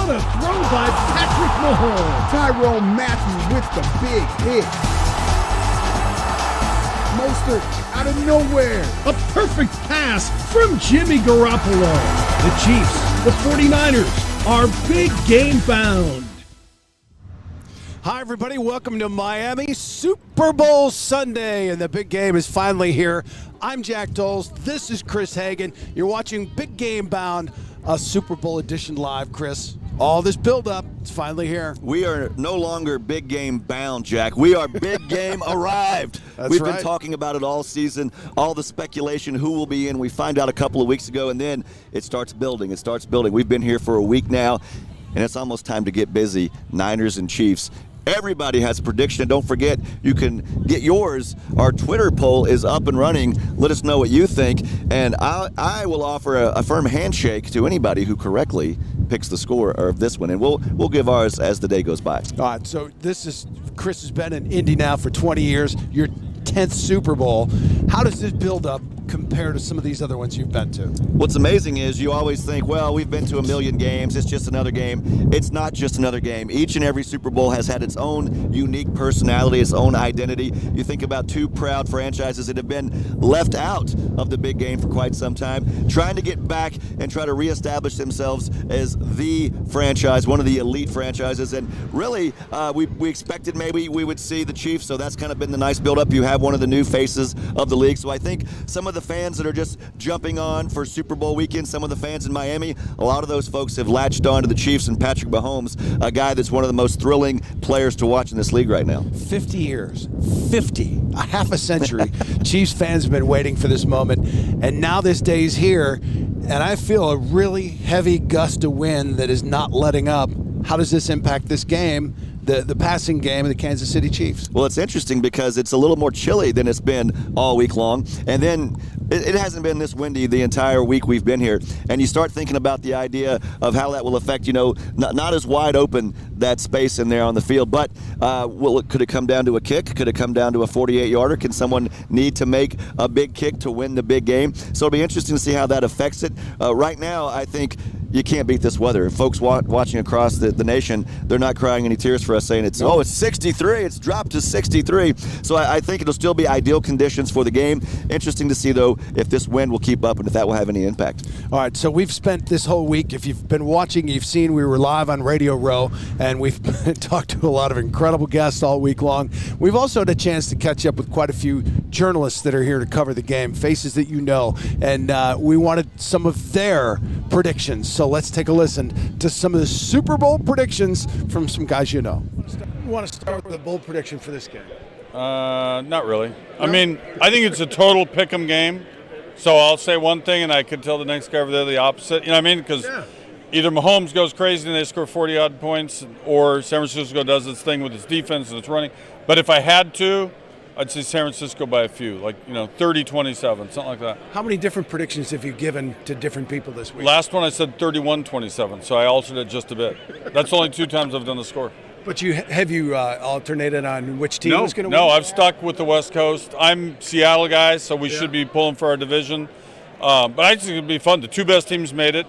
What a throw by Patrick Mahomes. Tyrone Matthew with the big hit. Mostert out of nowhere. A perfect pass from Jimmy Garoppolo. The Chiefs, the 49ers, are big game bound. Hi, everybody. Welcome to Miami. Super Bowl Sunday, and the big game is finally here. I'm Jack Doles. This is Chris Hagan. You're watching Big Game Bound, a Super Bowl edition live, Chris. All this build-up, it's finally here. We are no longer big game bound, Jack. We are big game arrived. We've been talking about it all season, all the speculation, who will be in. We find out a couple of weeks ago, and then it starts building. We've been here for a week now, and it's almost time to get busy. Niners and Chiefs. Everybody has a prediction, and don't forget, you can get yours. Our Twitter poll is up and running. Let us know what you think, and I will offer a firm handshake to anybody who correctly picks the score of this one, and we'll give ours as the day goes by. All right, so Chris has been in Indy now for 20 years, your 10th Super Bowl. How does this build up compare to some of these other ones you've been to? What's amazing is you always think, well, we've been to a million games, it's just another game. It's not just another game. Each and every Super Bowl has had its own unique personality, its own identity. You think about two proud franchises that have been left out of the big game for quite some time, trying to get back and try to reestablish themselves as the franchise, one of the elite franchises. And really, we expected maybe we would see the Chiefs, so that's kind of been the nice build-up. You have one of the new faces of the league. So I think some of the fans that are just jumping on for Super Bowl weekend, some of the fans in Miami, a lot of those folks have latched on to the Chiefs and Patrick Mahomes, a guy that's one of the most thrilling players to watch in this league right now. 50 years, a half a century. Chiefs fans have been waiting for this moment, and now this day's here, and I feel a really heavy gust of wind that is not letting up. How does this impact this game? The passing game of the Kansas City Chiefs? Well, it's interesting because it's a little more chilly than it's been all week long. And then it hasn't been this windy the entire week we've been here. And you start thinking about the idea of how that will affect, not as wide open that space in there on the field. But could it come down to a kick? Could it come down to a 48-yarder? Can someone need to make a big kick to win the big game? So it'll be interesting to see how that affects it. Right now, I think you can't beat this weather. Folks watching across the nation, they're not crying any tears for us saying it's 63. It's dropped to 63. So I think it'll still be ideal conditions for the game. Interesting to see, though, if this wind will keep up and if that will have any impact. All right, so we've spent this whole week, if you've been watching, you've seen we were live on Radio Row, and we've talked to a lot of incredible guests all week long. We've also had a chance to catch up with quite a few journalists that are here to cover the game, faces that you know, and we wanted some of their predictions. So let's take a listen to some of the Super Bowl predictions from some guys you know. You want to start with a bold prediction for this game? Not really. No? I mean, I think it's a total pick'em game. So I'll say one thing, and I could tell the next guy over there the opposite. You know what I mean? Because either Mahomes goes crazy and they score 40-odd points, or San Francisco does its thing with its defense and its running. But if I had to, I'd say San Francisco by a few, 30-27, something like that. How many different predictions have you given to different people this week? Last one I said 31-27, so I altered it just a bit. That's only 2 times I've done the score. But have you alternated on which team is going to win? No, I've stuck with the West Coast. I'm Seattle guys, so we should be pulling for our division. But I think it'll be fun. The 2 best teams made it.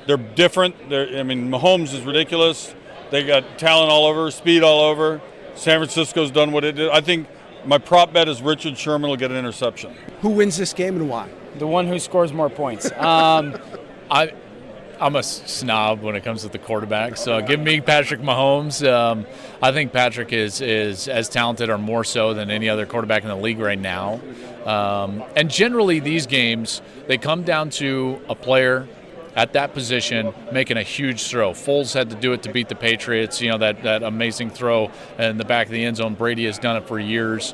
They're different. Mahomes is ridiculous. They got talent all over, speed all over. San Francisco's done what it did. I think my prop bet is Richard Sherman will get an interception. Who wins this game and why? The one who scores more points. I'm a snob when it comes to the quarterback, so give me Patrick Mahomes. I think Patrick is as talented or more so than any other quarterback in the league right now. And generally these games, they come down to a player at that position making a huge throw. Foles had to do it to beat the Patriots, that amazing throw in the back of the end zone. Brady has done it for years.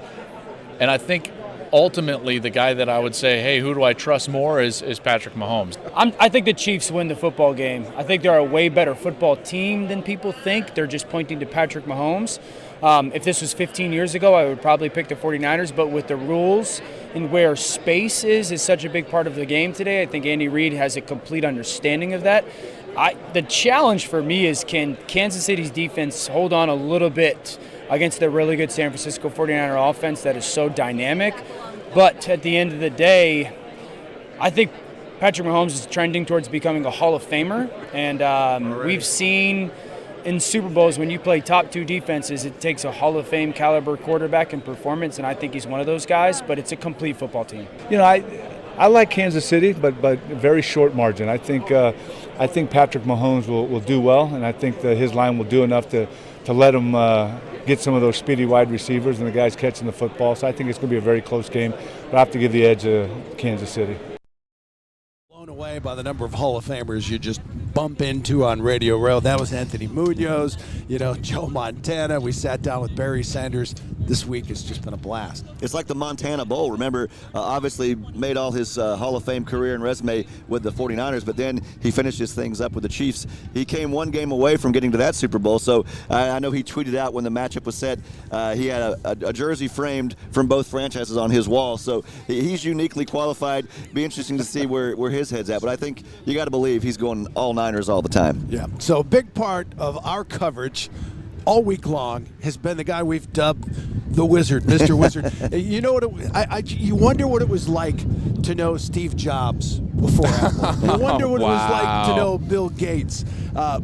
And I think ultimately the guy that I would say, hey, who do I trust more is Patrick Mahomes. I think the Chiefs win the football game. I think they're a way better football team than people think. They're just pointing to Patrick Mahomes. If this was 15 years ago, I would probably pick the 49ers, but with the rules and where space is such a big part of the game today, I think Andy Reid has a complete understanding of that. The challenge for me is, can Kansas City's defense hold on a little bit against the really good San Francisco 49er offense that is so dynamic? But at the end of the day, I think Patrick Mahomes is trending towards becoming a Hall of Famer, and we've seen in Super Bowls when you play top 2 defenses, it takes a Hall of Fame caliber quarterback and performance, and I think he's one of those guys, but it's a complete football team. I like Kansas City, but very short margin. I think Patrick Mahomes will do well, and I think that his line will do enough to let him get some of those speedy wide receivers and the guys catching the football. So I think it's going to be a very close game, but I have to give the edge to Kansas City. Blown away by the number of Hall of Famers you just bump into on Radio Row. That was Anthony Munoz, Joe Montana. We sat down with Barry Sanders. This week has just been a blast. It's like the Montana Bowl. Remember, obviously made all his Hall of Fame career and resume with the 49ers, but then he finishes things up with the Chiefs. He came one game away from getting to that Super Bowl, so I know he tweeted out when the matchup was set, he had a jersey framed from both franchises on his wall, so he's uniquely qualified. Be interesting to see where his head's at, but I think you got to believe he's going all Niners all the time. Yeah, so a big part of our coverage all week long has been the guy we've dubbed the Wizard, Mr. Wizard. You know what? You wonder what it was like to know Steve Jobs before Apple. You wonder what it was like to know Bill Gates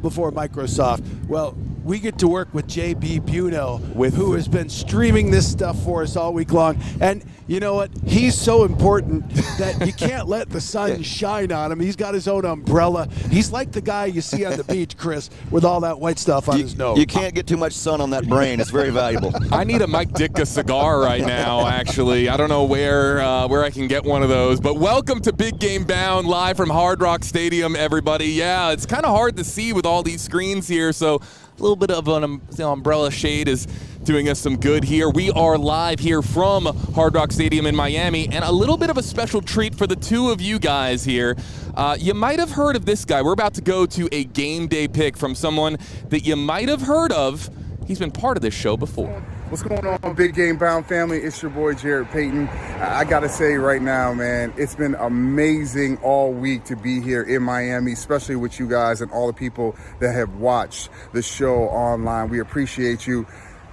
before Microsoft. Well, we get to work with JB Buno, who has been streaming this stuff for us all week long. And you know what? He's so important that you can't let the sun shine on him. He's got his own umbrella. He's like the guy you see on the beach, Chris, with all that white stuff on his nose. You can't get too much sun on that brain. It's very valuable. I need a Mike Ditka cigar right now, actually. I don't know where I can get one of those. But welcome to Big Game Bound, live from Hard Rock Stadium, everybody. Yeah, it's kind of hard to see with all these screens here, so a little bit of an umbrella shade is doing us some good here. We are live here from Hard Rock Stadium in Miami, and a little bit of a special treat for the two of you guys here. You might have heard of this guy. We're about to go to a game day pick from someone that you might have heard of. He's been part of this show before. What's going on, Big Game Bound family? It's your boy, Jared Payton. I got to say right now, man, it's been amazing all week to be here in Miami, especially with you guys and all the people that have watched the show online. We appreciate you.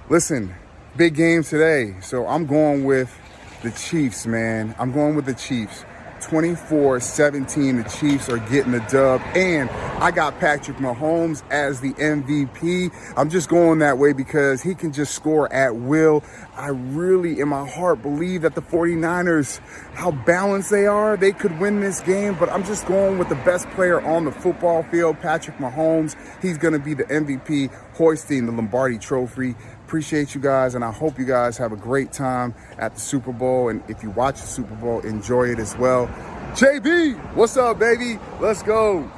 Listen, big game today. So I'm going with the Chiefs, man. I'm going with the Chiefs. 24-17, the Chiefs are getting the dub, and I got Patrick Mahomes as the MVP. I'm just going that way because he can just score at will. I really, in my heart, believe that the 49ers, how balanced they are, they could win this game, but I'm just going with the best player on the football field, Patrick Mahomes. He's going to be the MVP, hoisting the Lombardi Trophy. Appreciate you guys, and I hope you guys have a great time at the Super Bowl. And if you watch the Super Bowl, enjoy it as well. JB, what's up, baby? Let's go.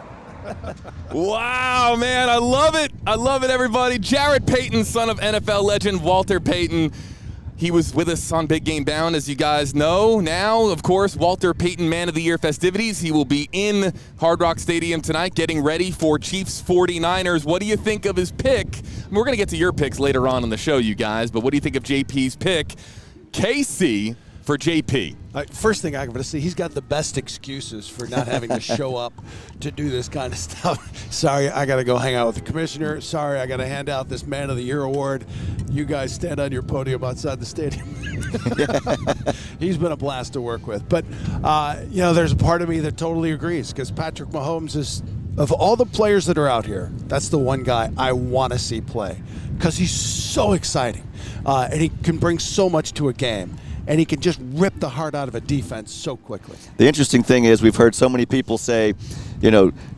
Wow, man, I love it. I love it, everybody. Jared Payton, son of NFL legend Walter Payton. He was with us on Big Game Bound, as you guys know. Now, of course, Walter Payton Man of the Year festivities. He will be in Hard Rock Stadium tonight getting ready for Chiefs 49ers. What do you think of his pick? We're going to get to your picks later on in the show, you guys, but what do you think of JP's pick? KC for JP. First thing I'm going to say, he's got the best excuses for not having to show up to do this kind of stuff. Sorry, I got to go hang out with the commissioner. Sorry, I got to hand out this Man of the Year award. You guys stand on your podium outside the stadium. He's been a blast to work with. But, there's a part of me that totally agrees because Patrick Mahomes is, of all the players that are out here, that's the one guy I want to see play because he's so exciting and he can bring so much to a game. And he can just rip the heart out of a defense so quickly. The interesting thing is we've heard so many people say,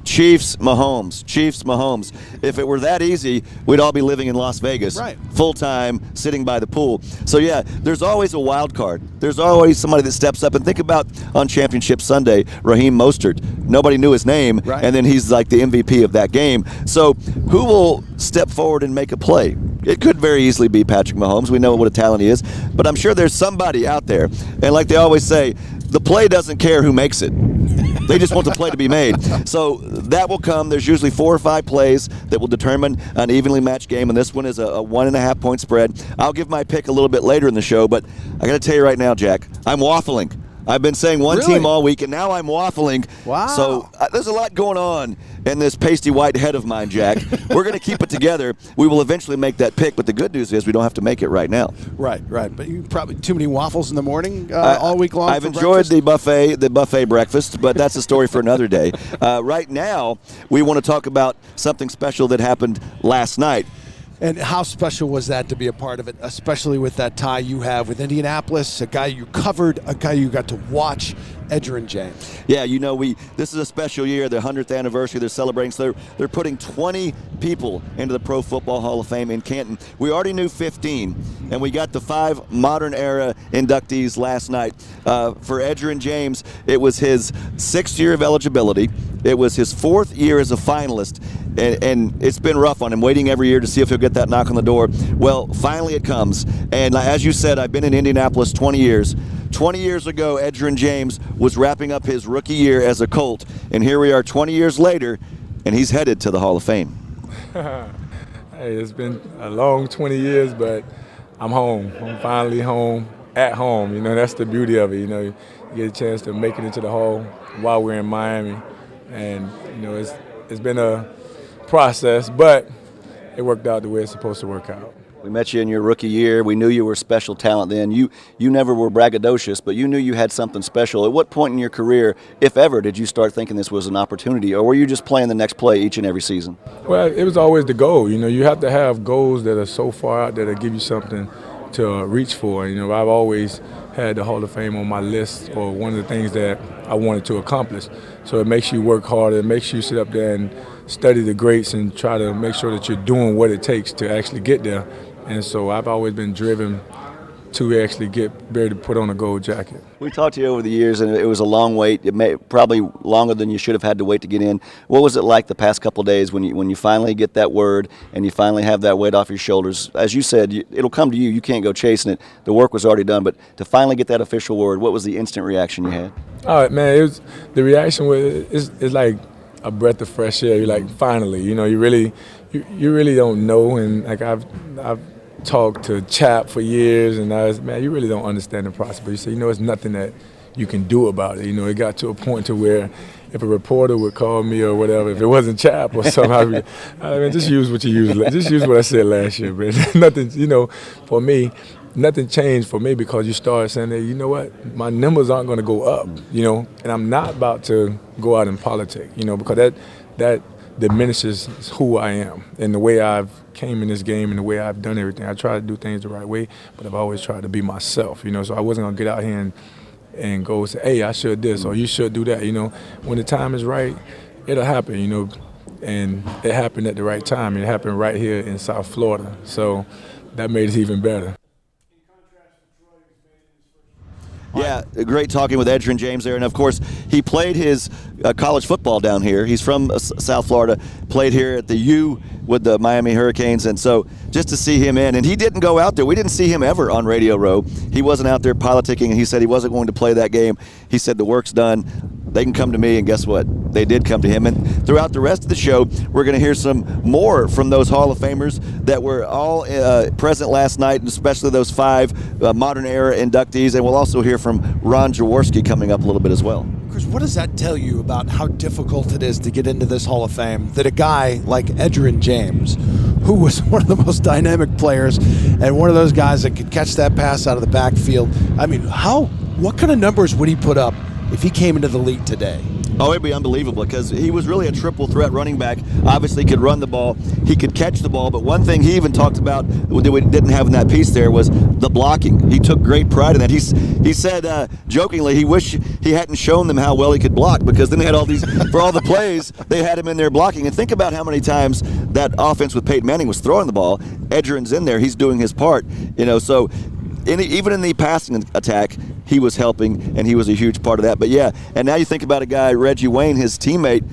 Chiefs, Mahomes, Chiefs, Mahomes. If it were that easy, we'd all be living in Las Vegas, right, full-time, sitting by the pool. So, yeah, there's always a wild card. There's always somebody that steps up. And think about on Championship Sunday, Raheem Mostert. Nobody knew his name, right, and then he's like the MVP of that game. So who will step forward and make a play? It could very easily be Patrick Mahomes. We know what a talent he is. But I'm sure there's somebody out there. And like they always say, the play doesn't care who makes it. They just want the play to be made. So that will come. There's usually 4 or 5 plays that will determine an evenly matched game, and this one is a 1.5 point spread. I'll give my pick a little bit later in the show, but I got to tell you right now, Jack, I'm waffling. I've been saying one Really? team all week, and now I'm waffling. Wow. So there's a lot going on in this pasty white head of mine, Jack. We're going to keep it together. We will eventually make that pick, but the good news is we don't have to make it right now. Right. But you probably too many waffles in the morning all week long. I've for enjoyed breakfast? the buffet breakfast, but that's a story for another day. Right now, we want to talk about something special that happened last night. And how special was that to be a part of it, especially with that tie you have with Indianapolis, a guy you covered, a guy you got to watch, Edgerrin James. Yeah, this is a special year, the 100th anniversary they're celebrating. So they're putting 20 people into the Pro Football Hall of Fame in Canton. We already knew 15, and we got the 5 modern era inductees last night. For Edgerrin James, it was his 6th year of eligibility. It was his 4th year as a finalist, and it's been rough on him, waiting every year to see if he'll get that knock on the door. Well, finally it comes. And as you said, I've been in Indianapolis 20 years. 20 years ago, Edgerrin James was wrapping up his rookie year as a Colt, and here we are 20 years later, and he's headed to the Hall of Fame. Hey, it's been a long 20 years, but I'm home. I'm finally home, at home. You know, that's the beauty of it. You know, you get a chance to make it into the Hall while we're in Miami, and you know, it's been a process, but it worked out the way it's supposed to work out. We met you in your rookie year. We knew you were a special talent then. You never were braggadocious, but you knew you had something special. At what point in your career, if ever, did you start thinking this was an opportunity, or were you just playing the next play each and every season? Well, it was always the goal. You know, you have to have goals that are so far out there that give you something to reach for. You know, I've always had the Hall of Fame on my list, or one of the things that I wanted to accomplish. So it makes you work harder. It makes you sit up there and study the greats and try to make sure that you're doing what it takes to actually get there. And so I've always been driven to actually get ready to put on a gold jacket. We talked to you over the years, and it was a long wait. It probably longer than you should have had to wait to get in. What was it like the past couple of days when you finally get that word and you finally have that weight off your shoulders? As you said, it'll come to you. You can't go chasing it. The work was already done. But to finally get that official word, what was the instant reaction you had? All right, man. The reaction was it's like a breath of fresh air. You're like, finally. You know, you really don't know. And like I've talked to Chap for years, and man, you really don't understand the process. But you say, it's nothing that you can do about it. You know, it got to a point to where if a reporter would call me or whatever, if it wasn't Chap or something, I mean, just use what you used. Just use what I said last year, man. Nothing, for me, nothing changed for me because you started saying that, you know what, my numbers aren't going to go up, and I'm not about to go out in politics, because that diminishes who I am and the way I've came in this game and the way I've done everything. I try to do things the right way, but I've always tried to be myself, so I wasn't going to get out here and go say, hey, I should this or you should do that, When the time is right, it'll happen, and it happened at the right time. It happened right here in South Florida, so that made it even better. Yeah, great talking with Edgerrin James there. And, of course, he played his college football down here. He's from South Florida, played here at the U with the Miami Hurricanes. And so just to see him in, and he didn't go out there. We didn't see him ever on Radio Row. He wasn't out there politicking, and he said he wasn't going to play that game. He said the work's done. They can come to me, and guess what? They did come to him. And throughout the rest of the show, we're going to hear some more from those Hall of Famers that were all present last night, and especially those 5 modern-era inductees. And we'll also hear from Ron Jaworski coming up a little bit as well. Chris, what does that tell you about how difficult it is to get into this Hall of Fame? That a guy like Edgerrin James, who was one of the most dynamic players and one of those guys that could catch that pass out of the backfield, I mean, what kind of numbers would he put up if he came into the league today? Oh, it'd be unbelievable because he was really a triple threat running back. Obviously, he could run the ball, he could catch the ball, but one thing he even talked about that we didn't have in that piece there was the blocking. He took great pride in that. He said jokingly he wished he hadn't shown them how well he could block because then they had all these, for all the plays, they had him in there blocking. And think about how many times that offense with Peyton Manning was throwing the ball. Edgerrin's in there, he's doing his part, so even in the passing attack, he was helping, and he was a huge part of that. But yeah, and now you think about a guy, Reggie Wayne, his teammate,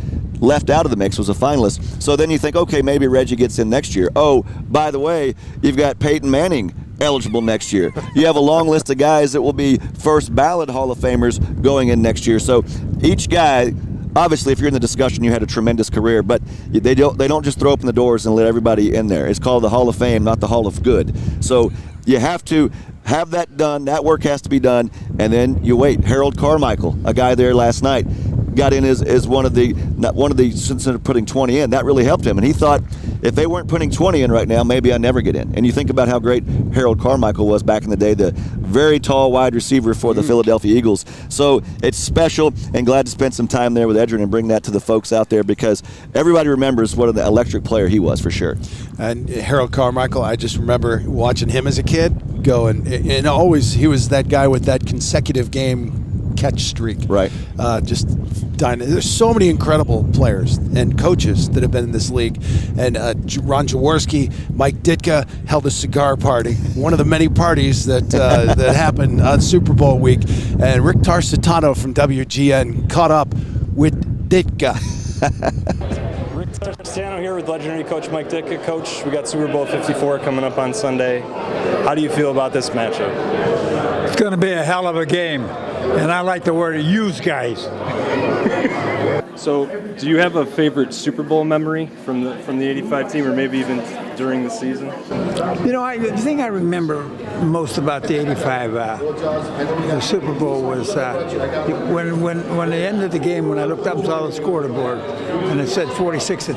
left out of the mix, was a finalist. So then you think, okay, maybe Reggie gets in next year. Oh, by the way, you've got Peyton Manning eligible next year. You have a long list of guys that will be first ballot Hall of Famers going in next year. So each guy, obviously, if you're in the discussion, you had a tremendous career, but they don't just throw open the doors and let everybody in there. It's called the Hall of Fame, not the Hall of Good. So you have to have that done. That work has to be done, and then you wait. Harold Carmichael, a guy there last night, got in as one of the since they're putting 20 in. That really helped him, and he thought, if they weren't putting 20 in right now, maybe I never get in. And you think about how great Harold Carmichael was back in the day, the very tall wide receiver for the Philadelphia Eagles. So it's special, and glad to spend some time there with Edgerrin and bring that to the folks out there, because everybody remembers what an electric player he was for sure. And Harold Carmichael, I just remember watching him as a kid going, and always he was that guy with that consecutive game catch streak. Right. Just there's so many incredible players and coaches that have been in this league. And Ron Jaworski, Mike Ditka held a cigar party, one of the many parties that that happened on Super Bowl week. And Rick Tarsitano from WGN caught up with Ditka. Rick Tarsitano here with legendary coach Mike Ditka. Coach, we got Super Bowl 54 coming up on Sunday. How do you feel about this matchup? It's going to be a hell of a game, and I like the word "use guys." So, do you have a favorite Super Bowl memory from the '85 team, or maybe even during the season? You know, the thing I remember most about the '85 the Super Bowl was when they ended the game. When I looked up and saw the scoreboard, and it said 46-10,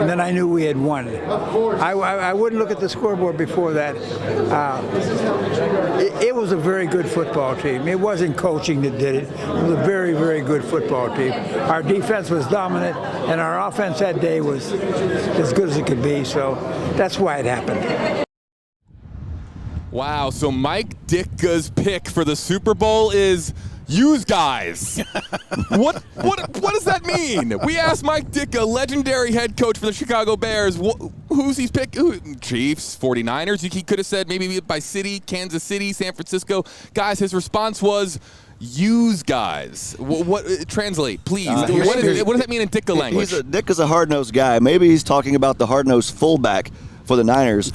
and then I knew we had won. I wouldn't look at the scoreboard before that. It was a very good football team. It wasn't coaching that did it. It was a very, very good football team. Our defense was dominant, and our offense that day was as good as it could be. So that's why it happened. Wow, so Mike Ditka's pick for the Super Bowl is use guys. What does that mean? We asked Mike Ditka, legendary head coach for the Chicago Bears, who's he's picked? Chiefs, 49ers. He could have said maybe by city, Kansas City, San Francisco. Guys, his response was use guys. What translate, please? What does that mean in Ditka language? Ditka's a hard-nosed guy. Maybe he's talking about the hard-nosed fullback for the Niners,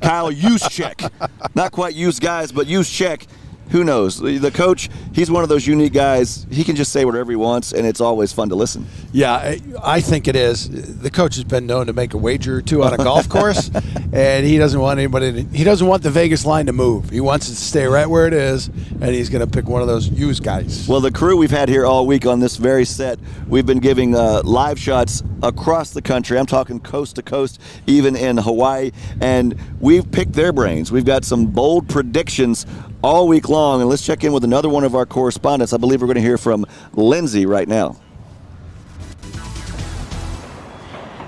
Kyle Juszczyk. Not quite use guys, but Juszczyk. Who knows? The coach, he's one of those unique guys. He can just say whatever he wants, and it's always fun to listen. Yeah, I think it is. The coach has been known to make a wager or two on a golf course, and he doesn't want he doesn't want the Vegas line to move. He wants it to stay right where it is, and he's going to pick one of those use guys. Well, the crew we've had here all week on this very set, we've been giving live shots across the country. I'm talking coast to coast, even in Hawaii, and we've picked their brains. We've got some bold predictions all week long, and let's check in with another one of our correspondents. I believe we're going to hear from Lindsay right now.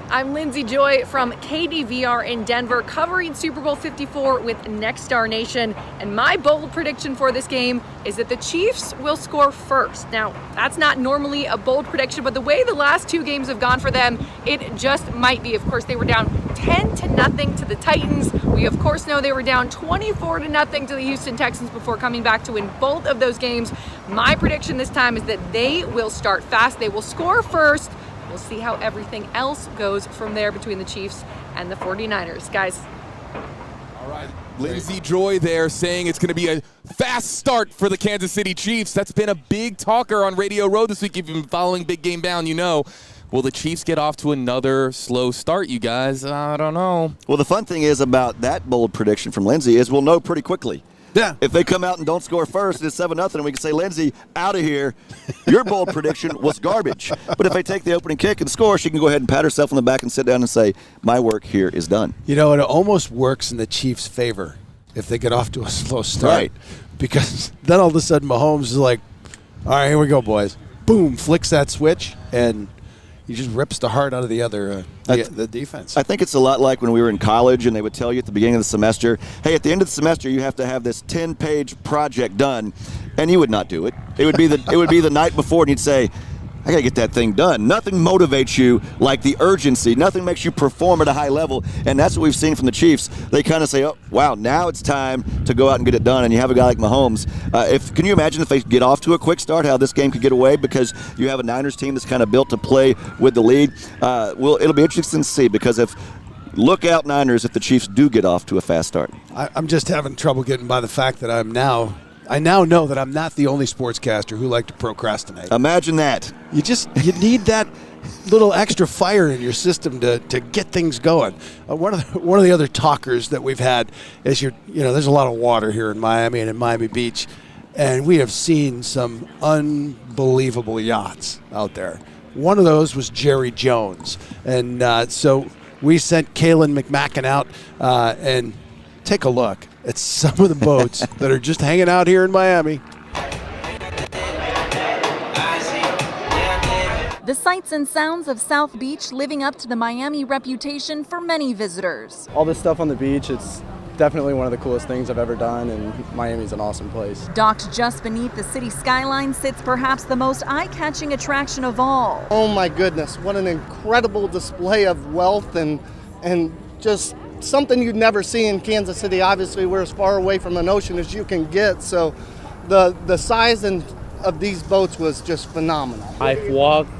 I'm Lindsay Joy from KDVR in Denver, covering Super Bowl 54 with Nexstar Nation. And my bold prediction for this game is that the Chiefs will score first. Now, that's not normally a bold prediction, but the way the last two games have gone for them, it just might be. Of course, they were down 10-0 to the Titans. We, of course, know they were down 24-0 to the Houston Texans before coming back to win both of those games. My prediction this time is that they will start fast. They will score first. We'll see how everything else goes from there between the Chiefs and the 49ers. Guys. All right. Lindsay Joy there saying it's going to be a fast start for the Kansas City Chiefs. That's been a big talker on Radio Row this week. If you've been following Big Game Bound, you know. Will the Chiefs get off to another slow start, you guys? I don't know. Well, the fun thing is about that bold prediction from Lindsay is we'll know pretty quickly. Yeah. If they come out and don't score first, it's 7-0, and we can say, Lindsay, out of here. Your bold prediction was garbage. But if they take the opening kick and score, she can go ahead and pat herself on the back and sit down and say, my work here is done. You know, it almost works in the Chiefs' favor if they get off to a slow start. Right. Because then all of a sudden Mahomes is like, all right, here we go, boys. Boom, flicks that switch, and he just rips the heart out of the other the defense. I think it's a lot like when we were in college and they would tell you at the beginning of the semester, hey, at the end of the semester you have to have this 10-page project done, and you would not do it. It would be the night before, and you'd say, I got to get that thing done. Nothing motivates you like the urgency. Nothing makes you perform at a high level, and that's what we've seen from the Chiefs. They kind of say, oh, wow, now it's time to go out and get it done, and you have a guy like Mahomes. Can you imagine if they get off to a quick start, how this game could get away because you have a Niners team that's kind of built to play with the lead? Well, it'll be interesting to see because look out, Niners, if the Chiefs do get off to a fast start. I'm just having trouble getting by the fact that I now know that I'm not the only sportscaster who like to procrastinate. Imagine that. You need that little extra fire in your system to get things going. One of the other talkers that we've had is there's a lot of water here in Miami and in Miami Beach, and we have seen some unbelievable yachts out there. One of those was Jerry Jones, and so we sent Kalen McMacken out and take a look at some of the boats that are just hanging out here in Miami. The sights and sounds of South Beach living up to the Miami reputation for many visitors. All this stuff on the beach, it's definitely one of the coolest things I've ever done, and Miami's an awesome place. Docked just beneath the city skyline sits perhaps the most eye-catching attraction of all. Oh my goodness, what an incredible display of wealth and just something you'd never see in Kansas City. Obviously, we're as far away from an ocean as you can get, so the size of these boats was just phenomenal. I've walked,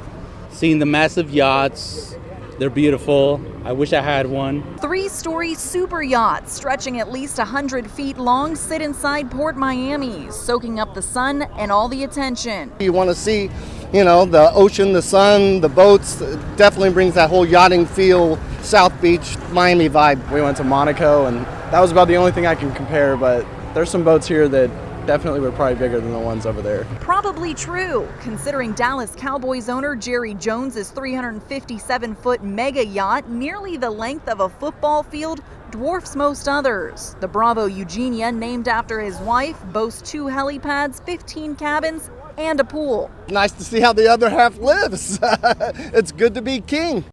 seen the massive yachts. They're beautiful. I wish I had one. 3-story super yachts stretching at least 100 feet long sit inside Port Miami, soaking up the sun and all the attention. You want to see, the ocean, the sun, the boats. It definitely brings that whole yachting feel, South Beach, Miami vibe. We went to Monaco, and that was about the only thing I can compare, but there's some boats here that definitely were probably bigger than the ones over there. Probably true, considering Dallas Cowboys owner Jerry Jones's 357-foot mega yacht, nearly the length of a football field, dwarfs most others. The Bravo Eugenia, named after his wife, boasts 2 helipads, 15 cabins, and a pool. Nice to see how the other half lives. It's good to be king.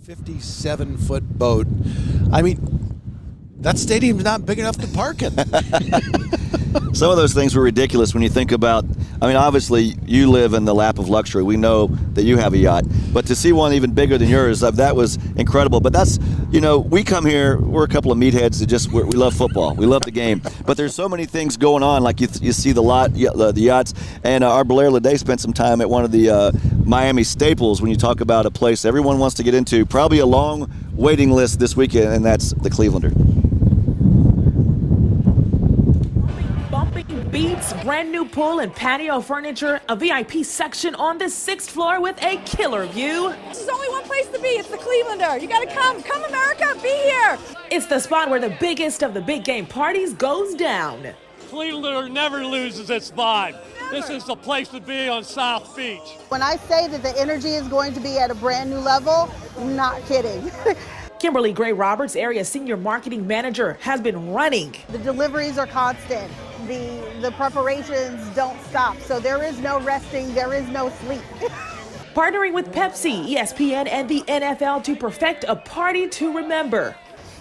57-foot boat. I mean, that stadium's not big enough to park in. Some of those things were ridiculous when you think about, obviously you live in the lap of luxury. We know that you have a yacht, but to see one even bigger than yours, that was incredible. But that's, we come here, we're a couple of meatheads that we love football. We love the game. But there's so many things going on, like you see the yachts. And our Blair Leday spent some time at one of the Miami staples when you talk about a place everyone wants to get into. Probably a long waiting list this weekend, and that's the Clevelander. Beats, brand new pool and patio furniture, a VIP section on the 6th floor with a killer view. There's only one place to be. It's the Clevelander. You gotta come. Come, America, be here. It's the spot where the biggest of the big game parties goes down. Clevelander never loses its vibe. This is the place to be on South Beach. When I say that the energy is going to be at a brand new level, I'm not kidding. Kimberly Gray Roberts, area senior marketing manager, has been running. The deliveries are constant. The preparations don't stop. So there is no resting, there is no sleep. Partnering with Pepsi, ESPN, and the NFL to perfect a party to remember.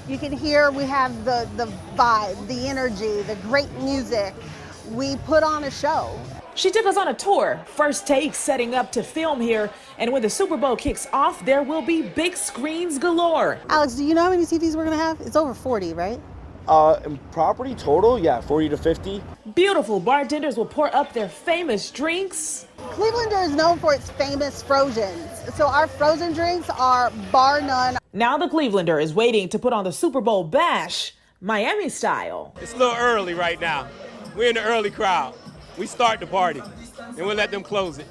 You can hear we have the vibe, the energy, the great music. We put on a show. She took us on a tour. First take setting up to film here. And when the Super Bowl kicks off, there will be big screens galore. Alex, do you know how many TVs we're going to have? It's over 40, right? In property total, 40 to 50. Beautiful bartenders will pour up their famous drinks. Clevelander is known for its famous Frozens. So our frozen drinks are bar none. Now the Clevelander is waiting to put on the Super Bowl bash, Miami style. It's a little early right now. We're in the early crowd. We start the party, and we'll let them close it.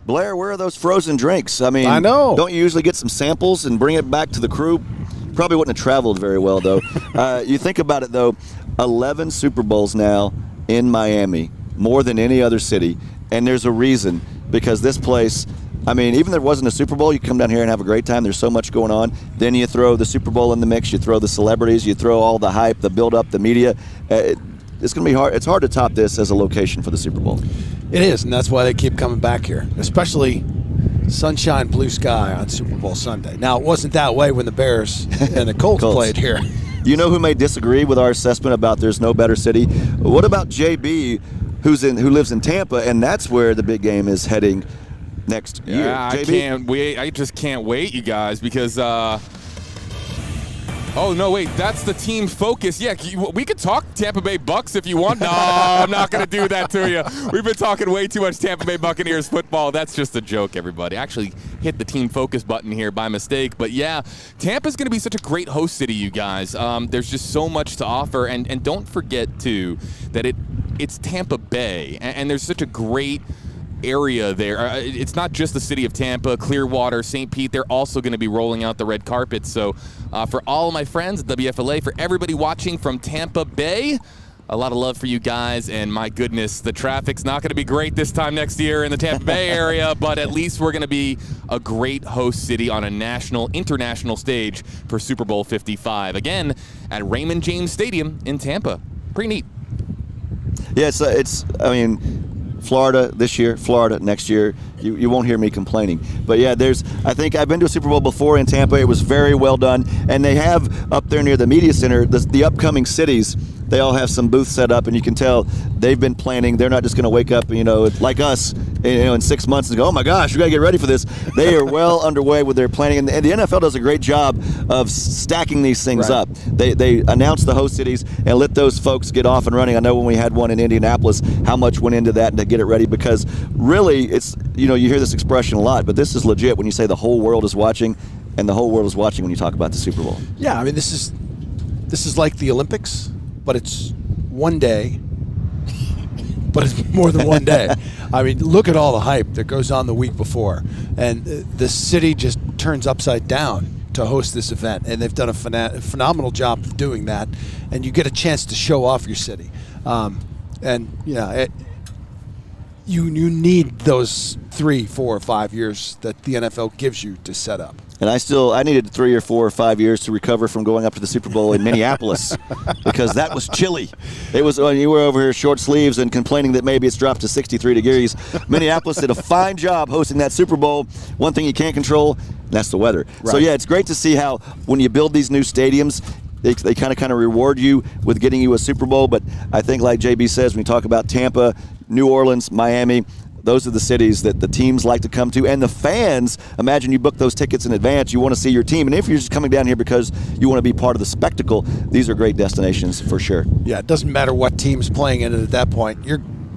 Blair, where are those frozen drinks? I know. Don't you usually get some samples and bring it back to the crew? Probably wouldn't have traveled very well, though. You think about it, though, 11 Super Bowls now in Miami, more than any other city. And there's a reason, because this place, even if there wasn't a Super Bowl, you come down here and have a great time. There's so much going on. Then you throw the Super Bowl in the mix. You throw the celebrities. You throw all the hype, the build-up, the media. It's going to be hard. It's hard to top this as a location for the Super Bowl. It is, and that's why they keep coming back here, especially sunshine, blue sky on Super Bowl Sunday. Now, it wasn't that way when the Bears and the Colts played here. You know who may disagree with our assessment about there's no better city? What about JB, who lives in Tampa, and that's where the big game is heading next year? Yeah, I can't wait. I just can't wait, you guys, because oh, no, wait, that's the team focus. Yeah, we could talk Tampa Bay Bucks if you want. No, I'm not going to do that to you. We've been talking way too much Tampa Bay Buccaneers football. That's just a joke, everybody. I actually hit the team focus button here by mistake. But, yeah, Tampa's going to be such a great host city, you guys. There's just so much to offer. And don't forget, too, that it's Tampa Bay. And there's such a great area there. It's not just the city of Tampa, Clearwater, St. Pete. They're also going to be rolling out the red carpet. So for all of my friends at WFLA, for everybody watching from Tampa Bay, a lot of love for you guys, and my goodness, the traffic's not going to be great this time next year in the Tampa Bay area, but at least we're going to be a great host city on a international stage for Super Bowl 55. Again, at Raymond James Stadium in Tampa. Pretty neat. Yeah, I mean, Florida this year, Florida next year. You won't hear me complaining. But yeah, I think I've been to a Super Bowl before in Tampa. It was very well done. And they have up there near the media center, the upcoming cities, they all have some booths set up, and you can tell they've been planning. They're not just going to wake up, like us, in 6 months and go, oh my gosh, we got to get ready for this. They are well underway with their planning, and the NFL does a great job of stacking these things up. They announce the host cities and let those folks get off and running. I know when we had one in Indianapolis, how much went into that to get it ready, because really it's, you hear this expression a lot, but this is legit when you say the whole world is watching, and the whole world is watching when you talk about the Super Bowl. Yeah, I mean, this is like the Olympics, but it's one day, but it's more than one day. I mean, look at all the hype that goes on the week before, and the city just turns upside down to host this event, and they've done a phenomenal job of doing that, and you get a chance to show off your city. You need those 3, 4, or 5 years that the NFL gives you to set up. And I needed 3 or 4 or 5 years to recover from going up to the Super Bowl in Minneapolis because that was chilly. It was when you were over here short sleeves and complaining that maybe it's dropped to 63 degrees. Minneapolis did a fine job hosting that Super Bowl. One thing you can't control, that's the weather. Right. So yeah, it's great to see how when you build these new stadiums, they kind of reward you with getting you a Super Bowl. But I think, like JB says, when you talk about Tampa, New Orleans, Miami, those are the cities that the teams like to come to. And the fans, imagine you book those tickets in advance, you want to see your team. And if you're just coming down here because you want to be part of the spectacle, these are great destinations for sure. Yeah, it doesn't matter what team's playing in it at that point.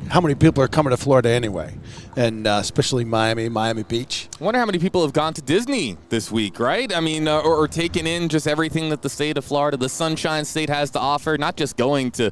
How many people are coming to Florida anyway? And especially Miami Beach. I wonder how many people have gone to Disney this week, right? I mean, or taken in just everything that the state of Florida, the Sunshine State, has to offer. Not just going to,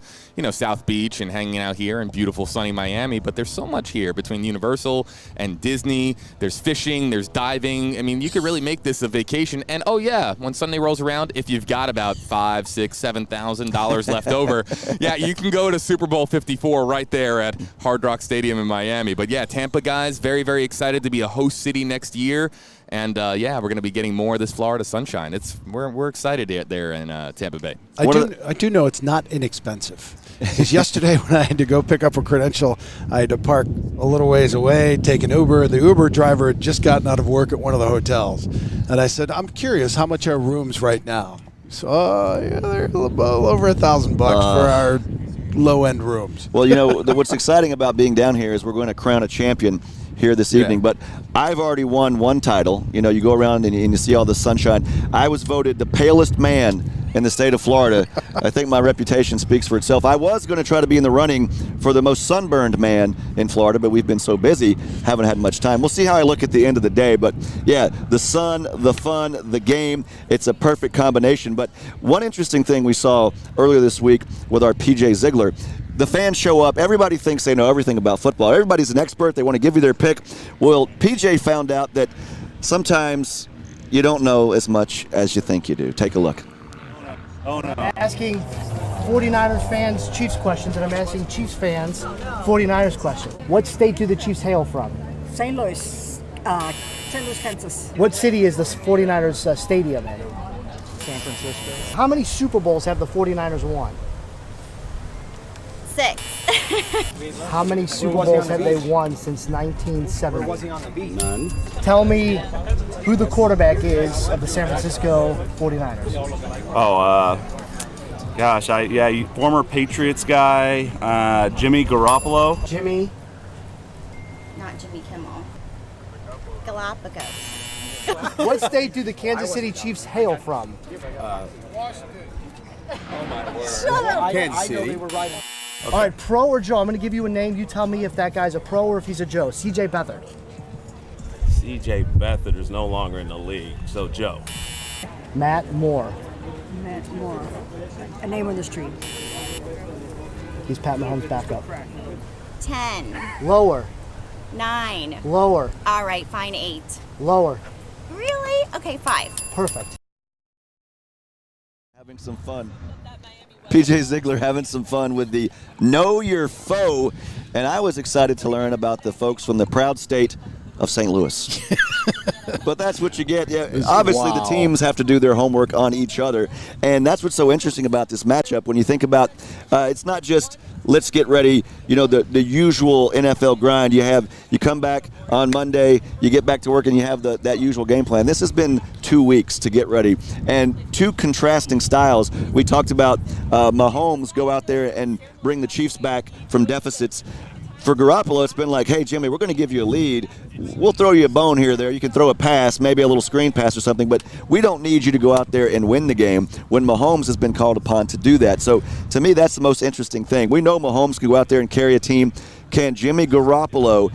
South Beach and hanging out here in beautiful sunny Miami, but there's so much here between Universal and Disney. There's fishing, there's diving. I mean, you could really make this a vacation. And oh yeah, when Sunday rolls around, if you've got about $5,000, $6,000, $7,000 left over, yeah, you can go to Super Bowl 54 right there at Hard Rock Stadium in Miami. But yeah, Tampa guys, very, very excited to be a host city next year. And yeah, we're going to be getting more of this Florida sunshine. We're excited there in Tampa Bay. I do know it's not inexpensive. Because yesterday when I had to go pick up a credential, I had to park a little ways away, take an Uber. The Uber driver had just gotten out of work at one of the hotels. And I said, I'm curious, how much are rooms right now? So they're a little over $1,000 for our low-end rooms. Well, what's exciting about being down here is we're going to crown a champion here this evening. But I've already won one title. You go around and you see all the sunshine. I was voted the palest man in the state of Florida. I think my reputation speaks for itself. I was going to try to be in the running for the most sunburned man in Florida, but we've been so busy, haven't had much time. We'll see how I look at the end of the day. But yeah, the sun, the fun, the game, it's a perfect combination. But one interesting thing we saw earlier this week with our PJ Ziegler, the fans show up. Everybody thinks they know everything about football. Everybody's an expert. They want to give you their pick. Well, PJ found out that sometimes you don't know as much as you think you do. Take a look. Oh, no. I'm asking 49ers fans Chiefs questions, and I'm asking Chiefs fans 49ers questions. What state do the Chiefs hail from? St. Louis, St. Louis, Kansas. What city is the 49ers stadium in? San Francisco. How many Super Bowls have the 49ers won? 6. How many Super Bowls have they won since 1970? Where was he on the beat? None. Tell me who the quarterback is of the San Francisco 49ers. Former Patriots guy, Jimmy Garoppolo. Jimmy? Not Jimmy Kimmel. Galapagos. What state do the Kansas City Chiefs hail from? Shut up. Kansas City. All right, pro or Joe? I'm going to give you a name. You tell me if that guy's a pro or if he's a Joe. C.J. Beathard. C.J. Beathard is no longer in the league, so Joe. Matt Moore. Matt Moore. A name on the street. He's Pat Mahomes' backup. 10. Lower. 9. Lower. All right, fine, 8. Lower. Really? Okay, 5. Perfect. Having some fun. PJ Ziegler having some fun with the Know Your Foe. And I was excited to learn about the folks from the proud state of St. Louis. But that's what you get. Yeah, obviously, the teams have to do their homework on each other. And that's what's so interesting about this matchup. When you think about it's not just let's get ready, the usual NFL grind. You come back on Monday, you get back to work, and you have that usual game plan. This has been 2 weeks to get ready. And two contrasting styles. We talked about Mahomes go out there and bring the Chiefs back from deficits. For Garoppolo, it's been like, hey, Jimmy, we're going to give you a lead. We'll throw you a bone here or there. You can throw a pass, maybe a little screen pass or something, but we don't need you to go out there and win the game when Mahomes has been called upon to do that. So, to me, that's the most interesting thing. We know Mahomes can go out there and carry a team. Can Jimmy Garoppolo,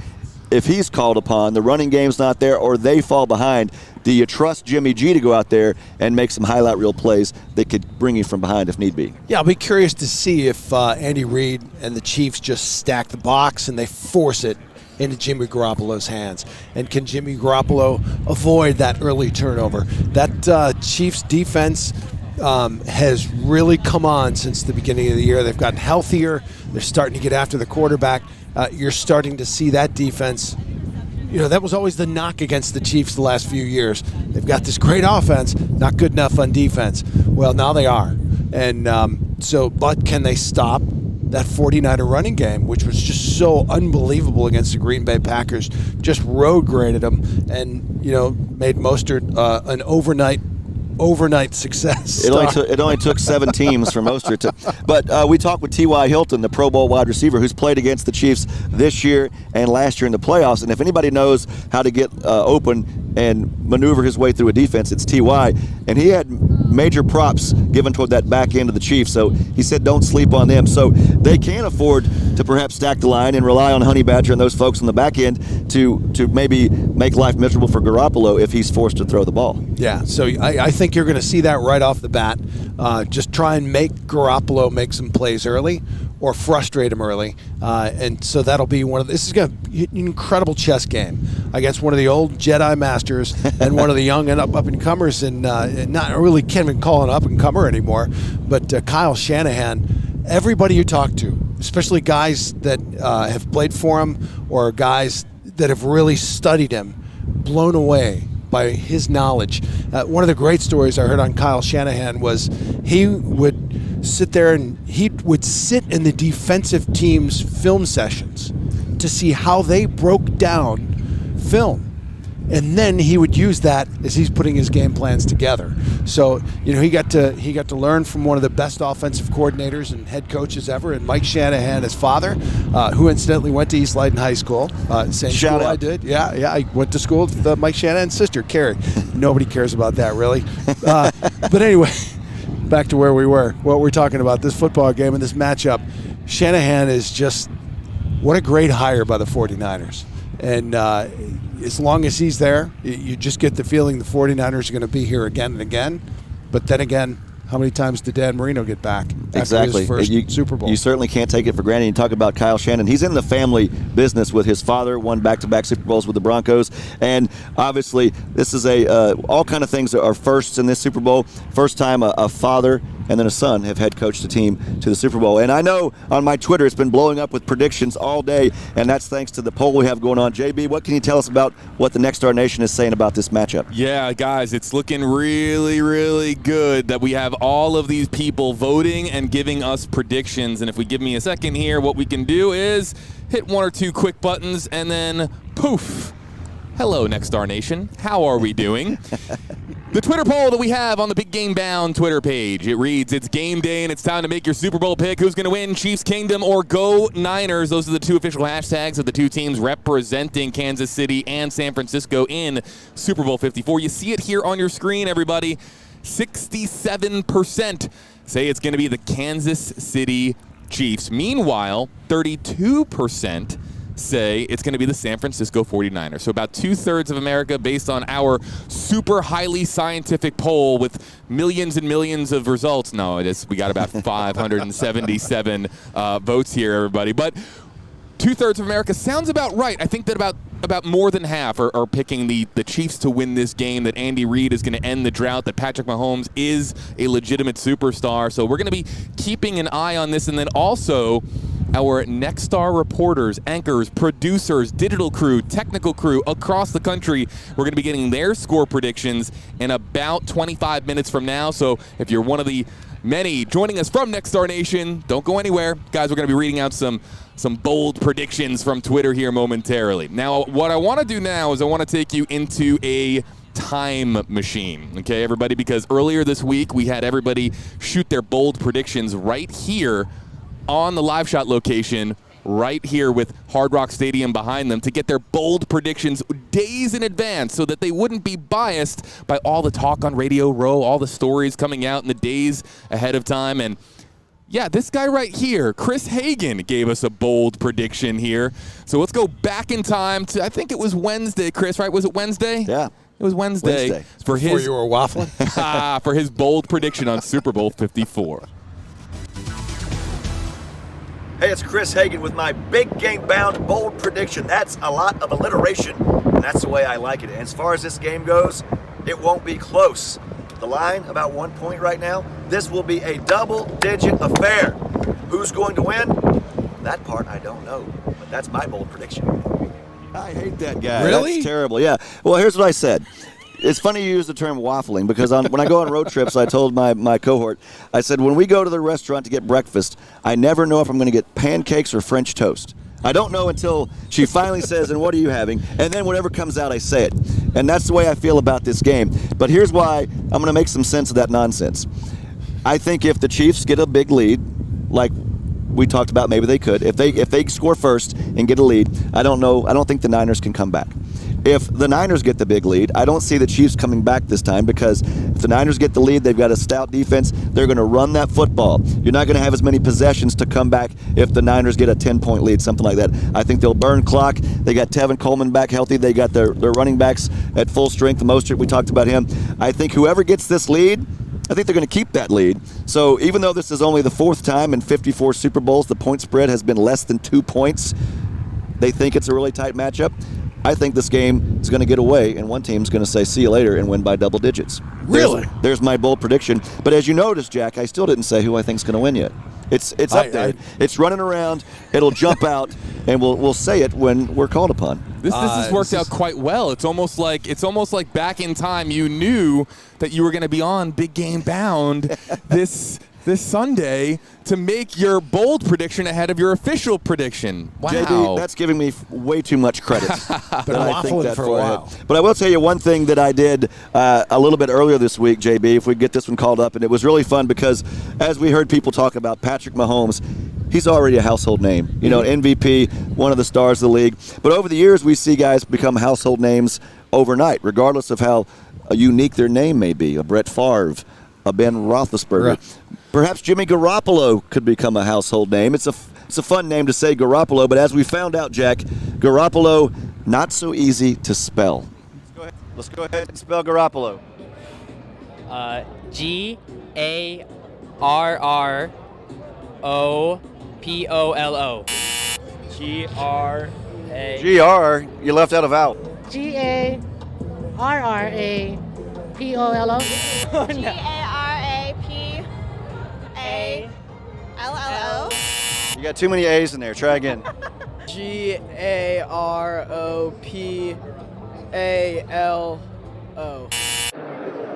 if he's called upon, the running game's not there or they fall behind, do you trust Jimmy G to go out there and make some highlight reel plays that could bring you from behind if need be? Yeah, I'll be curious to see if Andy Reid and the Chiefs just stack the box and they force it into Jimmy Garoppolo's hands. And can Jimmy Garoppolo avoid that early turnover? That Chiefs defense has really come on since the beginning of the year. They've gotten healthier. They're starting to get after the quarterback. You're starting to see that defense. That was always the knock against the Chiefs the last few years. They've got this great offense, not good enough on defense. Well, now they are. And but can they stop that 49er running game, which was just so unbelievable against the Green Bay Packers? Just road graded them and, made Mostert an overnight success. It only took 7 teams for Mostert to. But we talked with T.Y. Hilton, the Pro Bowl wide receiver, who's played against the Chiefs this year and last year in the playoffs. And if anybody knows how to get open and maneuver his way through a defense, it's T.Y. And he had major props given toward that back end of the Chiefs. So he said don't sleep on them. So they can afford to perhaps stack the line and rely on Honey Badger and those folks on the back end to maybe make life miserable for Garoppolo if he's forced to throw the ball. Yeah, so I think you're going to see that right off the bat. Just try and make Garoppolo make some plays early or frustrate him early. And so that'll be this is going to be an incredible chess game against one of the old Jedi Masters and one of the young and up-and-comers, and not really can't even call an up-and-comer anymore, but Kyle Shanahan. Everybody you talk to, especially guys that have played for him or guys that have really studied him, blown away by his knowledge. One of the great stories I heard on Kyle Shanahan was he would sit there and he would sit in the defensive team's film sessions to see how they broke down film. And then he would use that as he's putting his game plans together. So, he got to learn from one of the best offensive coordinators and head coaches ever, and Mike Shanahan, his father, who incidentally went to East Lyden High School. Same Shout school out. I did. Yeah, I went to school with Mike Shanahan's sister, Carrie. Nobody cares about that, really. But anyway, back to where we were. What we're talking about, this football game and this matchup. Shanahan is just, what a great hire by the 49ers. And as long as he's there, you just get the feeling the 49ers are going to be here again and again. But then again, how many times did Dan Marino get back after his first Super Bowl? You certainly can't take it for granted. You talk about Kyle Shanahan. He's in the family business with his father, won back-to-back Super Bowls with the Broncos. And obviously, this is all kind of things are firsts in this Super Bowl. First time a father and then a son have head coached a team to the Super Bowl. And I know on my Twitter it's been blowing up with predictions all day, and that's thanks to the poll we have going on. JB, what can you tell us about what the Next Star Nation is saying about this matchup? Yeah, guys, it's looking really, really good that we have all of these people voting and giving us predictions. And if we give me a second here, what we can do is hit one or two quick buttons and then poof. Hello, Next Star Nation. How are we doing? The Twitter poll that we have on the Big Game Bound Twitter page, it reads, it's game day and it's time to make your Super Bowl pick. Who's going to win, Chiefs Kingdom or Go Niners? Those are the two official hashtags of the two teams representing Kansas City and San Francisco in Super Bowl 54. You see it here on your screen, everybody. 67% say it's going to be the Kansas City Chiefs. Meanwhile, 32% say it's going to be the San Francisco 49ers. So about 2/3 of America, based on our super highly scientific poll with millions and millions of results. No, we got about 577 votes here, everybody. But 2/3 of America sounds about right. I think that about more than half are picking the Chiefs to win this game, that Andy Reid is going to end the drought, that Patrick Mahomes is a legitimate superstar. So we're going to be keeping an eye on this. And then also our Nexstar reporters, anchors, producers, digital crew, technical crew across the country, we're going to be getting their score predictions in about 25 minutes from now. So if you're one of the many joining us from Nexstar Nation, don't go anywhere. Guys, we're going to be reading out some bold predictions from Twitter here momentarily. Now, what I want to do now is I want to take you into a time machine, okay, everybody? Because earlier this week, we had everybody shoot their bold predictions right here on the live shot location, right here with Hard Rock Stadium behind them, to get their bold predictions days in advance so that they wouldn't be biased by all the talk on Radio Row, all the stories coming out in the days ahead of time. And yeah, this guy right here, Chris Hagan, gave us a bold prediction here. So let's go back in time to, I think it was Wednesday, Chris, right? Was it Wednesday? Yeah. It was Wednesday. Before you were waffling? For his bold prediction on Super Bowl 54. Hey, it's Chris Hagan with my big game bound bold prediction. That's a lot of alliteration, and that's the way I like it. And as far as this game goes, it won't be close. The line, about 1 point right now. This will be a double-digit affair. Who's going to win? That part I don't know, but that's my bold prediction. I hate that guy. Really? That's terrible. Yeah. Well, here's what I said. It's funny you use the term waffling, because when I go on road trips, I told my cohort, I said, when we go to the restaurant to get breakfast, I never know if I'm going to get pancakes or French toast. I don't know until she finally says, and what are you having? And then whatever comes out, I say it. And that's the way I feel about this game. But here's why I'm going to make some sense of that nonsense. I think if the Chiefs get a big lead, like we talked about, maybe they could. If they score first and get a lead, I don't think the Niners can come back. If the Niners get the big lead, I don't see the Chiefs coming back this time, because if the Niners get the lead, they've got a stout defense. They're going to run that football. You're not going to have as many possessions to come back if the Niners get a 10-point lead, something like that. I think they'll burn clock. They got Tevin Coleman back healthy. They got their running backs at full strength. Mostert, we talked about him. I think whoever gets this lead, I think they're going to keep that lead. So even though this is only the 4th time in 54 Super Bowls the point spread has been less than 2 points, they think it's a really tight matchup. I think this game is going to get away, and one team's going to say see you later and win by double digits. Really? There's my bold prediction. But as you noticed, Jack, I still didn't say who I think is going to win yet. It's up there. It's running around. It'll jump out, and we'll say it when we're called upon. This has worked out quite well. It's almost like back in time you knew that you were going to be on Big Game Bound this Sunday to make your bold prediction ahead of your official prediction. Wow. JB, that's giving me way too much credit. Been waffling for a while. But I will tell you one thing that I did a little bit earlier this week, JB, if we get this one called up, and it was really fun because as we heard people talk about Patrick Mahomes, he's already a household name. You know, MVP, one of the stars of the league. But over the years, we see guys become household names overnight, regardless of how unique their name may be. A Brett Favre, a Ben Roethlisberger. Right. Perhaps Jimmy Garoppolo could become a household name. It's a fun name to say, Garoppolo, but as we found out, Jack, Garoppolo, not so easy to spell. Let's go ahead and spell Garoppolo. G-A-R-R-O-P-O-L-O. G-R-A. G-R, you left out a vowel. G-A-R-R-A-P-O-L-O. G-A-R-A-P-A-L-L-O. You got too many A's in there. Try again. G-A-R-O-P-A-L-O.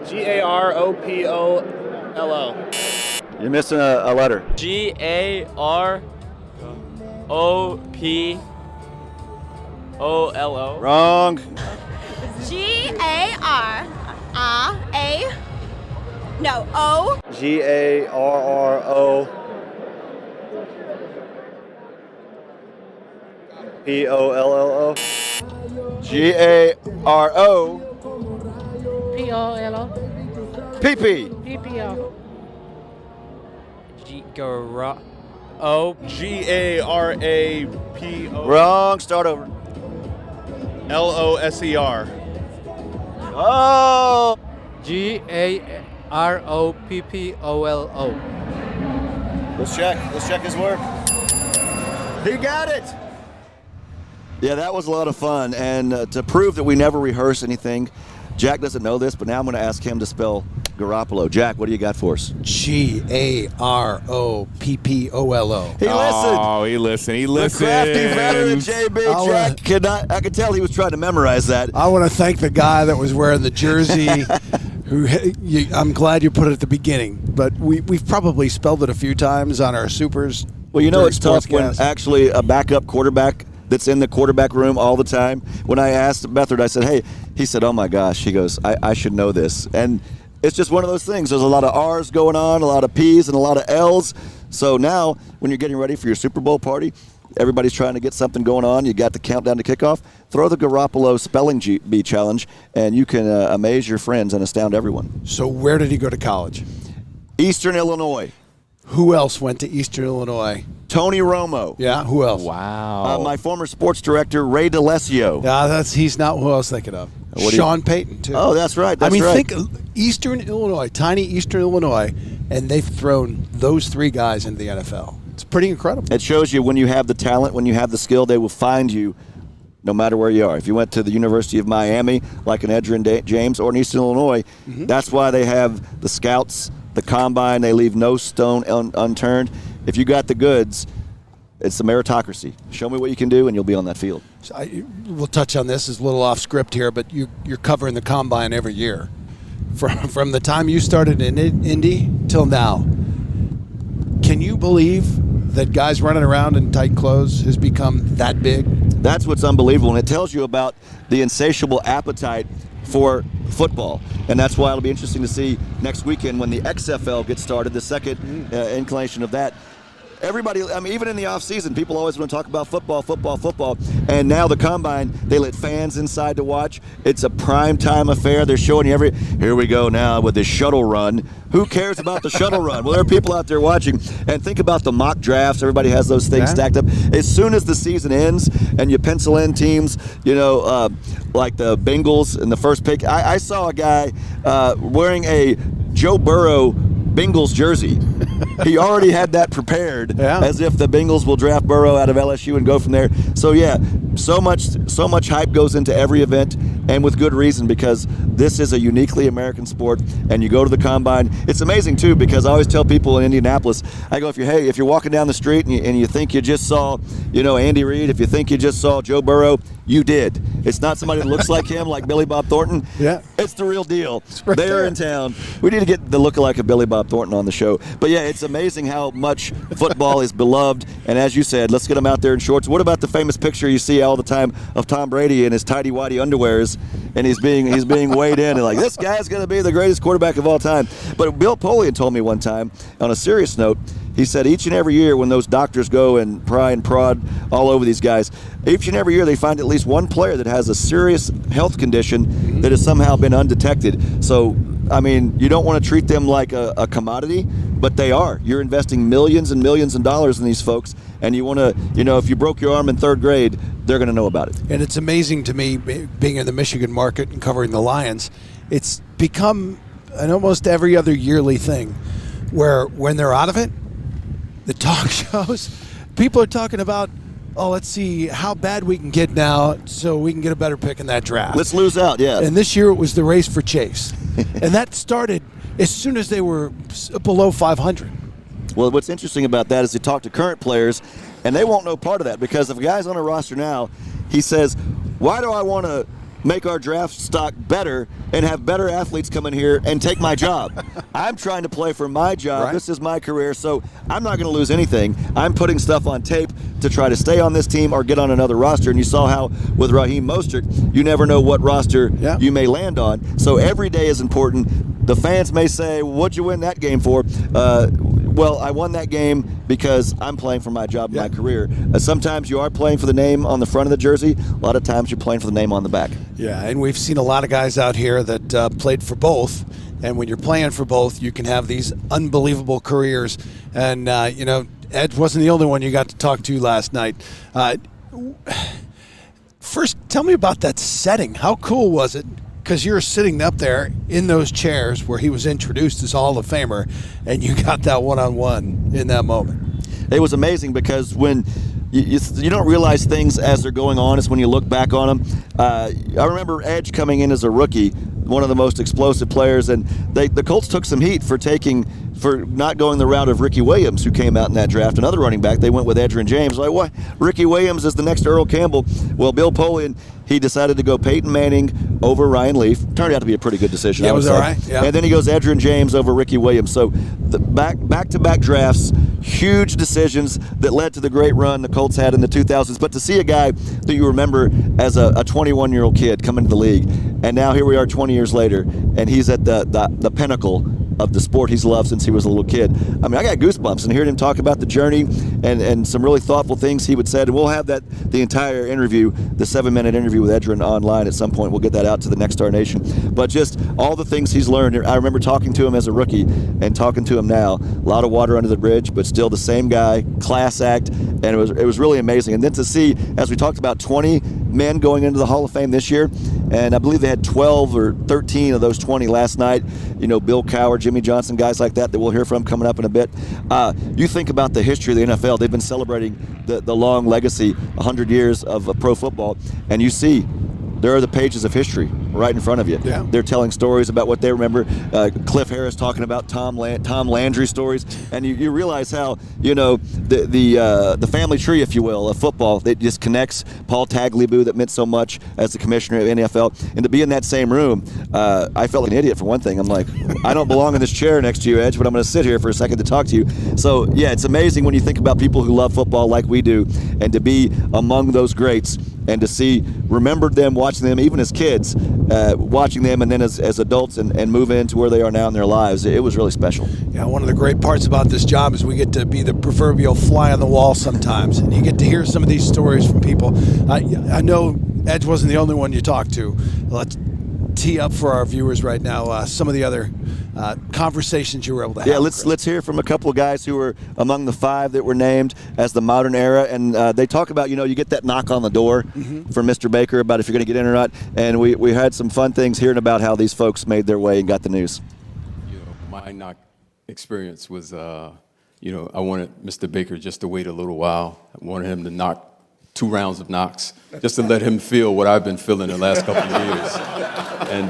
G-A-R-O-P-O-L-O. You're missing a letter. G-A-R-O-P-O-L-O. Wrong. G-A-R-R-A. No, O. G-A-R-R-O. G-A-R-O. P-O-L-O. P-P. P-P-O. G-A-R-O. G-A-R-A-P-O. Wrong. Start over. L-O-S-E-R. Oh. G-A-R-O-P-P-O-L-O. Let's check his work. He got it. Yeah, that was a lot of fun. And to prove that we never rehearse anything, Jack doesn't know this, but now I'm going to ask him to spell Garoppolo. Jack, what do you got for us? Garoppolo. He listened. Oh, he listened. He listened. The crafty veteran JB. Jack I could tell he was trying to memorize that. I want to thank the guy that was wearing the jersey. I'm glad you put it at the beginning, but we've probably spelled it a few times on our supers. Well, it's tough when actually a backup quarterback that's in the quarterback room all the time. When I asked Beathard, I said, hey, he said, oh my gosh. He goes, I should know this. And it's just one of those things. There's a lot of R's going on, a lot of P's and a lot of L's. So now when you're getting ready for your Super Bowl party, everybody's trying to get something going on. You got the countdown to kickoff. Throw the Garoppolo Spelling Bee Challenge, and you can amaze your friends and astound everyone. So where did he go to college? Eastern Illinois. Who else went to Eastern Illinois? Tony Romo. Yeah, who else? Wow. My former sports director, Ray DeLesio. Yeah, he's not who I was thinking of. Sean Payton, too. Oh, that's right. Think Eastern Illinois, tiny Eastern Illinois, and they've thrown those three guys into the NFL. It's pretty incredible. It shows you when you have the talent, when you have the skill, they will find you no matter where you are. If you went to the University of Miami, like an Edgerrin James, or in Eastern Illinois, that's why they have the scouts, the combine. They leave no stone unturned. If you got the goods, it's a meritocracy. Show me what you can do, and you'll be on that field. So we'll touch on this. It's a little off script here, but you're covering the combine every year. From the time you started in Indy till now, can you believe that guys running around in tight clothes has become that big? That's what's unbelievable, and it tells you about the insatiable appetite for football. And that's why it'll be interesting to see next weekend when the XFL gets started, the second inclination of that. Everybody, even in the offseason, people always want to talk about football. And now the combine, they let fans inside to watch. It's a prime time affair. They're showing you here we go now with this shuttle run. Who cares about the shuttle run? Well, there are people out there watching. And think about the mock drafts. Everybody has those things stacked up. As soon as the season ends and you pencil in teams, like the Bengals in the first pick. I saw a guy wearing a Joe Burrow Bengals jersey. He already had that prepared as if the Bengals will draft Burrow out of LSU and go from there. So yeah, so much hype goes into every event, and with good reason, because this is a uniquely American sport. And you go to the combine. It's amazing too, because I always tell people in Indianapolis, I go, if you're walking down the street and you think you just saw, Andy Reid, if you think you just saw Joe Burrow, you did. It's not somebody that looks like him, like Billy Bob Thornton. Yeah, it's the real deal. They're in town. We need to get the lookalike of Billy Bob Thornton on the show. But yeah, it's amazing how much football is beloved. And as you said, let's get him out there in shorts. What about the famous picture you see all the time of Tom Brady in his tighty-whitey underwears, and he's being weighed in and like, this guy's going to be the greatest quarterback of all time. But Bill Polian told me one time, on a serious note, he said each and every year when those doctors go and pry and prod all over these guys, each and every year they find at least one player that has a serious health condition that has somehow been undetected. So, you don't want to treat them like a commodity, but they are. You're investing millions and millions of dollars in these folks, and you want to, if you broke your arm in third grade, they're going to know about it. And it's amazing to me, being in the Michigan market and covering the Lions, it's become an almost every other yearly thing where when they're out of it, the talk shows, people are talking about, let's see how bad we can get now so we can get a better pick in that draft. Let's lose out, yeah. And this year it was the race for Chase. And that started as soon as they were below 500. Well, what's interesting about that is you talk to current players, and they won't know part of that, because if a guy's on a roster now, he says, why do I want to make our draft stock better and have better athletes come in here and take my job? I'm trying to play for my job. Right. This is my career, so I'm not going to lose anything. I'm putting stuff on tape to try to stay on this team or get on another roster. And you saw how with Raheem Mostert, you never know what roster you may land on. So every day is important. The fans may say, what'd you win that game for? Well, I won that game because I'm playing for my job and my career. Sometimes you are playing for the name on the front of the jersey. A lot of times you're playing for the name on the back. Yeah, and we've seen a lot of guys out here that played for both. And when you're playing for both, you can have these unbelievable careers. And, Ed wasn't the only one you got to talk to last night. First, tell me about that setting. How cool was it? Because you're sitting up there in those chairs where he was introduced as Hall of Famer, and you got that one-on-one in that moment. It was amazing because when you don't realize things as they're going on. It's when you look back on them. I remember Edge coming in as a rookie, one of the most explosive players, and the Colts took some heat for not going the route of Ricky Williams, who came out in that draft, another running back. They went with Edgerrin James. Like, what? Ricky Williams is the next Earl Campbell. Well, Bill Polian, he decided to go Peyton Manning over Ryan Leaf. Turned out to be a pretty good decision. Yeah, I would it was say. all right. Yeah. And then he goes Edgerrin James over Ricky Williams. So the back-to-back drafts, huge decisions that led to the great run the Colts had in the 2000s. But to see a guy that you remember as a 21-year-old kid come into the league, and now here we are 20 years later, and he's at the pinnacle of the sport he's loved since he was a little kid. I mean, I got goosebumps and hearing him talk about the journey and some really thoughtful things he would say. And we'll have the entire interview, the 7-minute interview with Edgerrin online at some point. We'll get that out to the Next Star Nation. But just all the things he's learned. I remember talking to him as a rookie and talking to him now. A lot of water under the bridge, but still the same guy, class act, and it was really amazing. And then to see, as we talked about, 20 men going into the Hall of Fame this year, and I believe they had 12 or 13 of those 20 last night. You know, Bill Cowher, Jimmy Johnson, guys like that we'll hear from coming up in a bit. You think about the history of the NFL. They've been celebrating the long legacy, 100 years of pro football, and you see there are the pages of history right in front of you. Yeah. They're telling stories about what they remember. Cliff Harris talking about Tom Landry stories, and you realize how, you know, the family tree, if you will, of football that just connects. Paul Tagliabue, that meant so much as the commissioner of NFL, and to be in that same room, I felt like an idiot for one thing. I'm like, I don't belong in this chair next to you, Edge, but I'm going to sit here for a second to talk to you. So yeah, it's amazing when you think about people who love football like we do, and to be among those greats, and to see, remember them, watching them, even as kids, watching them, and then as adults, and move into where they are now in their lives. It was really special. Yeah, one of the great parts about this job is we get to be the proverbial fly on the wall sometimes, and you get to hear some of these stories from people. I know Edge wasn't the only one you talked to. Let's tee up for our viewers right now some of the other conversations you were able to have. Yeah, let's hear from a couple of guys who were among the 5 that were named as the modern era, and they talk about, you know, you get that knock on the door from Mr. Baker about if you're going to get in or not, and we had some fun things hearing about how these folks made their way and got the news. You know, my knock experience was, you know, I wanted Mr. Baker just to wait a little while. I wanted him to knock 2 rounds of knocks just to let him feel what I've been feeling the last couple of years. And,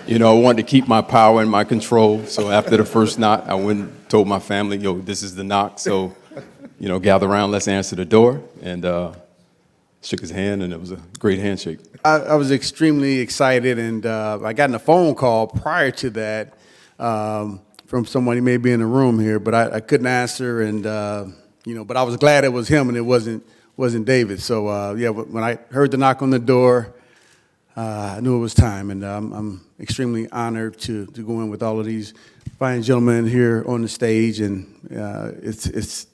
you know, I wanted to keep my power and my control. So after the first knock, I went and told my family, yo, this is the knock. So, you know, gather around, let's answer the door. And shook his hand, and it was a great handshake. I was extremely excited, and I got a phone call prior to that from someone who may be in the room here, but I couldn't answer, and, you know, but I was glad it was him and it wasn't David. So, yeah, when I heard the knock on the door, I knew it was time, and I'm extremely honored to go in with all of these fine gentlemen here on the stage, and it's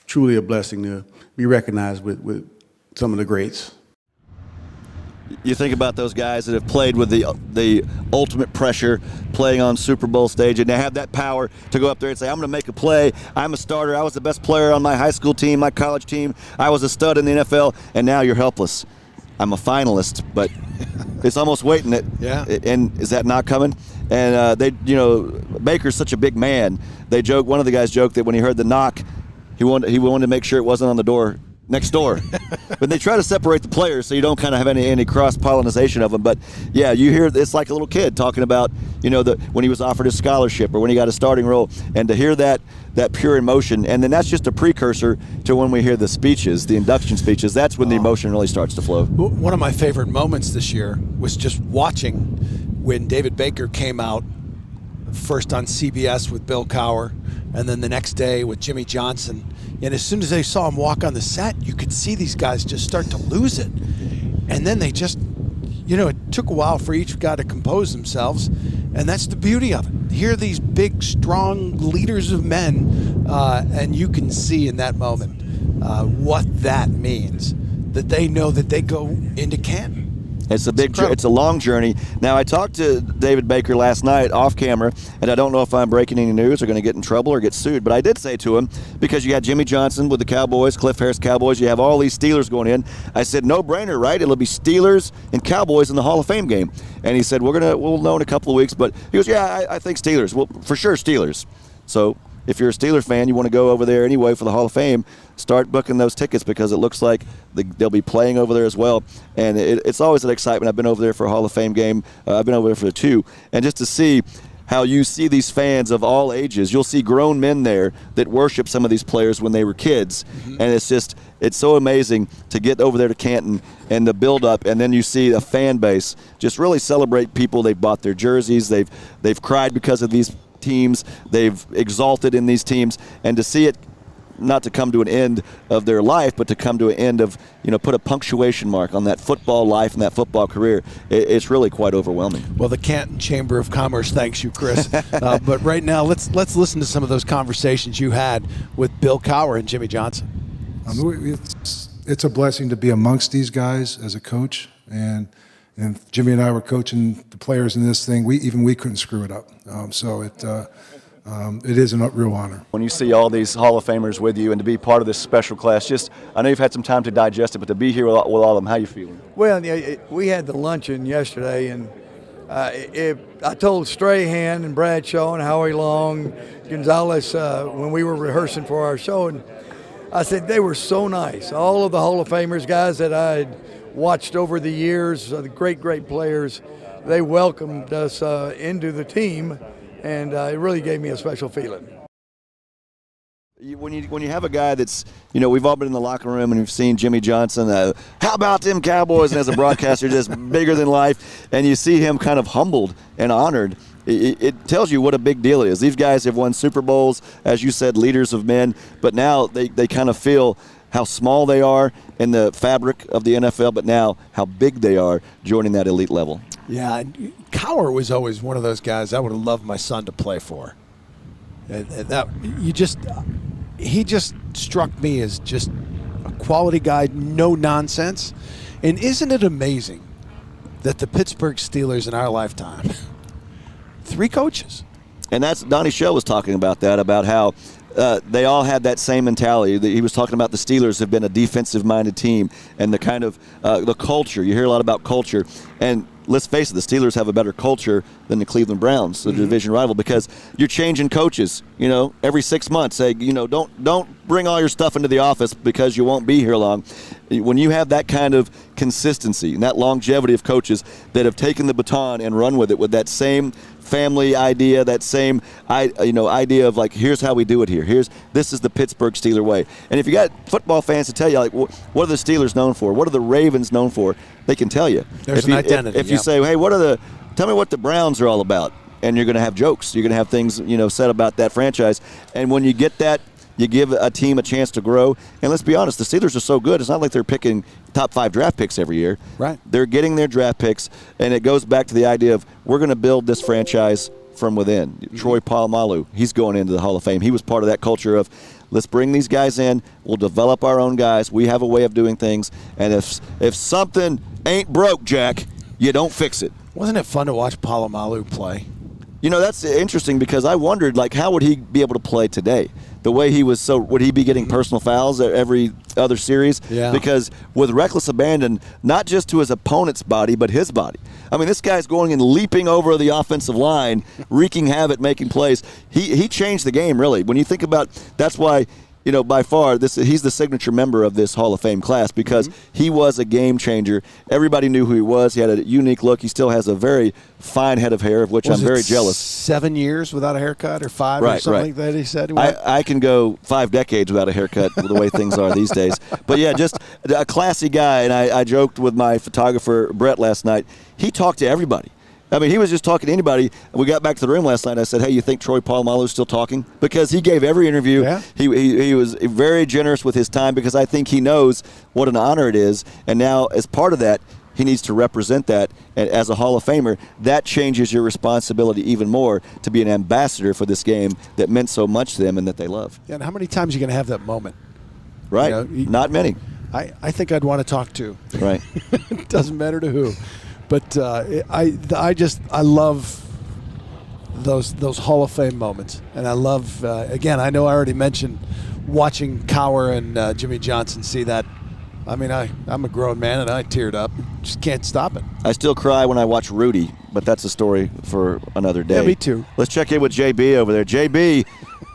truly a blessing to be recognized with some of the greats. You think about those guys that have played with the ultimate pressure, playing on Super Bowl stage, and they have that power to go up there and say, I'm going to make a play. I'm a starter. I was the best player on my high school team, my college team. I was a stud in the NFL, and now you're helpless. I'm a finalist, but it's almost waiting. And is that not coming? And they, you know, Baker's such a big man. They joke. One of the guys joked that when he heard the knock, he wanted to make sure it wasn't on the door next door. But they try to separate the players so you don't kind of have any cross-pollination of them. But yeah, you hear it's like a little kid talking about, you know, when he was offered a scholarship or when he got a starting role, and to hear that pure emotion, and then that's just a precursor to when we hear the speeches, the induction speeches. That's when the emotion really starts to flow. One of my favorite moments this year was just watching when David Baker came out first on CBS with Bill Cowher, and then the next day with Jimmy Johnson. And as soon as they saw him walk on the set, you could see these guys just start to lose it. And then they just, you know, it took a while for each guy to compose themselves. And that's the beauty of it. Here are these big, strong leaders of men, and you can see in that moment what that means, that they know that they go into Canton. It's a long journey. Now, I talked to David Baker last night off camera, and I don't know if I'm breaking any news or going to get in trouble or get sued, but I did say to him, because you had Jimmy Johnson with the Cowboys, Cliff Harris Cowboys, you have all these Steelers going in. I said, no brainer, right? It'll be Steelers and Cowboys in the Hall of Fame game. And he said, we'll know in a couple of weeks, but he goes, yeah, I think Steelers. Well, for sure Steelers. So if you're a Steeler fan, you want to go over there anyway for the Hall of Fame, start booking those tickets because it looks like they'll be playing over there as well. And it's always an excitement. I've been over there for a Hall of Fame game. I've been over there for 2. And just to see how you see these fans of all ages. You'll see grown men there that worship some of these players when they were kids. And it's so amazing to get over there to Canton and the build-up, and then you see a fan base just really celebrate people. They've bought their jerseys. They've cried because of these teams. They've exalted in these teams. And to see it not to come to an end of their life, but to come to an end of, put a punctuation mark on that football life and that football career, it's really quite overwhelming. Well, the Canton Chamber of Commerce thanks you, Chris. But right now, let's listen to some of those conversations you had with Bill Cowher and Jimmy Johnson. It's a blessing to be amongst these guys as a coach, and Jimmy and I were coaching the players in this thing. We couldn't screw it up. It is a real honor. When you see all these Hall of Famers with you and to be part of this special class, I know you've had some time to digest it, but to be here with all of them, how you feeling? Well, we had the luncheon yesterday, and I told Strahan and Bradshaw and Howie Long, Gonzalez, when we were rehearsing for our show, and I said they were so nice. All of the Hall of Famers, guys that I had watched over the years, the great players, they welcomed us into the team. And it really gave me a special feeling. When you have a guy that's, we've all been in the locker room and we've seen Jimmy Johnson, how about them Cowboys, and as a broadcaster, just bigger than life, and you see him kind of humbled and honored, it tells you what a big deal it is. These guys have won Super Bowls, as you said, leaders of men, but now they kind of feel how small they are in the fabric of the NFL, but now how big they are joining that elite level. Yeah, Cowher was always one of those guys I would have loved my son to play for. And he just struck me as just a quality guy, no nonsense. And isn't it amazing that the Pittsburgh Steelers in our lifetime, 3 coaches. And that's Donnie Shell was talking about that, about how they all had that same mentality. He was talking about the Steelers have been a defensive-minded team, and the kind of the culture. You hear a lot about culture, and let's face it, the Steelers have a better culture than the Cleveland Browns, the division rival, because you're changing coaches, every 6 months. Say, don't bring all your stuff into the office because you won't be here long. When you have that kind of consistency and that longevity of coaches that have taken the baton and run with it with that same family idea, that same idea of like, here's how we do it here. This is the Pittsburgh Steeler way. And if you got football fans to tell you, like, what are the Steelers known for? What are the Ravens known for? They can tell you. There's an identity. If you say, hey, tell me what the Browns are all about, and you're going to have jokes. You're going to have things, said about that franchise. And when you get that, you give a team a chance to grow. And let's be honest, the Steelers are so good, it's not like they're picking top 5 draft picks every year. Right. They're getting their draft picks, and it goes back to the idea of we're going to build this franchise from within. Mm-hmm. Troy Polamalu, he's going into the Hall of Fame. He was part of that culture of let's bring these guys in, we'll develop our own guys, we have a way of doing things, and if something ain't broke, Jack, you don't fix it. Wasn't it fun to watch Polamalu play? That's interesting because I wondered, like, how would he be able to play today? The way he was, would he be getting personal fouls at every other series? Yeah. Because with reckless abandon, not just to his opponent's body, but his body. I mean, this guy's going and leaping over the offensive line, wreaking havoc, making plays. He changed the game, really. When you think about, that's why, by far, he's the signature member of this Hall of Fame class because he was a game changer. Everybody knew who he was. He had a unique look. He still has a very fine head of hair, of which I'm very jealous. 7 years without a haircut or 5 or something like that, he said? I can go 5 decades without a haircut the way things are these days. But, yeah, just a classy guy. And I joked with my photographer, Brett, last night. He talked to everybody. I mean, he was just talking to anybody. We got back to the room last night. I said, hey, you think Troy Polamalu's still talking? Because he gave every interview. Yeah. He was very generous with his time because I think he knows what an honor it is. And now, as part of that, he needs to represent that. And as a Hall of Famer, that changes your responsibility even more to be an ambassador for this game that meant so much to them and that they love. Yeah, and how many times are you going to have that moment? Right. Not many. I think I'd want to talk to. Right. It doesn't matter to who. But I love those Hall of Fame moments, and I love again. I know I already mentioned watching Cowher and Jimmy Johnson see that. I mean, I'm a grown man and I teared up. Just can't stop it. I still cry when I watch Rudy, but that's a story for another day. Yeah, me too. Let's check in with JB over there. JB,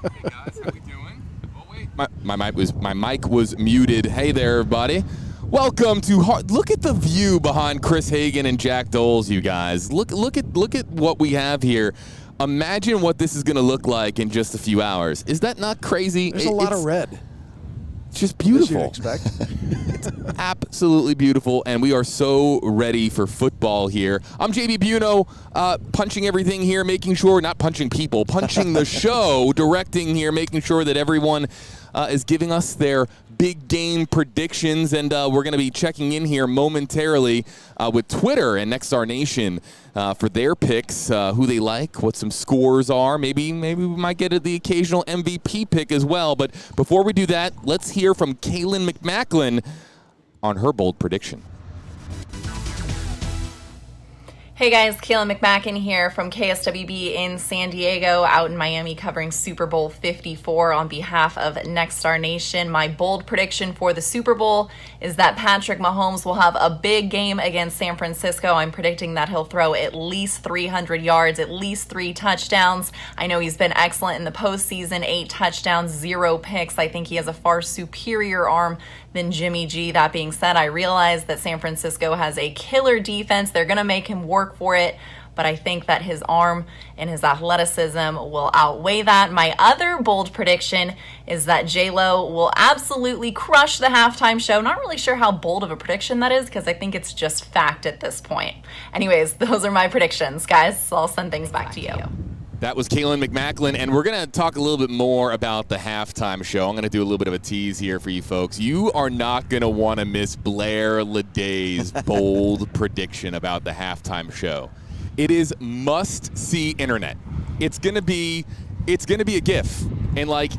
guys, how we doing? Oh wait, my mic was muted. Hey there, everybody. Welcome to Look at the view behind Chris Hagan and Jack Doles, you guys. Look at what we have here. Imagine what this is going to look like in just a few hours. Is that not crazy? There's a lot of red. It's just beautiful. As you'd expect. It's absolutely beautiful, and we are so ready for football here. I'm JB Buno, punching everything here, making sure, not punching people, punching the show, directing here, making sure that everyone is giving us their big game predictions, and we're going to be checking in here momentarily with Twitter and Nexstar Nation for their picks, who they like, what some scores are. Maybe we might get the occasional MVP pick as well. But before we do that, let's hear from Kaylin McMacklin on her bold prediction. Hey guys, Kaylin McMackin here from KSWB in San Diego, out in Miami covering Super Bowl 54 on behalf of Nexstar Nation. My bold prediction for the Super Bowl is that Patrick Mahomes will have a big game against San Francisco. I'm predicting that he'll throw at least 300 yards, at least 3 touchdowns. I know he's been excellent in the postseason, 8 touchdowns, 0 picks. I think he has a far superior arm than Jimmy G. That being said, I realize that San Francisco has a killer defense. They're going to make him work for it, but I think that his arm and his athleticism will outweigh that. My other bold prediction is that J-Lo will absolutely crush the halftime show. Not really sure how bold of a prediction that is, because I think it's just fact at this point. Anyways, those are my predictions, guys. So I'll send things back to you. That was Kaylin McMacklin, and we're going to talk a little bit more about the halftime show. I'm going to do a little bit of a tease here for you folks. You are not going to want to miss Blair Leday's bold prediction about the halftime show. It is must-see internet. It's going to be a GIF, and like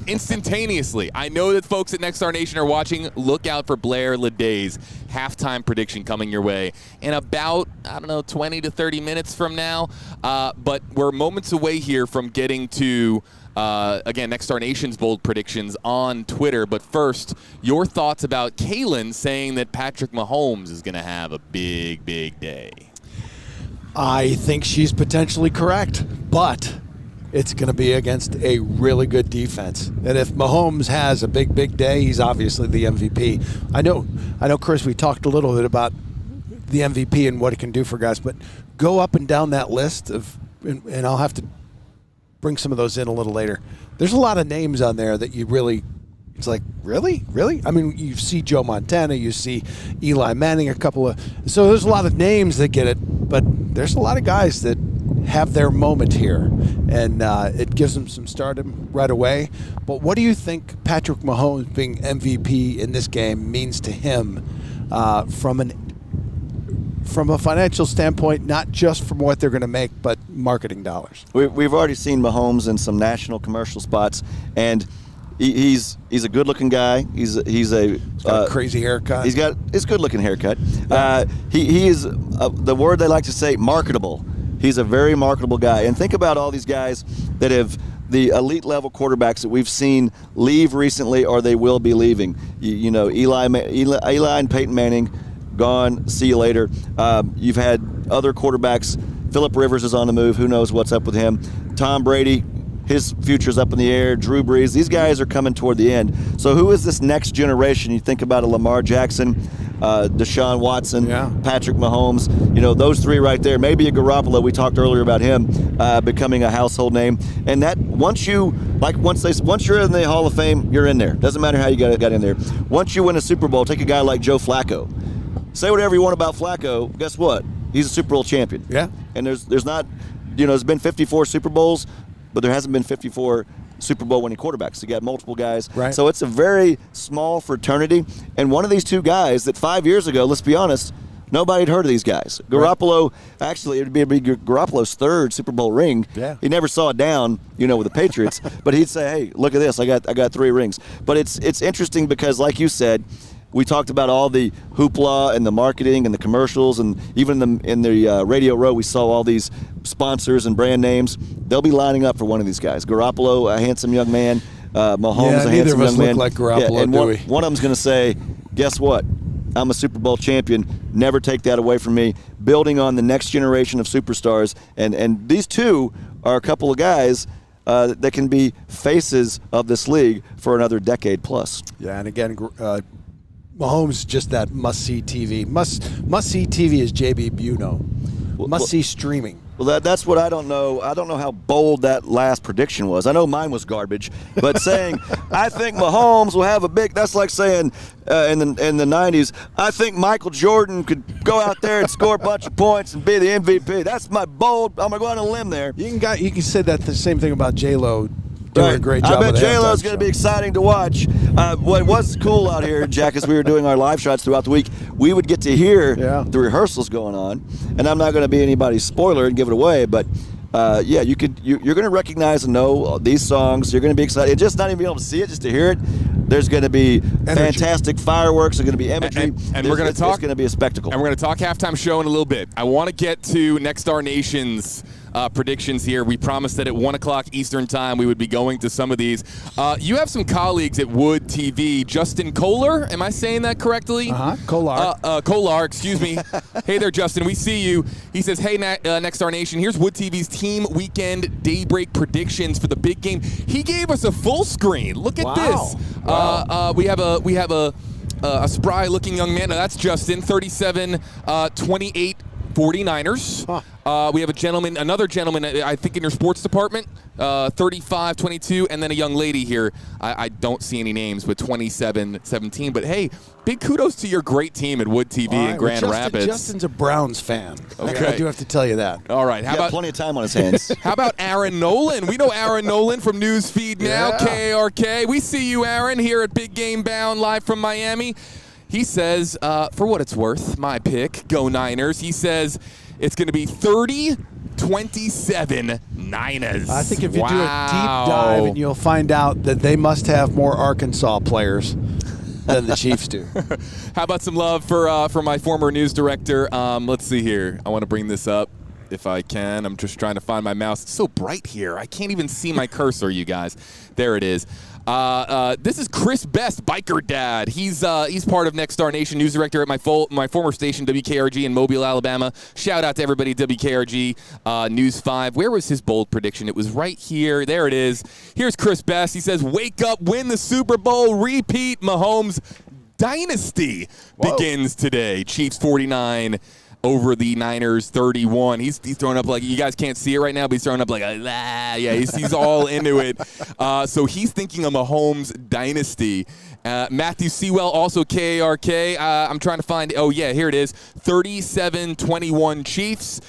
instantaneously. I know that folks at Nexstar Nation are watching. Look out for Blair Leday's halftime prediction coming your way in about, 20 to 30 minutes from now. But we're moments away here from getting to, again, Nexstar Nation's bold predictions on Twitter. But first, your thoughts about Kaylin saying that Patrick Mahomes is going to have a big, big day. I think she's potentially correct, but it's going to be against a really good defense. And if Mahomes has a big, big day, he's obviously the MVP. I know, Chris, we talked a little bit about the MVP and what it can do for guys, but go up and down that list and I'll have to bring some of those in a little later. There's a lot of names on there that you really, it's like, really? I mean, you see Joe Montana, you see Eli Manning, so there's a lot of names that get it, but there's a lot of guys that have their moment here, and it gives them some stardom right away. But what do you think Patrick Mahomes being MVP in this game means to him from a financial standpoint, not just from what they're going to make, but marketing dollars? We've already seen Mahomes in some national commercial spots, and he's a good-looking guy. He's got a crazy haircut. He's got his good-looking haircut. He is the word they like to say, marketable. He's a very marketable guy. And think about all these guys that have the elite level quarterbacks that we've seen leave recently, or they will be leaving. You know, Eli and Peyton Manning, gone. See you later. You've had other quarterbacks. Phillip Rivers is on the move. Who knows what's up with him? Tom Brady, his future's up in the air. Drew Brees. These guys are coming toward the end. So who is this next generation? You think about a Lamar Jackson, Deshaun Watson, Patrick Mahomes. You know, those three right there. Maybe a Garoppolo. We talked earlier about him becoming a household name. And that once you're in the Hall of Fame, you're in there. Doesn't matter how you got in there. Once you win a Super Bowl, take a guy like Joe Flacco. Say whatever you want about Flacco. Guess what? He's a Super Bowl champion. Yeah. And there's not, there's been 54 Super Bowls, but there hasn't been 54 Super Bowl winning quarterbacks. You got multiple guys. Right. So it's a very small fraternity. And one of these two guys that 5 years ago, let's be honest, nobody had heard of these guys. Garoppolo, actually, it would be Garoppolo's third Super Bowl ring. Yeah. He never saw it down, with the Patriots. But he'd say, hey, look at this. I got 3 rings. But it's interesting because, like you said, we talked about all the hoopla and the marketing and the commercials, and even in the Radio Row, we saw all these sponsors and brand names. They'll be lining up for one of these guys. Garoppolo, a handsome young man. Mahomes, a handsome young man. Neither of us look like Garoppolo, and do we? One of them's going to say, guess what? I'm a Super Bowl champion. Never take that away from me. Building on the next generation of superstars. And these two are a couple of guys that can be faces of this league for another decade plus. Yeah, and again, Mahomes just that must-see TV. Must-see TV is JB Buno. Must-see streaming. Well, that's what I don't know. I don't know how bold that last prediction was. I know mine was garbage, but saying I think Mahomes will have a big. That's like saying in the 90s, I think Michael Jordan could go out there and score a bunch of points and be the MVP. That's my bold. I'm gonna go on a limb there. You can say that the same thing about J-Lo. Doing a great job. I bet J-Lo's going to be exciting to watch. What was cool out here, Jack, as we were doing our live shots throughout the week, we would get to hear the rehearsals going on. And I'm not going to be anybody's spoiler and give it away, but you're going to recognize and know these songs. You're going to be excited. Just not even being able to see it, just to hear it. There's going to be fantastic fireworks. There's going to be imagery. And we're going to talk. It's going to be a spectacle. And we're going to talk halftime show in a little bit. I want to get to Next Star Nation's predictions here. We promised that at 1 o'clock Eastern time we would be going to some of these. You have some colleagues at Wood TV. Justin Kohler, am I saying that correctly? Kohler, excuse me. Hey there, Justin. We see you. He says, hey, Next Star Nation, here's Wood TV's team weekend daybreak predictions for the big game. He gave us a full screen. Look at this. We have a spry-looking young man. Now, that's Justin, 37-28 49ers. We have another gentleman, I think in your sports department, 35-22, and then a young lady here. I don't see any names, but 27-17. But hey, big kudos to your great team at Wood TV in Grand Rapids. Justin's a Browns fan. Okay. I do have to tell you that. All right. How about plenty of time on his hands? How about Aaron Nolan? We know Aaron Nolan from Newsfeed now, KARK. We see you, Aaron, here at Big Game Bound, live from Miami. He says, for what it's worth, my pick, go Niners. He says it's going to be 30-27 Niners. I think if you do a deep dive, and you'll find out that they must have more Arkansas players than the Chiefs do. How about some love for my former news director? Let's see here. I want to bring this up if I can. I'm just trying to find my mouse. It's so bright here. I can't even see my cursor, you guys. There it is. This is Chris Best, Biker Dad. He's part of Next Star Nation, news director at my former station, WKRG in Mobile, Alabama. Shout out to everybody at WKRG News 5. Where was his bold prediction? It was right here. There it is. Here's Chris Best. He says, wake up, win the Super Bowl, repeat. Mahomes dynasty begins today. Chiefs 49 over the Niners 31. He's throwing up like, you guys can't see it right now, but he's throwing up like he's all into it. So he's thinking of Mahomes dynasty. Matthew Sewell, also KARK. I'm trying to find, here it is, 37-21 Chiefs.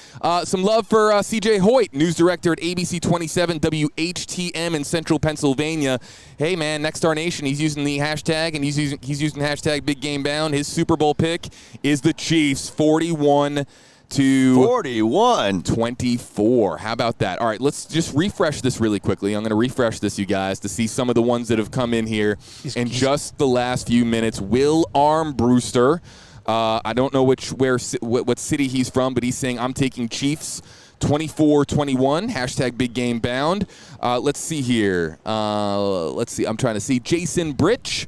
Some love for CJ Hoyt, news director at ABC 27 WHTM in Central Pennsylvania. Hey man, Next Star Nation, he's using the hashtag, and he's using hashtag Big Game Bound. His Super Bowl pick is the Chiefs, 41-24. How about that? All right, let's just refresh this really quickly. I'm going to refresh this, you guys, to see some of the ones that have come in here in just the last few minutes. Will Armbruster, I don't know what city he's from, but he's saying, I'm taking Chiefs 24-21, hashtag Big Game Bound. Let's see here. Let's see. I'm trying to see. Jason Britch,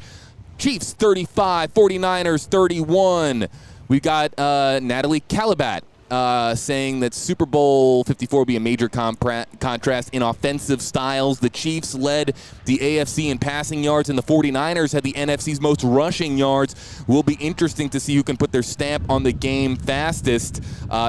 Chiefs 35, 49ers 31. We got Natalie Calabat saying that Super Bowl 54 will be a major contrast in offensive styles. The Chiefs led the AFC in passing yards, and the 49ers had the NFC's most rushing yards. Will be interesting to see who can put their stamp on the game fastest.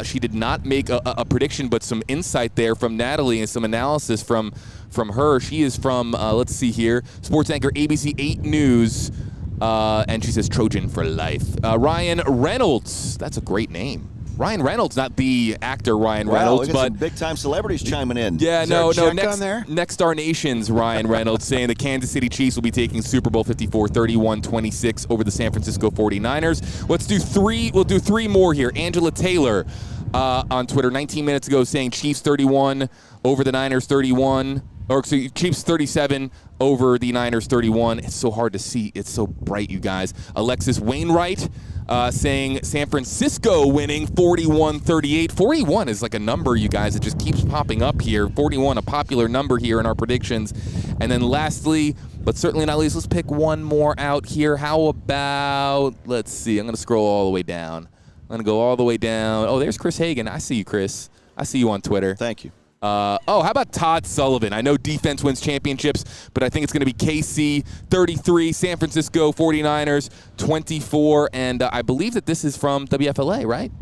She did not make a prediction, but some insight there from Natalie and some analysis from her. She is from, let's see here, sports anchor ABC 8 News. And she says Trojan for life. Ryan Reynolds, that's a great name. Ryan Reynolds, not the actor Ryan Reynolds, but some big-time celebrities chiming in. Yeah, no. Next, Next Star Nation's Ryan Reynolds saying the Kansas City Chiefs will be taking Super Bowl 54, 31-26 over the San Francisco 49ers. Let's do three. We'll do three more here. Angela Taylor on Twitter 19 minutes ago saying Chiefs 31 over the Niners 31. Or excuse me, Chiefs 37 over the Niners 31. It's so hard to see. It's so bright, you guys. Alexis Wainwright saying San Francisco winning 41-38. 41 is like a number, you guys. It just keeps popping up here. 41, a popular number here in our predictions. And then lastly, but certainly not least, let's pick one more out here. How about, let's see. I'm going to scroll all the way down. I'm going to go all the way down. Oh, there's Chris Hagan. I see you, Chris. I see you on Twitter. Thank you. How about Todd Sullivan? I know defense wins championships, but I think it's going to be KC 33, San Francisco 49ers 24, and I believe that this is from WFLA, right?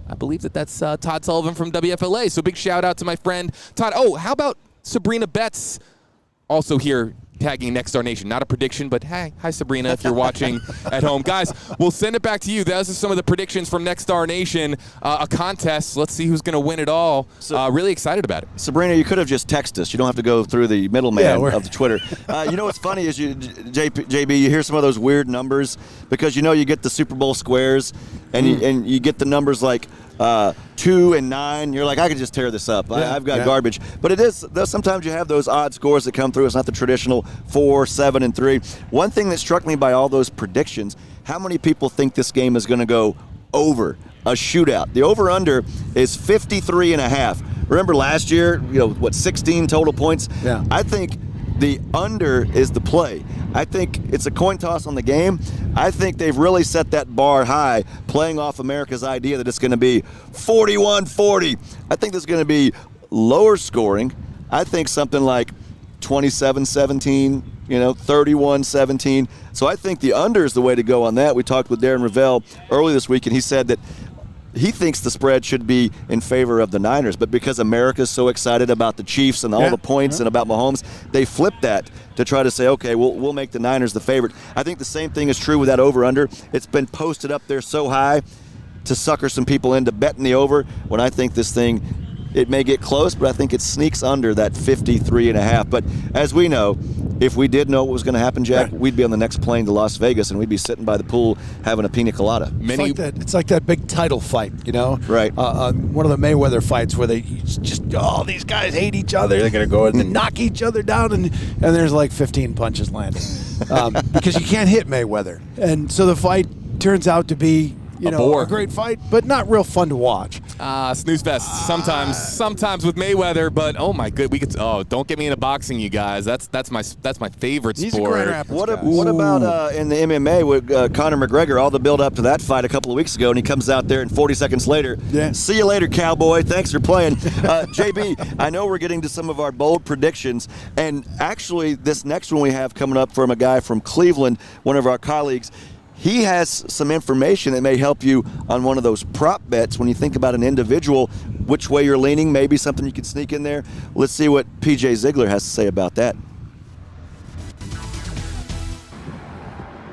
I believe that that's Todd Sullivan from WFLA. So big shout out to my friend Todd. Oh, how about Sabrina Betts, also here tagging Next Star Nation. Not a prediction, but hey, hi Sabrina if you're watching at home. Guys, we'll send it back to you. Those are some of the predictions from Next Star Nation. A contest. Let's see who's going to win it all. Really excited about it. Sabrina, you could have just texted us. You don't have to go through the middleman of the Twitter. You know what's funny is JB, you hear some of those weird numbers because you get the Super Bowl squares and you get the numbers like 2 and 9. You're like, I could just tear this up. I've got garbage. But it is, sometimes you have those odd scores that come through. It's not the traditional 4, 7, and 3. One thing that struck me by all those predictions, how many people think this game is going to go over a shootout? The over-under is 53.5. Remember last year, 16 total points? Yeah. I think the under is the play. I think it's a coin toss on the game. I think they've really set that bar high, playing off America's idea that it's going to be 41-40. I think there's going to be lower scoring. I think something like 27-17, 31-17. So I think the under is the way to go on that. We talked with Darren Ravel early this week, and he said that he thinks the spread should be in favor of the Niners, but because America's so excited about the Chiefs and all the points and about Mahomes, they flipped that to try to say, okay, we'll make the Niners the favorite. I think the same thing is true with that over-under. It's been posted up there so high to sucker some people into betting the over, when I think this thing, it may get close, but I think it sneaks under that 53.5. But as we know, if we did know what was going to happen, Jack, we'd be on the next plane to Las Vegas, and we'd be sitting by the pool having a pina colada. It's like that big title fight, Right. One of the Mayweather fights where they just, these guys hate each other. They're going to go and knock each other down, and there's like 15 punches landing because you can't hit Mayweather. And so the fight turns out to be a great fight, but not real fun to watch. Snooze fest sometimes with Mayweather, but oh my good, don't get me into boxing, you guys. That's my favorite sport. He's a Grand Rapids guy. What about in the MMA with Conor McGregor? All the build up to that fight a couple of weeks ago, and he comes out there, and 40 seconds later, see you later, cowboy. Thanks for playing, JB. I know we're getting to some of our bold predictions, and actually, this next one we have coming up from a guy from Cleveland, one of our colleagues. He has some information that may help you on one of those prop bets when you think about an individual, which way you're leaning, maybe something you could sneak in there. Let's see what PJ Ziegler has to say about that.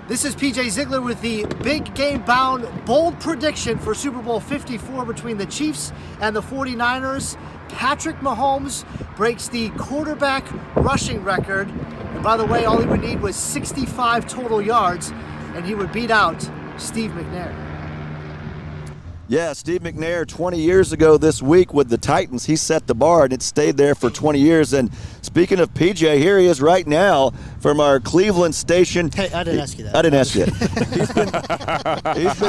This is PJ Ziegler with the big game bound bold prediction for Super Bowl 54 between the Chiefs and the 49ers. Patrick Mahomes breaks the quarterback rushing record. And by the way, all he would need was 65 total yards, and he would beat out Steve McNair. Yeah, Steve McNair 20 years ago this week with the Titans. He set the bar, and it stayed there for 20 years. And speaking of PJ, here he is right now from our Cleveland station. Hey, I didn't ask you that. I didn't ask you that. He's been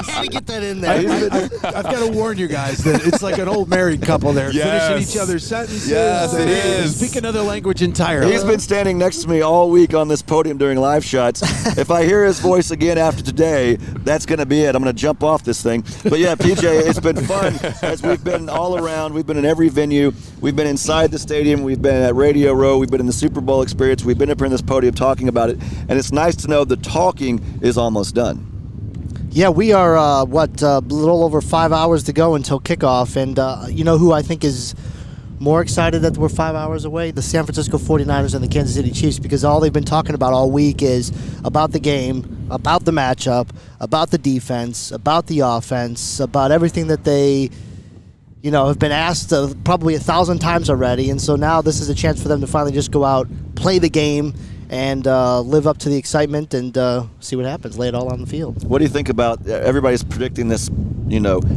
How do you get that in there? I've got to warn you guys that it's like an old married couple there, finishing each other's sentences. Yes, it is. Speak another language entirely. He's been standing next to me all week on this podium during live shots. If I hear his voice again after today, that's going to be it. I'm going to jump off this thing. But yeah, PJ, it's been fun as we've been all around. We've been in every venue. We've been inside the stadium. We've been at Radio Row. We've been in the Super Bowl experience. We've been up here in this podium talking about it. And it's nice to know the talking is almost done. Yeah, we are, a little over 5 hours to go until kickoff. And you know who I think is more excited that we're 5 hours away? The San Francisco 49ers and the Kansas City Chiefs, because all they've been talking about all week is about the game, about the matchup, about the defense, about the offense, about everything that they, have been asked probably 1,000 times already. And so now this is a chance for them to finally just go out, play the game, and live up to the excitement and see what happens, lay it all on the field. What do you think about everybody's predicting this,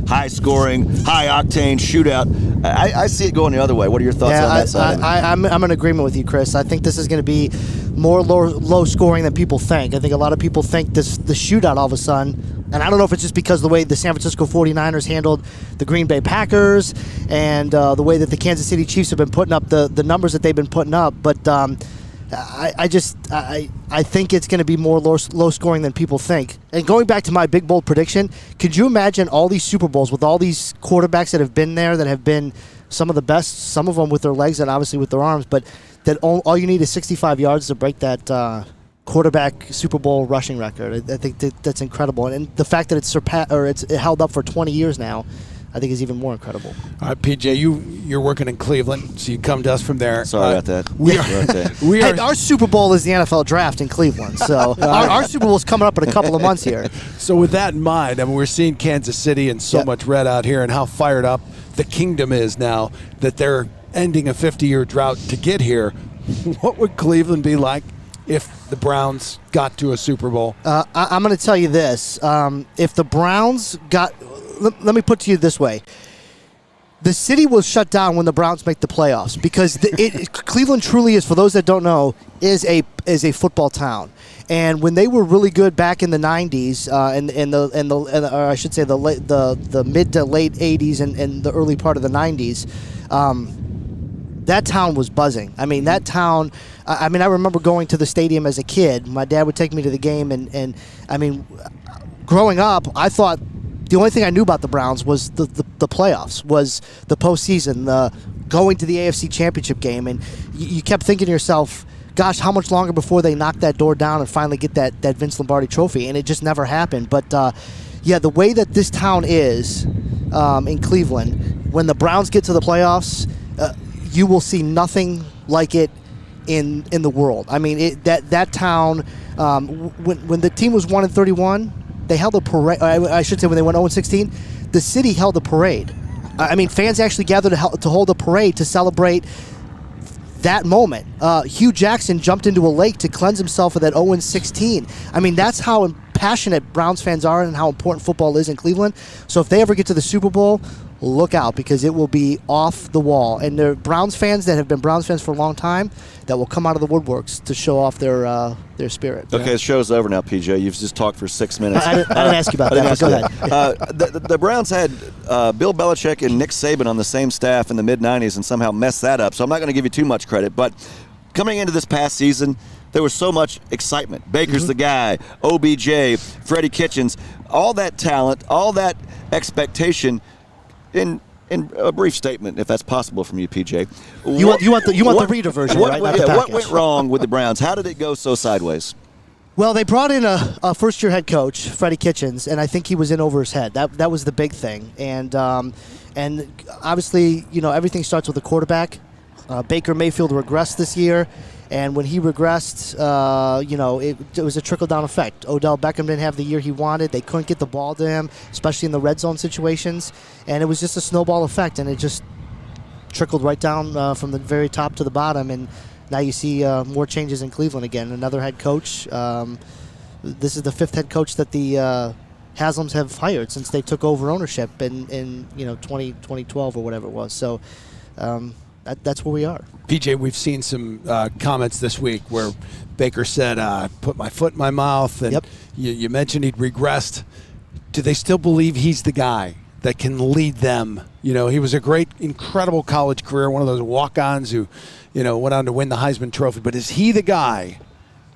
high-scoring, high-octane shootout? I see it going the other way. What are your thoughts on that side? I'm in agreement with you, Chris. I think this is going to be more low-scoring than people think. I think a lot of people think the shootout all of a sudden, and I don't know if it's just because of the way the San Francisco 49ers handled the Green Bay Packers and the way that the Kansas City Chiefs have been putting up the numbers that they've been putting up, but I think it's going to be more low scoring than people think. And going back to my big bold prediction, could you imagine all these Super Bowls with all these quarterbacks that have been there, that have been some of the best, some of them with their legs and obviously with their arms, but that all you need is 65 yards to break that quarterback Super Bowl rushing record. I think that's incredible. And the fact that it's held up for 20 years now, I think is even more incredible. All right, PJ, you're working in Cleveland, so you come to us from there. Sorry about that. Hey, our Super Bowl is the NFL draft in Cleveland, so our Super Bowl is coming up in a couple of months here. So with that in mind, I mean, we're seeing Kansas City and so much red out here, and how fired up the kingdom is now that they're ending a 50-year drought to get here. What would Cleveland be like if the Browns got to a Super Bowl? I'm going to tell you this. If the Browns got... Let me put it to you this way. The city will shut down when the Browns make the playoffs because Cleveland truly is, for those that don't know, is a football town. And when they were really good back in the 90s, or I should say the mid to late 80s and the early part of the 90s, that town was buzzing. I mean, that town. I remember going to the stadium as a kid. My dad would take me to the game, and I mean, growing up, I thought. The only thing I knew about the Browns was the playoffs, was the postseason, going to the AFC Championship game, and you kept thinking to yourself, gosh, how much longer before they knock that door down and finally get that Vince Lombardi trophy, and it just never happened. But, the way that this town is in Cleveland, when the Browns get to the playoffs, you will see nothing like it in the world. I mean, that town, when the team was 1-31, they held a parade. I should say when they went 0-16, the city held a parade. I mean, fans actually gathered to hold a parade to celebrate that moment. Hugh Jackson jumped into a lake to cleanse himself of that 0-16. I mean, that's how passionate Browns fans are and how important football is in Cleveland. So if they ever get to the Super Bowl, look out, because it will be off the wall. And there are Browns fans that have been Browns fans for a long time that will come out of the woodworks to show off their spirit. Okay, the show's over now, PJ. You've just talked for 6 minutes. I didn't ask you about that, but go ahead. The Browns had Bill Belichick and Nick Saban on the same staff in the mid-'90s and somehow messed that up, so I'm not going to give you too much credit. But coming into this past season, there was so much excitement. Baker's the guy, OBJ, Freddie Kitchens, all that talent, all that expectation. In a brief statement, if that's possible from you, PJ. You want the reader version, right? What went wrong with the Browns? How did it go so sideways? Well, they brought in a first-year head coach, Freddie Kitchens, and I think he was in over his head. That was the big thing. And obviously, everything starts with a quarterback. Baker Mayfield regressed this year. And when he regressed, it was a trickle-down effect. Odell Beckham didn't have the year he wanted. They couldn't get the ball to him, especially in the red zone situations. And it was just a snowball effect, and it just trickled right down from the very top to the bottom. And now you see more changes in Cleveland again. Another head coach. This is the fifth head coach that the Haslams have hired since they took over ownership in 2012 or whatever it was. So that's where we are. PJ, we've seen some comments this week where Baker said, put my foot in my mouth, and you mentioned he'd regressed. Do they still believe he's the guy that can lead them? He was a great, incredible college career, one of those walk-ons who, went on to win the Heisman Trophy. But is he the guy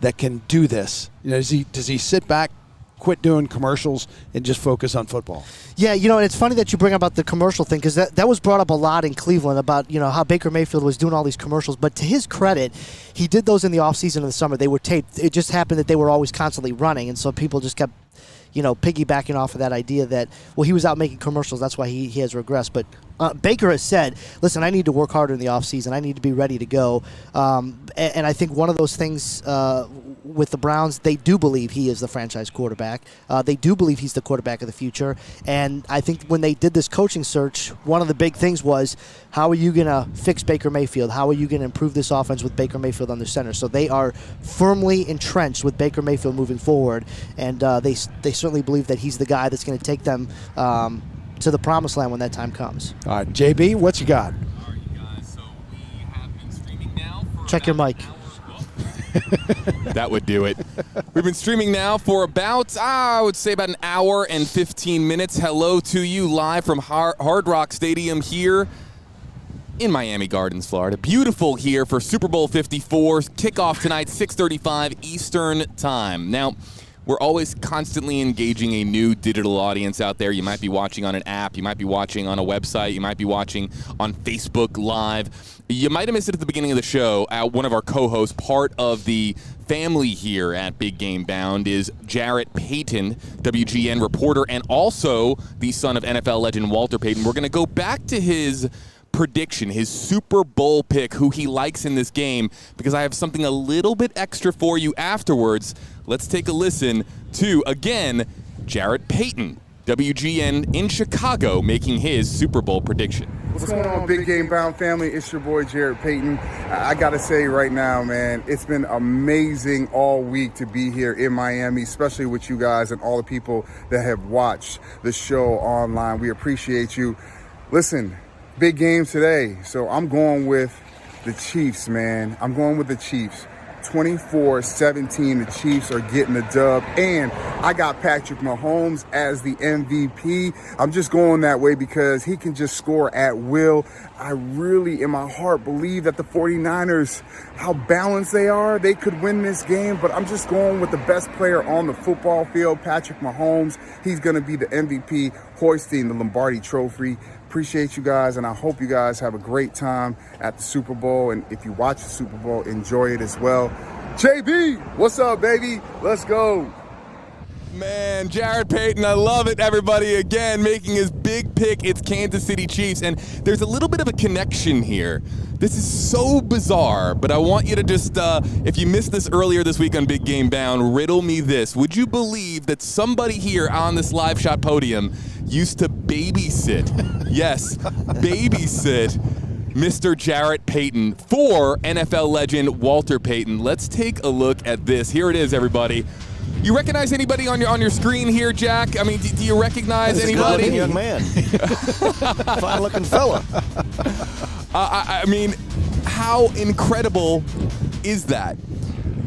that can do this? Does he sit back, quit doing commercials, and just focus on football? Yeah, and it's funny that you bring up the commercial thing, because that was brought up a lot in Cleveland about, how Baker Mayfield was doing all these commercials. But to his credit, he did those in the offseason and the summer. They were taped. It just happened that they were always constantly running, and so people just kept, piggybacking off of that idea that, well, he was out making commercials, that's why he has regressed. But Baker has said, listen, I need to work harder in the offseason. I need to be ready to go. And I think one of those things with the Browns, they do believe he is the franchise quarterback. They do believe he's the quarterback of the future. And I think when they did this coaching search, one of the big things was, how are you going to fix Baker Mayfield? How are you going to improve this offense with Baker Mayfield on the center? So they are firmly entrenched with Baker Mayfield moving forward. And they certainly believe that he's the guy that's going to take them to the promised land when that time comes. All right, JB, what you got? All right, you guys, so we have been streaming now for Check your mic. That would do it. We've been streaming now for about, I would say about an hour and 15 minutes. Hello to you live from Hard Rock Stadium here in Miami Gardens, Florida. Beautiful here for Super Bowl 54. Kickoff tonight, 6:35 Eastern Time. Now, we're always constantly engaging a new digital audience out there. You might be watching on an app. You might be watching on a website. You might be watching on Facebook Live. You might have missed it at the beginning of the show. One of our co-hosts, part of the family here at Big Game Bound, is Jarrett Payton, WGN reporter, and also the son of NFL legend Walter Payton. We're going to go back to his prediction, his Super Bowl pick, who he likes in this game, because I have something a little bit extra for you afterwards. Let's take a listen to, again, Jarrett Payton, WGN in Chicago, making his Super Bowl prediction. What's going on, Big Game Bound family? It's your boy, Jarrett Payton. I got to say right now, man, it's been amazing all week to be here in Miami, especially with you guys and all the people that have watched the show online. We appreciate you. Listen, big game today, so I'm going with the Chiefs, man. I'm going with the Chiefs. 24-17, the Chiefs are getting the dub, and I got Patrick Mahomes as the MVP. I'm just going that way because he can just score at will. I really, in my heart, believe that the 49ers, how balanced they are, they could win this game, but I'm just going with the best player on the football field, Patrick Mahomes. He's going to be the MVP, hoisting the Lombardi Trophy. Appreciate you guys, and I hope you guys have a great time at the Super Bowl. And if you watch the Super Bowl, enjoy it as well. JB, what's up, baby? Let's go. Man, Jarrett Payton, I love it, everybody. Again, making his big pick. It's Kansas City Chiefs, and there's a little bit of a connection here. This is so bizarre, but I want you to just, if you missed this earlier this week on Big Game Bound, riddle me this. Would you believe that somebody here on this live shot podium used to babysit, yes, babysit Mr. Jarrett Payton for NFL legend Walter Payton? Let's take a look at this. Here it is, everybody. You recognize anybody on your screen here, Jack? I mean, do you recognize anybody? Good-looking young man. Fine-looking fella. I mean, how incredible is that?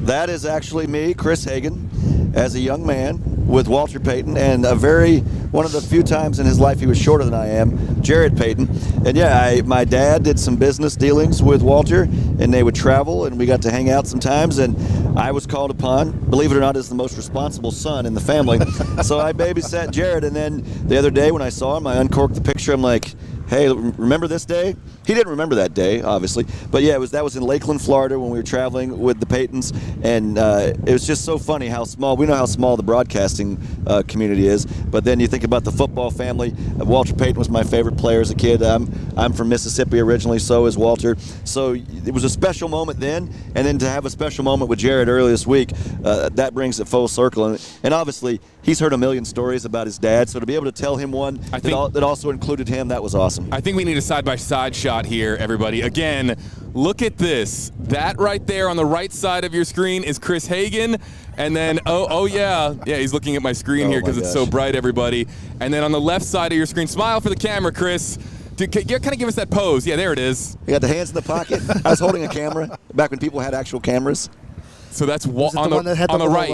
That is actually me, Chris Hagan, as a young man with Walter Payton, and one of the few times in his life he was shorter than I am, Jarrett Payton. And yeah, my dad did some business dealings with Walter, and they would travel, and we got to hang out sometimes, and I was called upon, believe it or not, as the most responsible son in the family. So I babysat Jarrett, and then the other day when I saw him, I uncorked the picture. I'm like, hey, remember this day? He didn't remember that day, obviously. But yeah, that was in Lakeland, Florida, when we were traveling with the Paytons. And it was just so funny how small, we know how small the broadcasting community is. But then you think about the football family. Walter Payton was my favorite player as a kid. I'm from Mississippi originally, so is Walter. So it was a special moment then. And then to have a special moment with Jarrett earlier this week, that brings it full circle. And obviously, he's heard a million stories about his dad. So to be able to tell him one that also included him, that was awesome. I think we need a side-by-side shot here, everybody. Again, look at this. That right there on the right side of your screen is Chris Hagan. And then, oh yeah, he's looking at my screen here because it's so bright, everybody. And then on the left side of your screen, smile for the camera, Chris. Kind of give us that pose. Yeah, there it is. You got the hands in the pocket. I was holding a camera back when people had actual cameras. So that's on the right.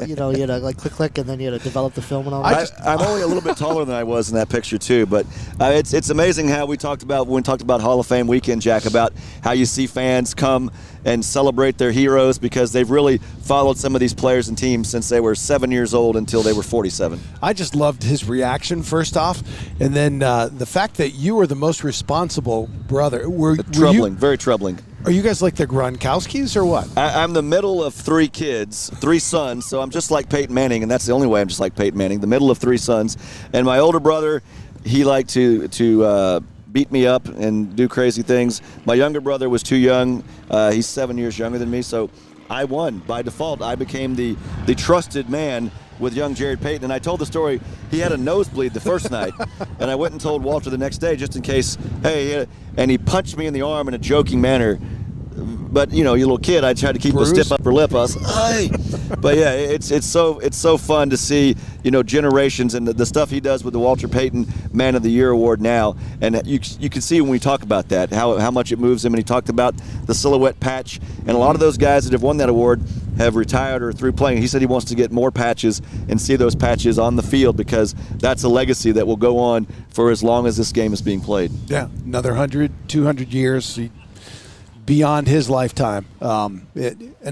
You had to like click, and then you had to develop the film and all that. I'm only a little bit taller than I was in that picture too, but it's amazing how when we talked about Hall of Fame weekend, Jack, about how you see fans come and celebrate their heroes because they've really followed some of these players and teams since they were 7 years old until they were 47. I just loved his reaction first off, and then the fact that you were the most responsible brother. Very troubling. Are you guys like the Gronkowskis or what? I'm the middle of three sons, so I'm just like Peyton Manning, and that's the only way I'm just like Peyton Manning, the middle of three sons. And my older brother, he liked to beat me up and do crazy things. My younger brother was too young. He's 7 years younger than me, so I won. By default, I became the trusted man with young Jarrett Payton. And I told the story, he had a nosebleed the first night, and I went and told Walter the next day just in case, and he punched me in the arm in a joking manner. But you little kid, I tried to keep a stiff upper lip. I was, hey. But yeah, it's so fun to see generations and the stuff he does with the Walter Payton Man of the Year award now, and you can see when we talk about that how much it moves him. And he talked about the silhouette patch, and a lot of those guys that have won that award have retired or through playing. He said he wants to get more patches and see those patches on the field because that's a legacy that will go on for as long as this game is being played. Yeah, another 100, 200 years beyond his lifetime. And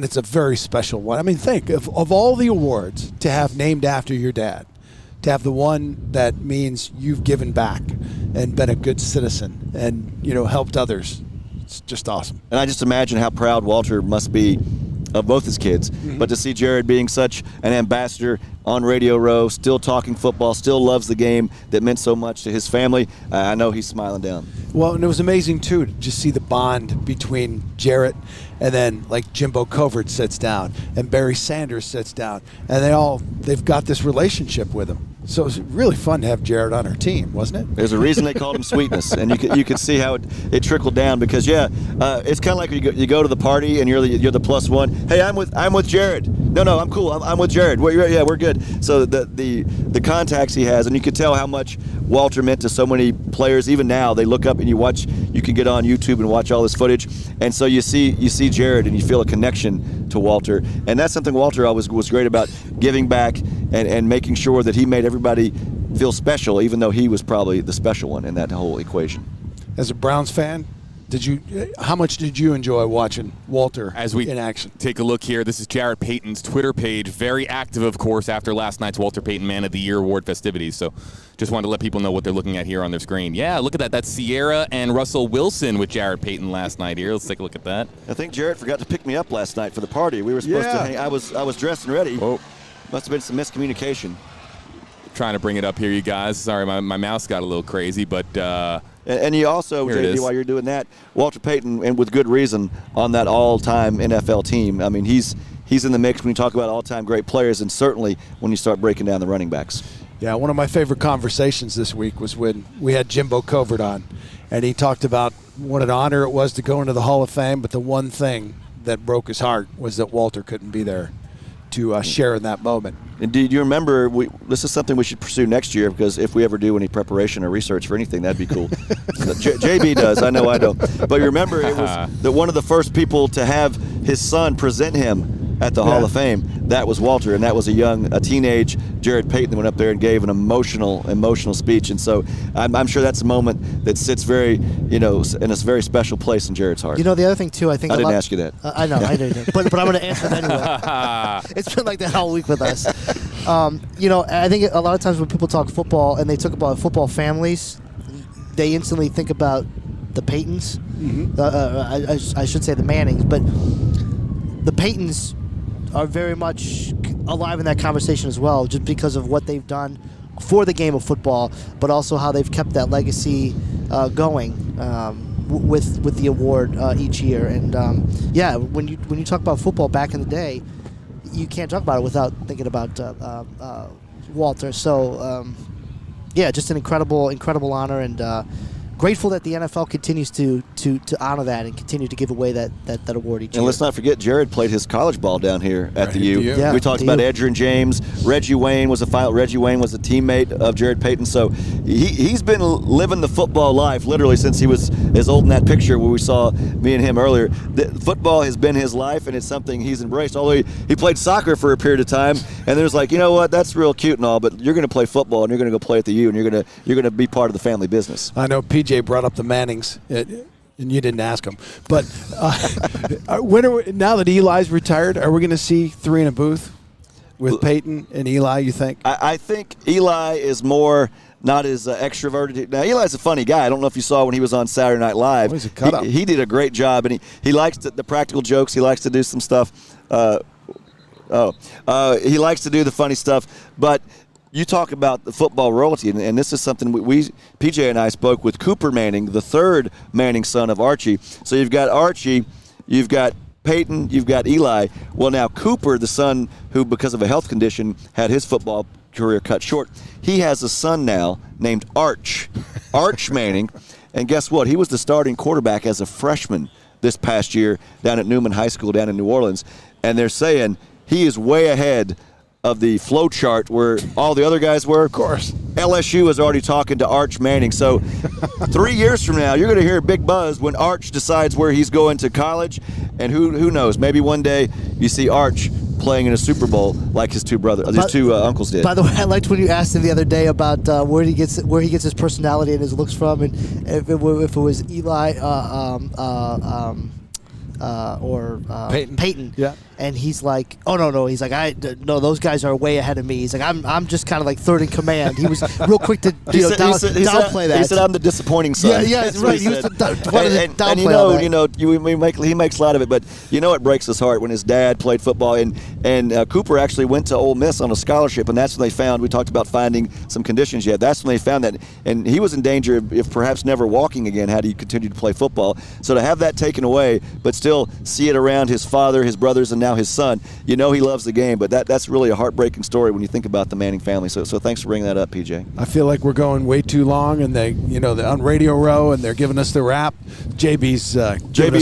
it's a very special one. I mean, think of all the awards to have named after your dad, to have the one that means you've given back and been a good citizen and, helped others. It's just awesome. And I just imagine how proud Walter must be of both his kids. But to see Jared being such an ambassador on Radio Row, still talking football, still loves the game that meant so much to his family, I know he's smiling down. Well, and it was amazing, too, to just see the bond between Jarrett and then, like, Jimbo Covert sits down and Barry Sanders sits down, and they've got this relationship with him. So it was really fun to have Jared on our team, wasn't it? There's a reason they called him Sweetness, and you could see how it trickled down because it's kind of like you go to the party and you're the plus one. Hey, I'm with Jared. No, I'm cool. I'm with Jared. We're good. So the contacts he has, and you could tell how much Walter meant to so many players. Even now, they look up and you can get on YouTube and watch all this footage, and so you see Jared and you feel a connection to Walter, and that's something Walter always was great about, giving back and making sure that he made everybody feel special, even though he was probably the special one in that whole equation. As a Browns fan, how much did you enjoy watching Walter in action? Take a look here. This is Jarrett Payton's Twitter page. Very active, of course, after last night's Walter Payton Man of the Year award festivities. So just wanted to let people know what they're looking at here on their screen. Yeah, look at that. That's Sierra and Russell Wilson with Jarrett Payton last night here. Let's take a look at that. I think Jarrett forgot to pick me up last night for the party. We were supposed to hang. I was dressed and ready. Oh. Must have been some miscommunication. Trying to bring it up here, you guys. Sorry, my mouse got a little crazy, but and you also, JD, while you're doing that, Walter Payton, and with good reason, on that all-time NFL team. I mean, he's in the mix when you talk about all-time great players, and certainly when you start breaking down the running backs. Yeah, one of my favorite conversations this week was when we had Jimbo Covert on, and he talked about what an honor it was to go into the Hall of Fame, but the one thing that broke his heart was that Walter couldn't be there to share in that moment. And do you remember, this is something we should pursue next year, because if we ever do any preparation or research for anything, that'd be cool. JB does, I know I don't. But you remember, it was one of the first people to have his son present him at the Hall of Fame. That was Walter, and that was a teenage Jarrett Payton that went up there and gave an emotional speech. And so I'm sure that's a moment that sits very, in a very special place in Jarrett's heart. The other thing too, I think I didn't ask you that. I know, I didn't, but I'm going to answer it anyway. It's been like that all week with us. I think a lot of times when people talk football and they talk about football families, they instantly think about the Paytons. I should say the Mannings, but the Paytons are very much alive in that conversation as well, just because of what they've done for the game of football, but also how they've kept that legacy going with the award each year. And when you talk about football back in the day, you can't talk about it without thinking about Walter. So just an incredible honor, and grateful that the NFL continues to honor that and continue to give away that award each year. And let's not forget, Jared played his college ball down here at the U. Yeah, we talked about Edgerrin James. Reggie Wayne was a teammate of Jarrett Payton. So he's been living the football life literally since he was as old in that picture where we saw me and him earlier. Football has been his life, and it's something he's embraced. Although he played soccer for a period of time, and there's like, you know what, that's real cute and all, but you're going to play football and you're going to go play at the U, and you're going to be part of the family business. I know PJ brought up the Mannings, and you didn't ask him. But now that Eli's retired, are we going to see three in a booth with Peyton and Eli, you think? I think Eli is more not as extroverted. Now, Eli's a funny guy. I don't know if you saw when he was on Saturday Night Live. He's a cut-up. He did a great job, and he likes the practical jokes. He likes to do some stuff. He likes to do the funny stuff, but you talk about the football royalty, and this is something PJ and I spoke with Cooper Manning, the third Manning son of Archie. So you've got Archie, you've got Peyton, you've got Eli. Well, now Cooper, the son who, because of a health condition, had his football career cut short, he has a son now named Arch Manning. And guess what? He was the starting quarterback as a freshman this past year down at Newman High School down in New Orleans, and they're saying he is way ahead of the flow chart where all the other guys were. Of course. LSU is already talking to Arch Manning. So 3 years from now, you're going to hear a big buzz when Arch decides where he's going to college. And who knows? Maybe one day you see Arch playing in a Super Bowl like his two uncles did. By the way, I liked when you asked him the other day about where he gets his personality and his looks from, and if it was Eli or Peyton. Yeah. And he's like, oh no, he's like, no, those guys are way ahead of me. He's like, I'm just kind of like third in command. He was real quick to downplay that. He said I'm the disappointing son. Yeah, That's right. what He was and downplay he makes light of it, but you know it breaks his heart when his dad played football, and Cooper actually went to Ole Miss on a scholarship, and that's when they found, we talked about finding some conditions yet. That's when they found that, and he was in danger of perhaps never walking again had he continued to play football. So to have that taken away, but still see it around his father, his brothers, and now his son, you know he loves the game. But that's really a heartbreaking story when you think about the Manning family. So thanks for bringing that up, PJ. I feel like we're going way too long, and they're on Radio Row, and they're giving us the wrap. JB's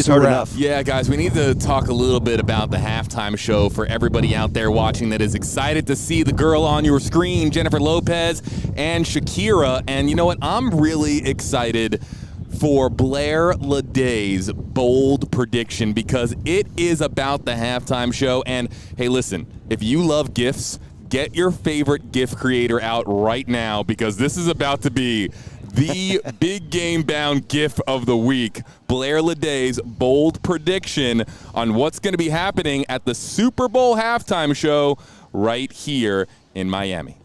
heard enough. Yeah, guys, we need to talk a little bit about the halftime show for everybody out there watching that is excited to see the girl on your screen, Jennifer Lopez and Shakira. And you know what? I'm really excited for Blair Leday's bold prediction because it is about the halftime show. And hey, listen, if you love GIFs, get your favorite GIF creator out right now because this is about to be the Big Game Bound GIF of the week. Blair Leday's bold prediction on what's going to be happening at the Super Bowl halftime show right here in Miami.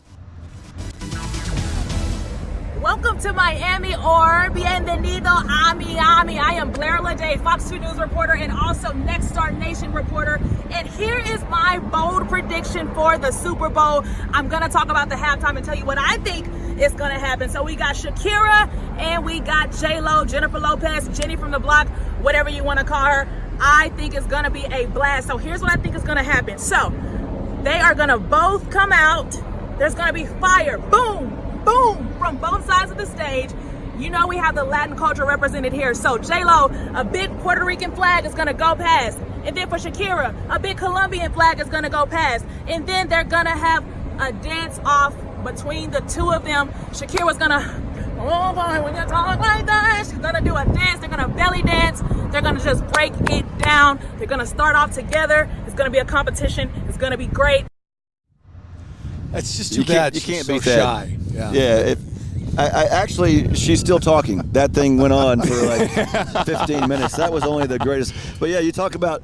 Welcome to Miami or bienvenido a Miami. I am Blair Leday, Fox 2 News reporter and also Next Star Nation reporter. And here is my bold prediction for the Super Bowl. I'm going to talk about the halftime and tell you what I think is going to happen. So we got Shakira and we got J-Lo, Jennifer Lopez, Jenny from the block, whatever you want to call her. I think it's going to be a blast. So here's what I think is going to happen. So they are going to both come out. There's going to be fire. Boom. Boom, from both sides of the stage. You know we have the Latin culture represented here. So J-Lo, a big Puerto Rican flag is gonna go past. And then for Shakira, a big Colombian flag is gonna go past. And then they're gonna have a dance off between the two of them. Shakira's gonna, oh boy, when you talk like that, she's gonna do a dance. They're gonna belly dance. They're gonna just break it down. They're gonna start off together. It's gonna be a competition. It's gonna be great. It's just too bad. You can't so beat that. Shy. Yeah. I actually, she's still talking. That thing went on for like 15 minutes. That was only the greatest. But yeah, you talk about,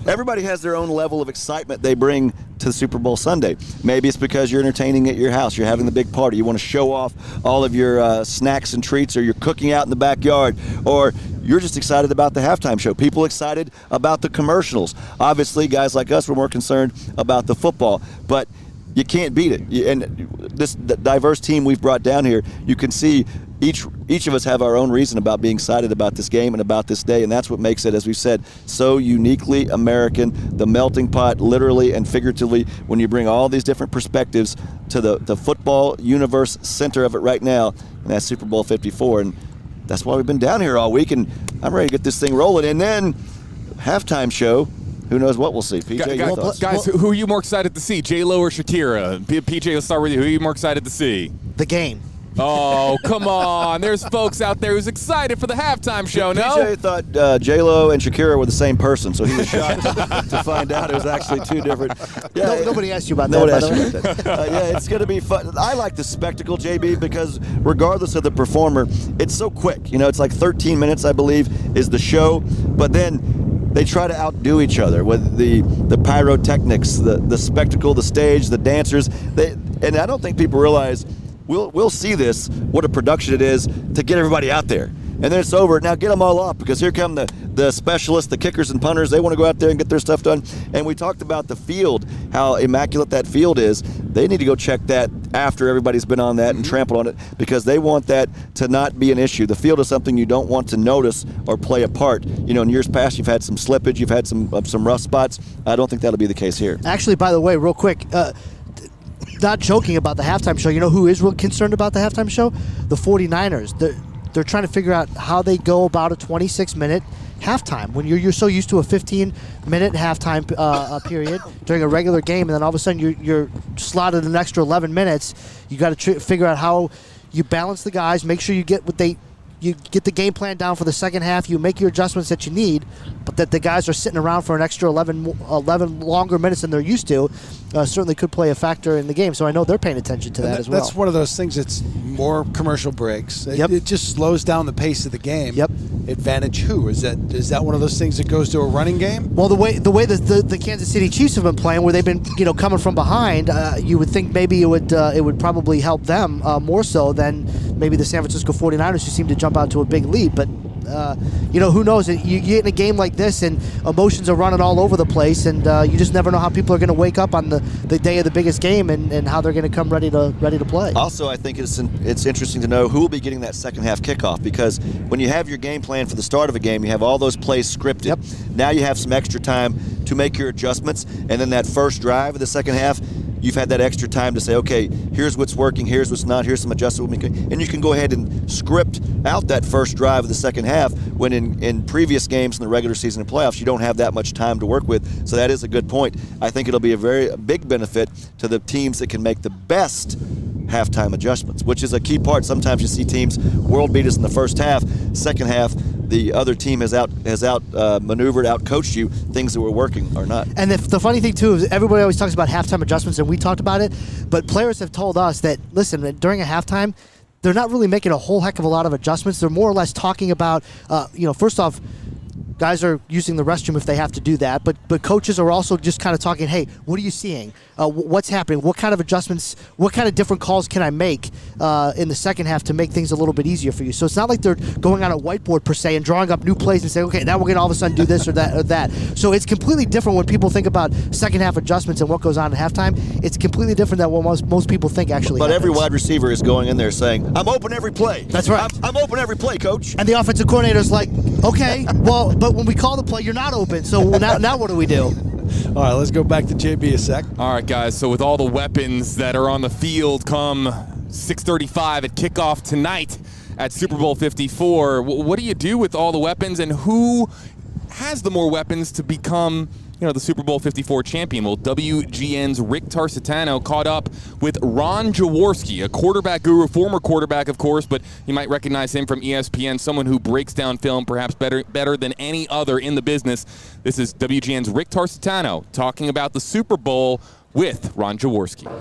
everybody has their own level of excitement they bring to Super Bowl Sunday. Maybe it's because you're entertaining at your house. You're having the big party. You want to show off all of your snacks and treats, or you're cooking out in the backyard, or you're just excited about the halftime show. People excited about the commercials. Obviously, guys like us were more concerned about the football. But you can't beat it. And this diverse team we've brought down here, you can see each of us have our own reason about being excited about this game and about this day, and that's what makes it, as we've said, so uniquely American. The melting pot, literally and figuratively, when you bring all these different perspectives to the football universe center of it right now, and that's Super Bowl 54. And that's why we've been down here all week, and I'm ready to get this thing rolling. And then halftime show. Who knows what we'll see? PJ, guys, who are you more excited to see, J-Lo or Shakira? PJ, let's start with you. Who are you more excited to see? The game. Oh, come on. There's folks out there who's excited for the halftime show, no? PJ thought J-Lo and Shakira were the same person, so he was shocked to find out it was actually two different. Yeah, nobody asked you about that. Yeah, it's going to be fun. I like the spectacle, JB, because regardless of the performer, it's so quick. You know, it's like 13 minutes, I believe, is the show, but then they try to outdo each other with the pyrotechnics, the spectacle, the stage, the dancers. And I don't think people realize we'll see this, what a production it is to get everybody out there. And then it's over. Now get them all off, because here come the specialists, the kickers and punters. They want to go out there and get their stuff done. And we talked about the field, how immaculate that field is. They need to go check that after everybody's been on that and trampled on it, because they want that to not be an issue. The field is something you don't want to notice or play a part. You know, in years past, you've had some slippage, you've had some rough spots. I don't think that'll be the case here. Actually, by the way, real quick, not joking about the halftime show, you know who is real concerned about the halftime show? The 49ers. They're trying to figure out how they go about a 26-minute halftime. When you're so used to a 15-minute halftime period during a regular game, and then all of a sudden you're slotted an extra 11 minutes. You got to figure out how you balance the guys, make sure you get you get the game plan down for the second half. You make your adjustments that you need, but that the guys are sitting around for an extra 11 longer minutes than they're used to certainly could play a factor in the game. So I know they're paying attention to that as well. That's one of those things that's more commercial breaks. Yep. It just slows down the pace of the game. Yep. Advantage who? Is that one of those things that goes to a running game? Well, the way the Kansas City Chiefs have been playing, where they've been coming from behind, you would think maybe it would probably help them more so than maybe the San Francisco 49ers, who seem to jump out to a big lead. But who knows? You get in a game like this, and emotions are running all over the place, and you just never know how people are going to wake up on the day of the biggest game and how they're going to come ready to play. Also, I think it's interesting to know who will be getting that second half kickoff, because when you have your game plan for the start of a game, you have all those plays scripted. Yep. Now you have some extra time to make your adjustments, and then that first drive of the second half, you've had that extra time to say, okay, here's what's working, here's what's not, here's some adjustments, and you can go ahead and script out that first drive of the second half, when in previous games in the regular season and playoffs, you don't have that much time to work with. So that is a good point. I think it'll be a very big benefit to the teams that can make the best halftime adjustments, which is a key part. Sometimes you see teams world beat us in the first half, second half, the other team has out maneuvered, out coached you. Things that were working are not. And the funny thing too is everybody always talks about halftime adjustments, and we talked about it, but players have told us that, listen, during a halftime, they're not really making a whole heck of a lot of adjustments. They're more or less talking about, first off, guys are using the restroom if they have to do that, but coaches are also just kind of talking, hey, what are you seeing? What's happening? What kind of adjustments, what kind of different calls can I make in the second half to make things a little bit easier for you? So it's not like they're going on a whiteboard per se and drawing up new plays and saying, okay, now we're going to all of a sudden do this or that. So it's completely different when people think about second half adjustments and what goes on at halftime. It's completely different than what most people think actually But happens. every wide receiver is going in there saying, I'm open every play. That's right. I'm open every play, coach. And the offensive coordinator's like, okay, well, but when we call the play, you're not open. So now what do we do? All right, let's go back to JB a sec. All right, guys, so with all the weapons that are on the field come 6:35 at kickoff tonight at Super Bowl 54, what do you do with all the weapons, and who has the more weapons to become the Super Bowl 54 champion? Well, WGN's Rick Tarsitano caught up with Ron Jaworski, a quarterback guru, former quarterback, of course, but you might recognize him from ESPN, someone who breaks down film perhaps better than any other in the business. This is WGN's Rick Tarsitano talking about the Super Bowl with Ron Jaworski.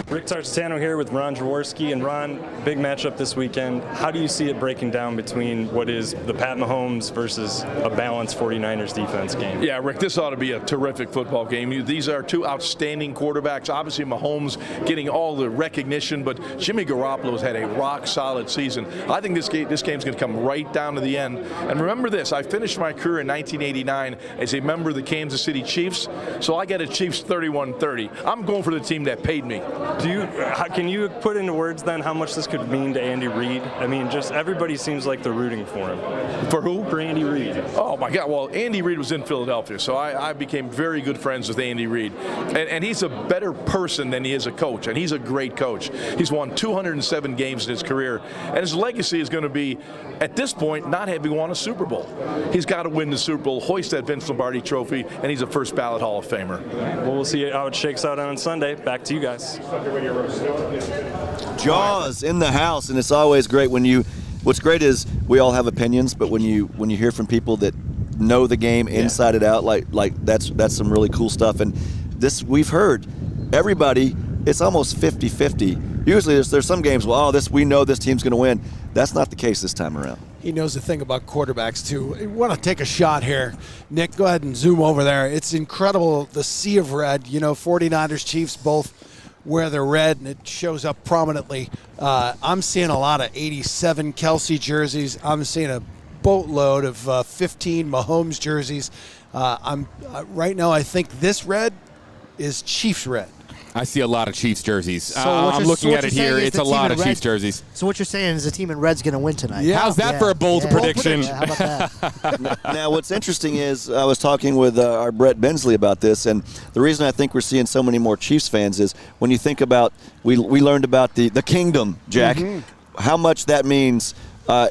Rick Tarsitano here with Ron Jaworski. And Ron, big matchup this weekend. How do you see it breaking down between what is the Pat Mahomes versus a balanced 49ers defense game? Yeah, Rick, this ought to be a terrific football game. These are two outstanding quarterbacks. Obviously, Mahomes getting all the recognition, but Jimmy Garoppolo has had a rock-solid season. I think this game's going to come right down to the end. And remember this, I finished my career in 1989 as a member of the Kansas City Chiefs, so I got a Chiefs 31-30. I'm going for the team that paid me. Can you put into words then how much this could mean to Andy Reid? I mean, just everybody seems like they're rooting for him. For who? For Andy Reid. Oh my God! Well, Andy Reid was in Philadelphia, so I became very good friends with Andy Reid, and he's a better person than he is a coach, and he's a great coach. He's won 207 games in his career, and his legacy is going to be, at this point, not having won a Super Bowl. He's got to win the Super Bowl, hoist that Vince Lombardi trophy, and he's a first ballot Hall of Famer. Well, we'll see how it shakes out on Sunday. Back to you guys. Jaws in the house, and it's always great when what's great is we all have opinions, but when you hear from people that know the game inside it out, like that's some really cool stuff. And this, we've heard everybody, it's almost 50-50. Usually there's some games, we know this team's going to win. That's not the case this time around. He knows the thing about quarterbacks, too. I want to take a shot here. Nick, go ahead and zoom over there. It's incredible, the sea of red. 49ers, Chiefs both wear the red, and it shows up prominently. I'm seeing a lot of 87 Kelsey jerseys. I'm seeing a boatload of 15 Mahomes jerseys. Right now, I think this red is Chiefs red. I see a lot of Chiefs jerseys. I'm looking at it here. It's a lot of Chiefs jerseys. So what you're saying is the team in red's going to win tonight. Yeah. How's that for a bold prediction? How about that? Now, what's interesting is I was talking with our Brett Bensley about this, and the reason I think we're seeing so many more Chiefs fans is when you think about, we learned about the kingdom, Jack, how much that means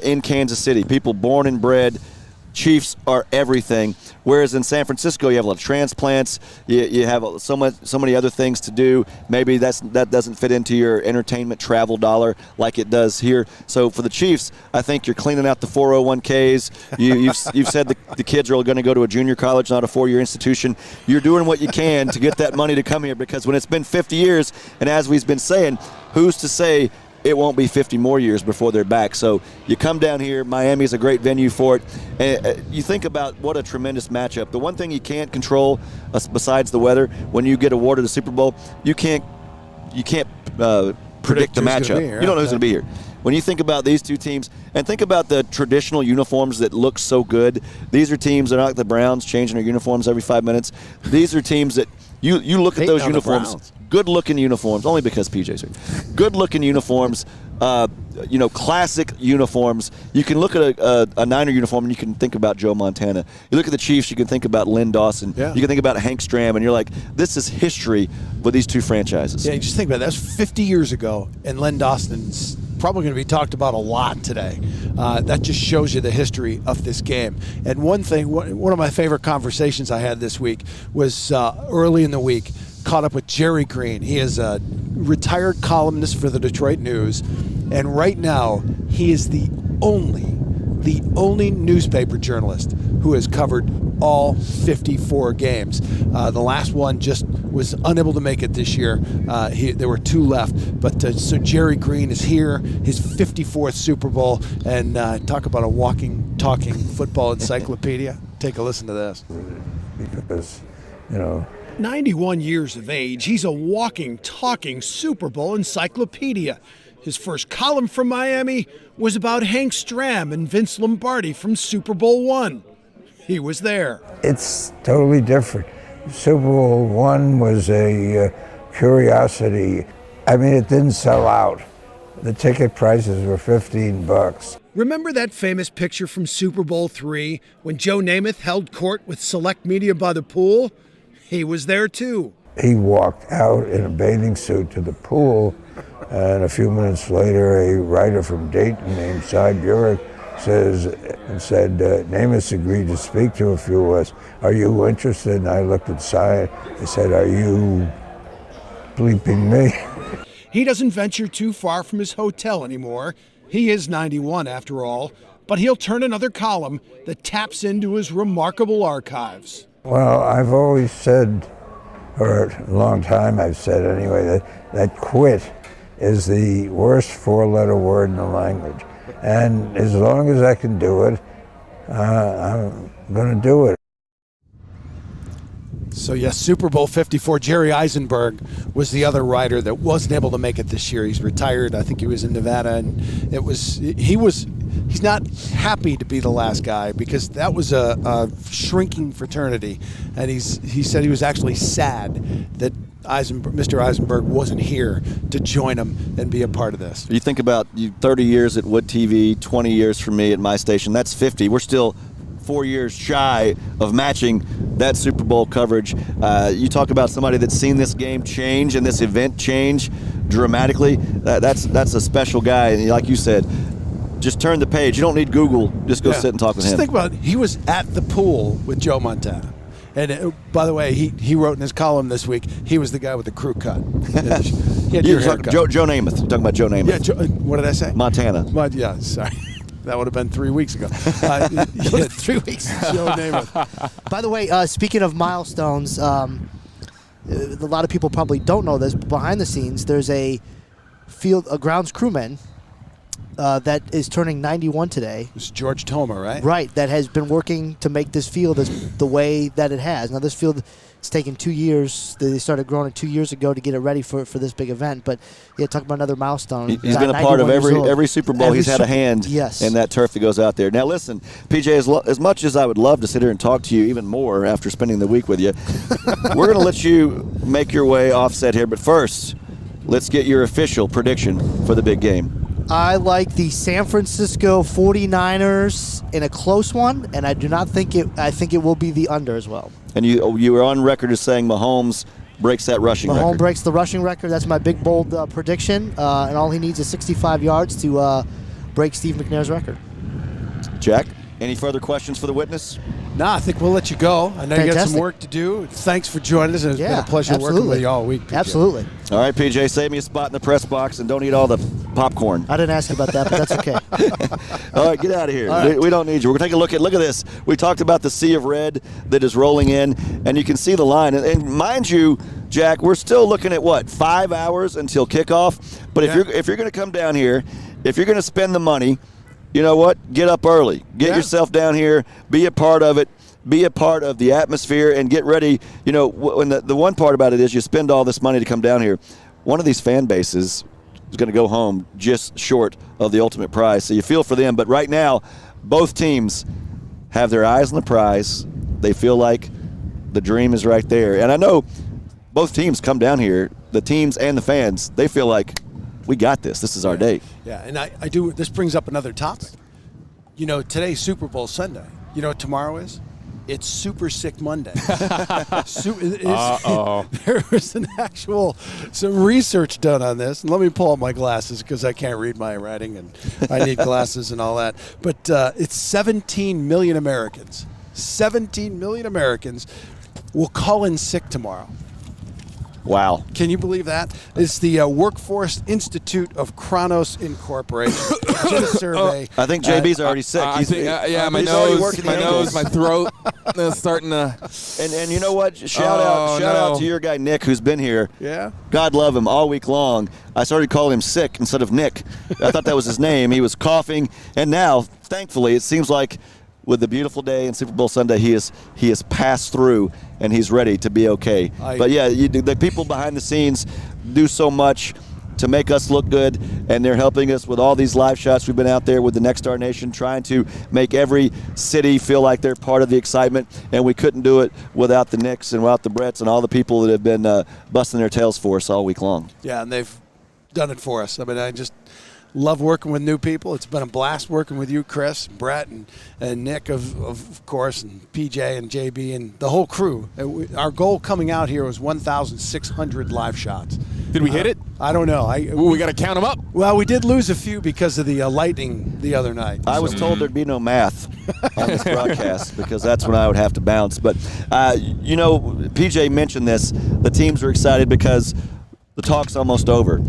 in Kansas City. People born and bred Chiefs are everything. Whereas in San Francisco, you have a lot of transplants. You have so many other things to do. Maybe that doesn't fit into your entertainment travel dollar like it does here. So for the Chiefs, I think you're cleaning out the 401ks. You've said the kids are going to go to a junior college, not a 4-year institution. You're doing what you can to get that money to come here, because when it's been 50 years, and as we've been saying, who's to say it won't be 50 more years before they're back? So you come down here. Miami's a great venue for it. And you think about what a tremendous matchup. The one thing you can't control, besides the weather, when you get awarded a Super Bowl, you can't predict the matchup. You don't know who's going to be here. When you think about these two teams, and think about the traditional uniforms that look so good, these are teams that are not like the Browns changing their uniforms every 5 minutes. These are teams that you look at those uniforms. Good-looking uniforms, only because PJ's here. Good-looking uniforms, classic uniforms. You can look at a Niner uniform and you can think about Joe Montana. You look at the Chiefs, you can think about Lynn Dawson. Yeah. You can think about Hank Stram, and you're like, this is history with these two franchises. Yeah, you just think about it. That's 50 years ago, and Lynn Dawson's probably going to be talked about a lot today. That just shows you the history of this game. And one of my favorite conversations I had this week was early in the week, caught up with Jerry Green. He is a retired columnist for the Detroit News, and right now he is the only newspaper journalist who has covered all 54 games. The last one just was unable to make it this year. There were 2 left, but so Jerry Green is here, his 54th Super Bowl, and talk about a walking, talking football encyclopedia. Take a listen to this. Because, 91 years of age, he's a walking, talking Super Bowl encyclopedia. His first column from Miami was about Hank Stram and Vince Lombardi from Super Bowl I. He was there. It's totally different. Super Bowl I was a curiosity. I mean, it didn't sell out. The ticket prices were $15. Remember that famous picture from Super Bowl III when Joe Namath held court with select media by the pool? He was there too. He walked out in a bathing suit to the pool, and a few minutes later, a writer from Dayton named Cy Burek said, Namath agreed to speak to a few of us. Are you interested? And I looked at Cy. I said, are you bleeping me? He doesn't venture too far from his hotel anymore. He is 91 after all, but he'll turn another column that taps into his remarkable archives. Well, I've always said, or a long time I've said anyway, that quit is the worst 4-letter word in the language. And as long as I can do it, I'm going to do it. So yes, Super Bowl 54, Jerry Eisenberg was the other writer that wasn't able to make it this year. He's retired. I think he was in Nevada, and he's not happy to be the last guy, because that was a shrinking fraternity, and he said he was actually sad that Mr. Eisenberg wasn't here to join him and be a part of this. You think about 30 years at Wood TV, 20 years for me at my station. That's 50. We're still 4 years shy of matching that Super Bowl coverage. You talk about somebody that's seen this game change and this event change dramatically. That's a special guy, and like you said, just turn the page. You don't need Google. Just go sit and talk with him. Just think about it. He was at the pool with Joe Montana. And by the way, he wrote in his column this week, he was the guy with the crew cut. He had your haircut. Joe Namath. You're talking about Joe Namath. Yeah, what did I say? Montana. Yeah, sorry. That would have been 3 weeks ago. 3 weeks. Joe Namath. By the way, speaking of milestones, a lot of people probably don't know this, but behind the scenes, there's a grounds crewman that is turning 91 today. It's George Toma, right? Right, that has been working to make this field the way that it has. Now, this field, it's taken 2 years. They started growing it 2 years ago to get it ready for this big event. But, yeah, talk about another milestone. He's been a part of every Super Bowl. He's had a hand in that turf that goes out there. Now, listen, PJ, as much as I would love to sit here and talk to you even more after spending the week with you, we're going to let you make your way offset here. But first, let's get your official prediction for the big game. I like the San Francisco 49ers in a close one, and I do not think I think it will be the under as well. And you were on record as saying Mahomes breaks that rushing record. Mahomes breaks the rushing record. That's my big, bold prediction. And all he needs is 65 yards to break Steve McNair's record. Jack? Any further questions for the witness? No, I think we'll let you go. I know you got some Fantastic. work to do. Thanks for joining us. It's been a pleasure working with you all week. PJ. Absolutely. All right, PJ, save me a spot in the press box and don't eat all the popcorn. I didn't ask you about that, but that's okay. All right, get out of here. All right. We don't need you. We're going to take a look at this. We talked about the sea of red that is rolling in, and you can see the line. And mind you, Jack, we're still looking at, 5 hours until kickoff? But if you're going to come down here, if you're going to spend the money, you know what? Get up early. Get yourself down here. Be a part of it. Be a part of the atmosphere and get ready. You know, when the one part about it is you spend all this money to come down here. One of these fan bases is going to go home just short of the ultimate prize. So you feel for them. But right now, both teams have their eyes on the prize. They feel like the dream is right there. And I know both teams come down here, the teams and the fans, they feel like we got this. This is our day. Yeah, and I do. This brings up another topic. You know, today's Super Bowl Sunday. You know what tomorrow is? It's Super Sick Monday. There was some research done on this. And let me pull up my glasses because I can't read my writing and I need glasses and all that. But it's 17 million Americans. 17 million Americans will call in sick tomorrow. Wow. Can you believe that? It's the Workforce Institute of Kronos Incorporated. Did a survey. I think JB's already sick. I think, my nose, my throat is starting to. And you know what? Shout out to your guy Nick, who's been here. Yeah. God love him all week long. I started calling him Sick instead of Nick. I thought that was his name. He was coughing, and now, thankfully, it seems like with the beautiful day and Super Bowl Sunday, he has passed through and he's ready to be okay. But yeah, the people behind the scenes do so much to make us look good, and they're helping us with all these live shots. We've been out there with the Next Star Nation trying to make every city feel like they're part of the excitement, and we couldn't do it without the Knicks and without the Bretts and all the people that have been busting their tails for us all week long. Yeah, and they've done it for us. I mean, I just love working with new people. It's been a blast working with you, Chris, Brett, and Nick, of course, and PJ and JB and the whole crew. Our goal coming out here was 1,600 live shots. Did we hit it? I don't know. We got to count them up. Well, we did lose a few because of the lightning the other night. I was told there'd be no math on this broadcast because that's when I would have to bounce. But, you know, PJ mentioned this. The teams are excited because the talk's almost over.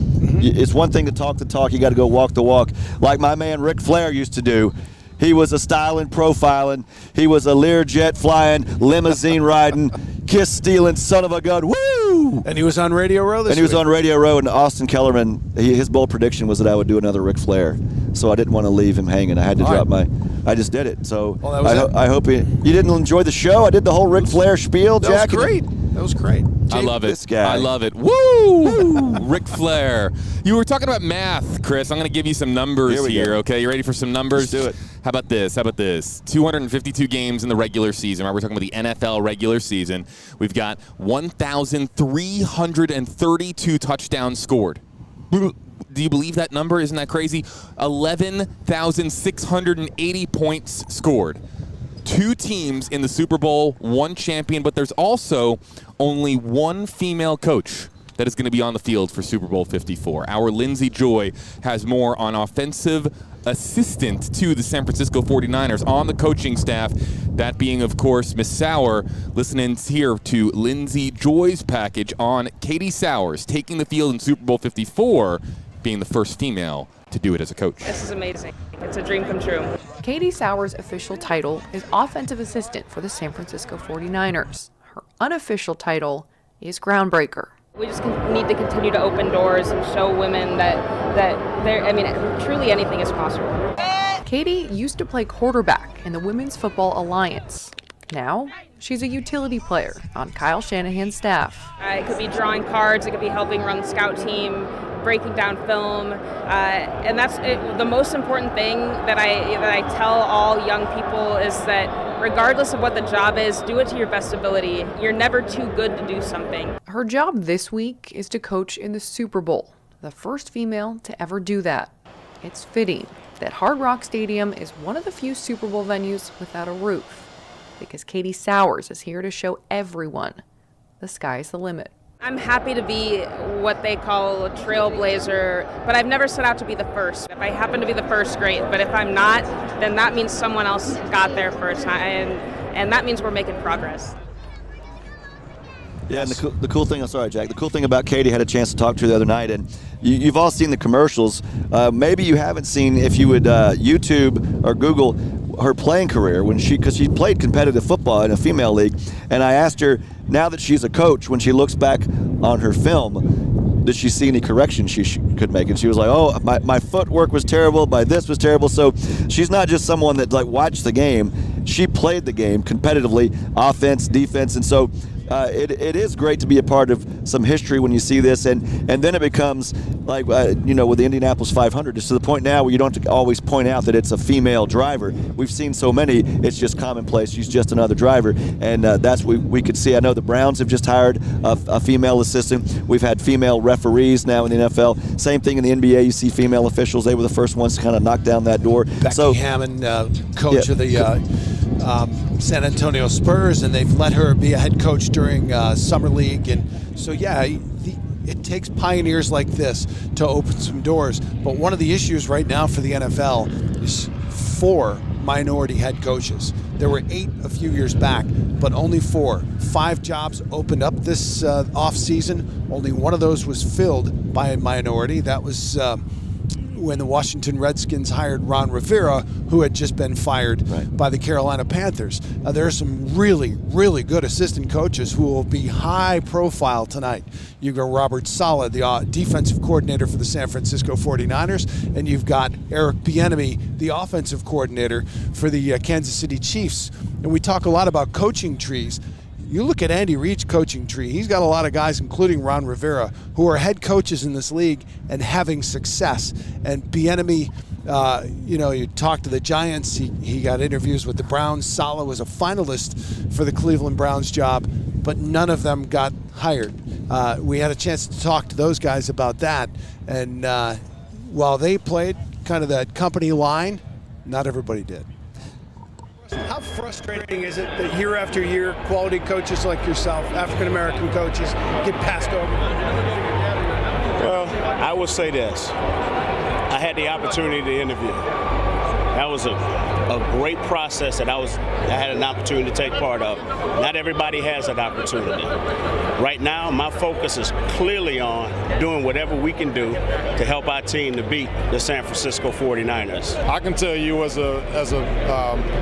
It's one thing to talk the talk. You got to go walk the walk. Like my man Ric Flair used to do. He was a styling, profiling. He was a Learjet flying, limousine riding, kiss stealing son of a gun. Woo! And he was on Radio Row this week. And he was on Radio Row, and Austin Kellerman, his bold prediction was that I would do another Ric Flair. So I didn't want to leave him hanging. I had to drop I just did it. So I hope you didn't enjoy the show. I did the whole Ric Flair spiel, Jack. That was great. That was great. I love it. This guy. I love it. Woo! Ric Flair. You were talking about math, Chris. I'm going to give you some numbers here, okay? You ready for some numbers? Let's do it. How about this? 252 games in the regular season. Right? We're talking about the NFL regular season. We've got 1,332 touchdowns scored. Do you believe that number? Isn't that crazy? 11,680 points scored. 2 teams in the Super Bowl, 1 champion, but there's also only 1 female coach that is going to be on the field for Super Bowl 54. Our Lindsey Joy has more on offensive assistant to the San Francisco 49ers on the coaching staff, that being, of course, Miss Sauer. Listen in here to Lindsey Joy's package on Katie Sowers taking the field in Super Bowl 54, being the first female to do it as a coach. This is amazing. It's a dream come true. Katie Sowers' official title is offensive assistant for the San Francisco 49ers. Her unofficial title is groundbreaker. We just need to continue to open doors and show women that truly anything is possible. Katie used to play quarterback in the Women's Football Alliance. Now, she's a utility player on Kyle Shanahan's staff. It could be drawing cards, it could be helping run the scout team, breaking down film, and that's the most important thing that I tell all young people is that regardless of what the job is, do it to your best ability. You're never too good to do something. Her job this week is to coach in the Super Bowl, the first female to ever do that. It's fitting that Hard Rock Stadium is one of the few Super Bowl venues without a roof, because Katie Sowers is here to show everyone the sky's the limit. I'm happy to be what they call a trailblazer, but I've never set out to be the first. If I happen to be the first, great. But if I'm not, then that means someone else got there first, and that means we're making progress. Yeah, and the cool thing, I'm sorry, Jack, the cool thing about Katie, had a chance to talk to her the other night, and you've all seen the commercials. Maybe you haven't seen, if you would YouTube or Google her playing career, because she played competitive football in a female league, and I asked her, now that she's a coach, when she looks back on her film, does she see any corrections she could make? And she was like, oh, my footwork was terrible, my this was terrible. So she's not just someone that watched the game, she played the game competitively, offense, defense, and so it is great to be a part of some history when you see this, and then it becomes with the Indianapolis 500, just to the point now where you don't have to always point out that it's a female driver. We've seen so many, it's just commonplace. She's just another driver, and that's what we could see. I know the Browns have just hired a female assistant. We've had female referees now in the NFL. Same thing in the NBA. You see female officials. They were the first ones to kind of knock down that door. Becky Hammond, coach of the San Antonio Spurs, and they've let her be a head coach during Summer League. And so, it takes pioneers like this to open some doors. But one of the issues right now for the NFL is 4 minority head coaches. There were 8 a few years back, but only 4. 5 jobs opened up this offseason. Only one of those was filled by a minority. That was when the Washington Redskins hired Ron Rivera, who had just been fired by the Carolina Panthers. There are some really, really good assistant coaches who will be high profile tonight. You've got Robert Saleh, the defensive coordinator for the San Francisco 49ers, and you've got Eric Bieniemy, the offensive coordinator for the Kansas City Chiefs. And we talk a lot about coaching trees. You look at Andy Reid's coaching tree, he's got a lot of guys, including Ron Rivera, who are head coaches in this league and having success. And Bieniemy, you talk to the Giants, he got interviews with the Browns. Saleh was a finalist for the Cleveland Browns job, but none of them got hired. We had a chance to talk to those guys about that. And while they played kind of that company line, not everybody did. How frustrating is it that year after year, quality coaches like yourself, African-American coaches, get passed over? Well, I will say this. I had the opportunity to interview. That was a great process that I had an opportunity to take part of. Not everybody has that opportunity. Right now, my focus is clearly on doing whatever we can do to help our team to beat the San Francisco 49ers. I can tell you as a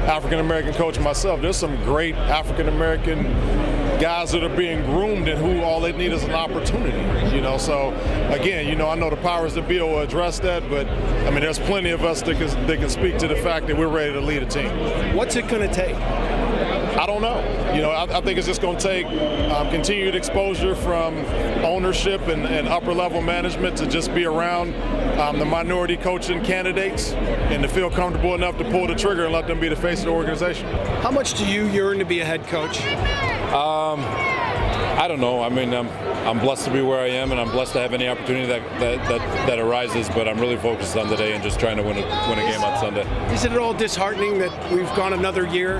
African-American coach myself, there's some great African-American guys that are being groomed and who all they need is an opportunity, So, again, I know the powers that be will address that, but, there's plenty of us that can speak to the fact that we're ready to lead a team. What's it going to take? I don't know. I think it's just going to take continued exposure from ownership and upper-level management to just be around the minority coaching candidates and to feel comfortable enough to pull the trigger and let them be the face of the organization. How much do you yearn to be a head coach? I don't know. I'm blessed to be where I am, and I'm blessed to have any opportunity that arises, but I'm really focused on today and just trying to win a game on Sunday. Isn't it all disheartening that we've gone another year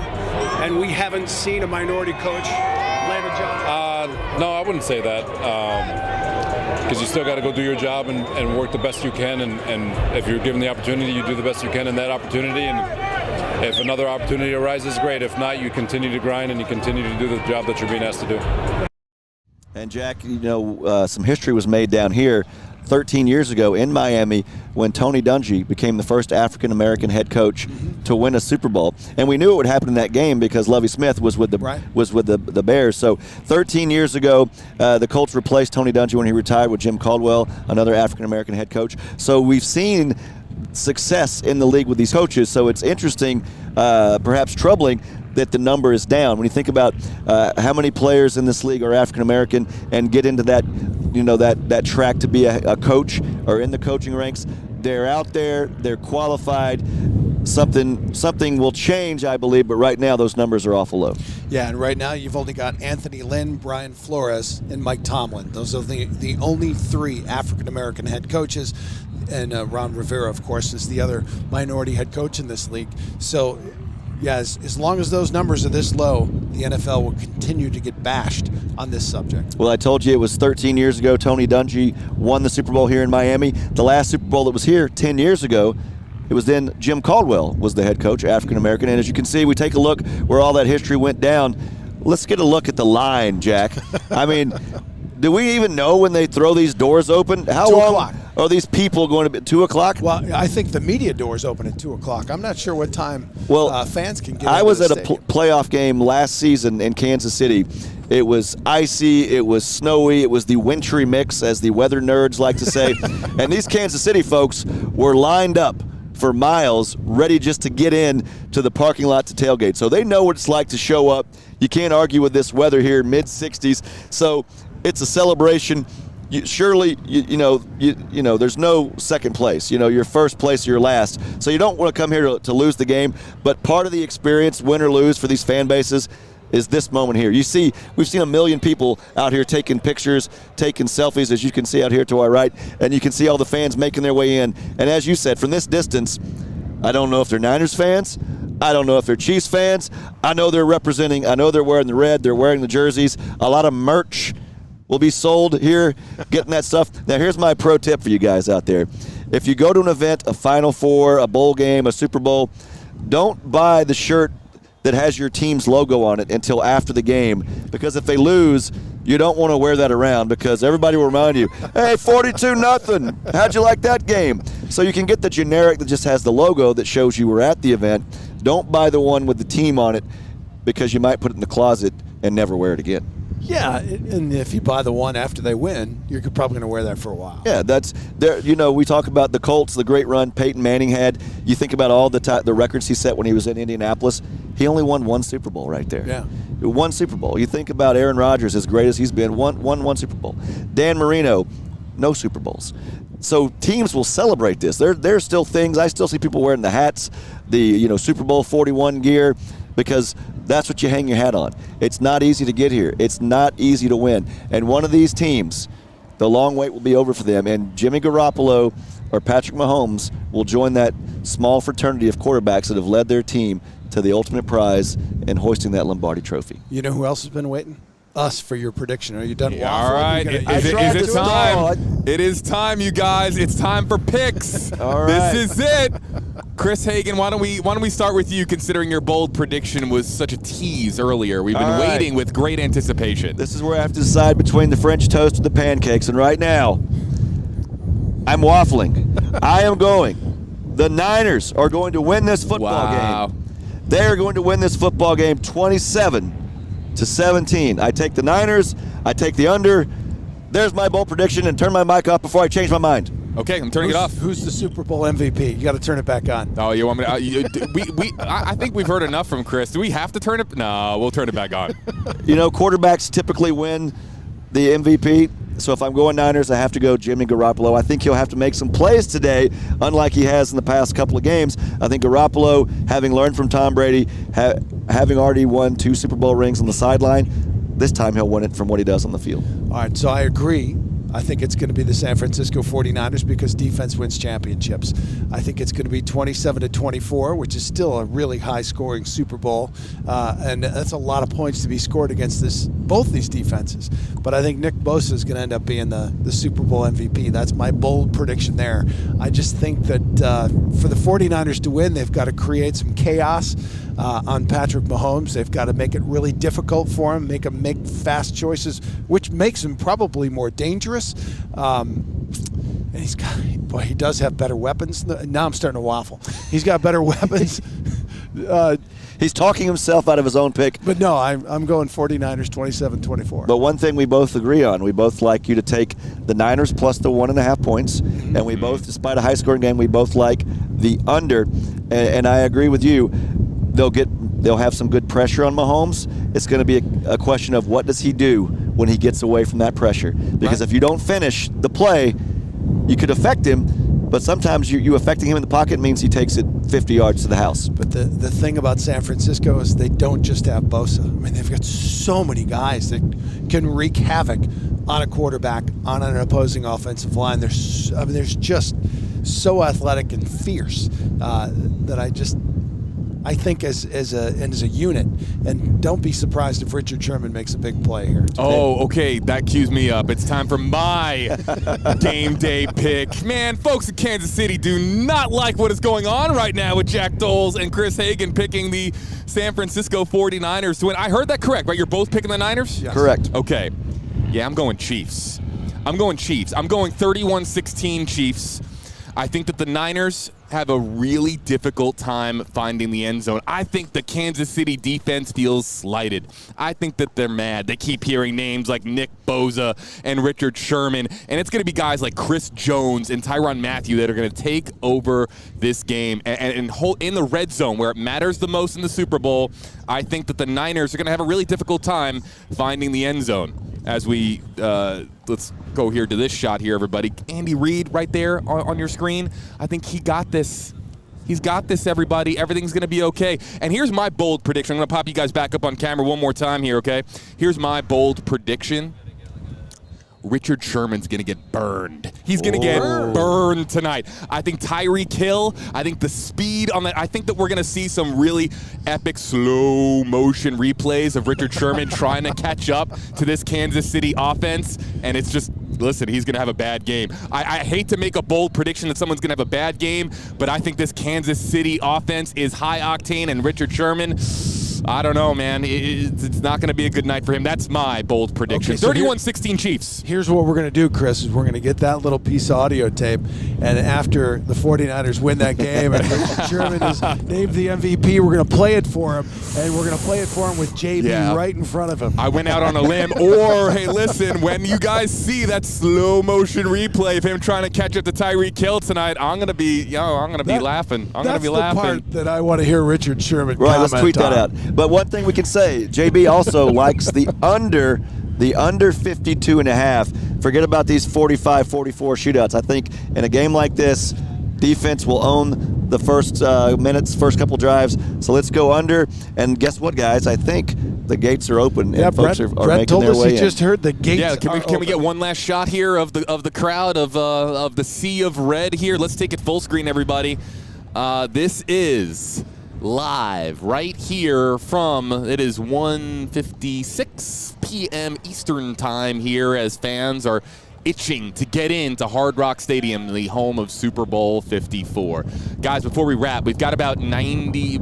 and we haven't seen a minority coach land a job? No, I wouldn't say that. Because you still got to go do your job and work the best you can, and if you're given the opportunity, you do the best you can in that opportunity, and if another opportunity arises, great. If not, you continue to grind and you continue to do the job that you're being asked to do. And Jack, some history was made down here 13 years ago in Miami when Tony Dungy became the first African-American head coach to win a Super Bowl. And we knew it would happen in that game because Lovie Smith was with the Bears. So 13 years ago, the Colts replaced Tony Dungy when he retired with Jim Caldwell, another African-American head coach. So we've seen success in the league with these coaches. So it's interesting, perhaps troubling, that the number is down. When you think about how many players in this league are African American and get into that, that track to be a coach or in the coaching ranks, they're out there, they're qualified. Something will change, I believe, but right now those numbers are awful low. Yeah, and right now you've only got Anthony Lynn, Brian Flores, and Mike Tomlin. Those are the only 3 African American head coaches. And Ron Rivera, of course, is the other minority head coach in this league. So Yeah, as long as those numbers are this low, the NFL will continue to get bashed on this subject. Well, I told you it was 13 years ago Tony Dungy won the Super Bowl here in Miami. The last Super Bowl that was here 10 years ago, it was then Jim Caldwell was the head coach, African-American. And as you can see, we take a look where all that history went down. Let's get a look at the line, Jack. I mean, do we even know when they throw these doors open? How 2 long o'clock. are these people going to be? 2 o'clock? Well, I think the media doors open at 2 o'clock. I'm not sure what time fans can get I into was the at a stadium. playoff game last season in Kansas City. It was icy, it was snowy, it was the wintry mix, as the weather nerds like to say. And these Kansas City folks were lined up for miles, ready just to get in to the parking lot to tailgate. So they know what it's like to show up. You can't argue with this weather here, mid-60s. So it's a celebration. Surely, you know, there's no second place. You know, you're first place or you're last. So you don't want to come here to lose the game. But part of the experience, win or lose, for these fan bases is this moment here. You see, we've seen 1 million people out here taking pictures, taking selfies, as you can see out here to our right, and you can see all the fans making their way in. And as you said, from this distance, I don't know if they're Niners fans. I don't know if they're Chiefs fans. I know they're representing. I know they're wearing the red. They're wearing the jerseys. A lot of merch will be sold here, getting that stuff. Now, here's my pro tip for you guys out there. If you go to an event, a Final Four, a bowl game, a Super Bowl, don't buy the shirt that has your team's logo on it until after the game, because if they lose, you don't want to wear that around, because everybody will remind you, hey, 42-0, how'd you like that game? So you can get the generic that just has the logo that shows you were at the event. Don't buy the one with the team on it, because you might put it in the closet and never wear it again. Yeah, and if you buy the one after they win, you're probably going to wear that for a while. Yeah, that's there. You know, we talk about the Colts, the great run Peyton Manning had. You think about all the records he set when he was in Indianapolis. He only won one Super Bowl right there. Yeah, one Super Bowl. You think about Aaron Rodgers, as great as he's been, won Super Bowl. Dan Marino, no Super Bowls. So teams will celebrate this. There's still things. I still see people wearing the hats, the Super Bowl 41 gear, because that's what you hang your hat on. It's not easy to get here. It's not easy to win. And one of these teams, the long wait will be over for them. And Jimmy Garoppolo or Patrick Mahomes will join that small fraternity of quarterbacks that have led their team to the ultimate prize and hoisting that Lombardi trophy. You know who else has been waiting? Us for your prediction. Are you done? Yeah, all right. Is it time? It is time, you guys. It's time for picks. All right. This is it. Chris Hagan, why don't we start with you, considering your bold prediction was such a tease earlier. We've been waiting with great anticipation. This is where I have to decide between the French toast and the pancakes, and right now, I'm waffling. I am going. The Niners are going to win this football game. They are going to win this football game 27-17. I take the Niners. I take the under. There's my bold prediction, and turn my mic off before I change my mind. Okay, I'm turning it off. Who's the Super Bowl MVP? You got to turn it back on. Oh, you want me to? I think we've heard enough from Chris. Do we have to turn it? No, we'll turn it back on. Quarterbacks typically win the MVP. So if I'm going Niners, I have to go Jimmy Garoppolo. I think he'll have to make some plays today, unlike he has in the past couple of games. I think Garoppolo, having learned from Tom Brady, having already won 2 Super Bowl rings on the sideline, this time he'll win it from what he does on the field. All right, so I agree. I think it's going to be the San Francisco 49ers because defense wins championships. I think it's going to be 27-24, which is still a really high-scoring Super Bowl, and that's a lot of points to be scored against both these defenses. But I think Nick Bosa is going to end up being the Super Bowl MVP. That's my bold prediction there. I just think that for the 49ers to win, they've got to create some chaos on Patrick Mahomes. They've got to make it really difficult for him, make him make fast choices, which makes him probably more dangerous. And he does have better weapons. Now I'm starting to waffle. He's got better weapons. He's talking himself out of his own pick. But no, I'm going 49ers 27-24. But one thing we both agree on, we both like you to take the Niners plus the 1.5 points. Mm-hmm. And we both, despite a high-scoring game, we both like the under. And I agree with you. They'll have some good pressure on Mahomes. It's going to be a question of what does he do when he gets away from that pressure. Because if you don't finish the play, you could affect him, but sometimes you affecting him in the pocket means he takes it 50 yards to the house. But the thing about San Francisco is they don't just have Bosa. I mean, they've got so many guys that can wreak havoc on a quarterback, on an opposing offensive line. They're just so athletic and fierce that I think, as a unit. And don't be surprised if Richard Sherman makes a big play here. Oh, okay. That cues me up. It's time for my game day pick. Man, folks in Kansas City do not like what is going on right now with Jack Doles and Chris Hagan picking the San Francisco 49ers to win. I heard that correct, right? You're both picking the Niners? Yes. Correct. Okay. Yeah, I'm going Chiefs. I'm going 31-16 Chiefs. I think that the Niners have a really difficult time finding the end zone. I think the Kansas City defense feels slighted. I think that they're mad. They keep hearing names like Nick Bosa and Richard Sherman, and it's going to be guys like Chris Jones and Tyrann Mathieu that are going to take over this game and hold in the red zone where it matters the most in the Super Bowl. I think that the Niners are going to have a really difficult time finding the end zone. As we, let's go here to this shot here, everybody. Andy Reid right there on your screen. I think he got this. He's got this, everybody. Everything's going to be okay. And here's my bold prediction. I'm going to pop you guys back up on camera one more time here, okay? Here's my bold prediction. Richard Sherman's going to get burned. He's going to get burned tonight. I think Tyreek Hill, I think the speed on that, I think that we're going to see some really epic slow motion replays of Richard Sherman trying to catch up to this Kansas City offense, and it's just, listen, he's going to have a bad game. I hate to make a bold prediction that someone's going to have a bad game, but I think this Kansas City offense is high octane, and Richard Sherman, I don't know, man. It's not going to be a good night for him. That's my bold prediction. Okay, so 31-16 Chiefs. Here's what we're going to do, Chris, is we're going to get that little piece of audio tape, and after the 49ers win that game and Richard Sherman is named the MVP, we're going to play it for him, and we're going to play it for him with JB right in front of him. I went out on a limb. Or, hey, listen, when you guys see that slow motion replay of him trying to catch up to Tyreek Hill tonight, I'm going to be, laughing. I'm going to be laughing. That's the part that I want to hear Richard Sherman Right, comment let's tweet that on. out. But one thing we can say, JB also likes the under 52.5. Forget about these 45-44 shootouts. I think in a game like this, defense will own the first minutes, first couple drives. So let's go under. And guess what, guys? I think the gates are open. Yeah, and folks are Brett making told their us way he in. just heard the gates. Yeah, can we get one last shot here of the crowd of the sea of red here? Let's take it full screen, everybody. This is live right here from, it is 1:56 p.m. Eastern time here as fans are itching to get into Hard Rock Stadium, the home of Super Bowl 54. Guys, before we wrap, we've got about 90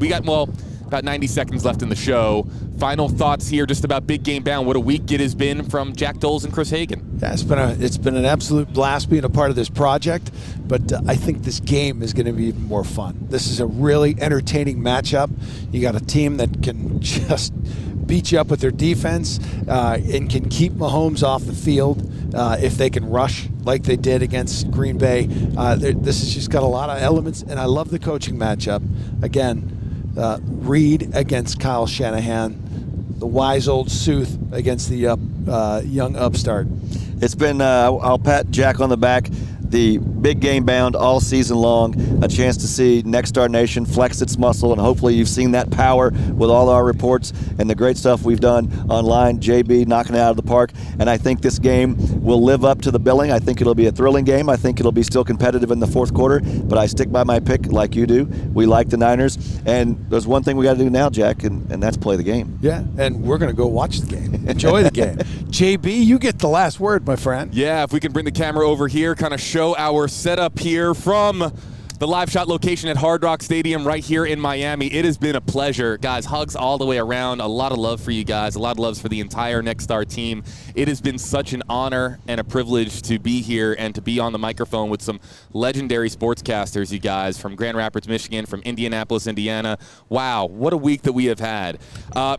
seconds left in the show. Final thoughts here just about Big Game Bound. What a week it has been from Jack Doles and Chris Hagan. Yeah, it's been an absolute blast being a part of this project, but I think this game is going to be even more fun. This is a really entertaining matchup. You got a team that can just beat you up with their defense and can keep Mahomes off the field if they can rush like they did against Green Bay. This has just got a lot of elements, and I love the coaching matchup. Again, Reid against Kyle Shanahan, the wise old Sooth against the young upstart. It's been, I'll pat Jack on the back. The Big Game Bound all season long, a chance to see Next Star Nation flex its muscle, and hopefully you've seen that power with all our reports and the great stuff we've done online. JB knocking it out of the park, and I think this game will live up to the billing. I think it'll be a thrilling game. I think it'll be still competitive in the fourth quarter, but I stick by my pick like you do. We like the Niners, and there's one thing we got to do now, Jack, and that's play the game. Yeah, and we're going to go watch the game. Enjoy the game. JB, you get the last word, my friend. Yeah, if we can bring the camera over here, kind of show our setup here from the live shot location at Hard Rock Stadium right here in Miami. It has been a pleasure. Guys, hugs all the way around. A lot of love for you guys. A lot of love for the entire Next Star team. It has been such an honor and a privilege to be here and to be on the microphone with some legendary sportscasters, you guys, from Grand Rapids, Michigan, from Indianapolis, Indiana. Wow, what a week that we have had.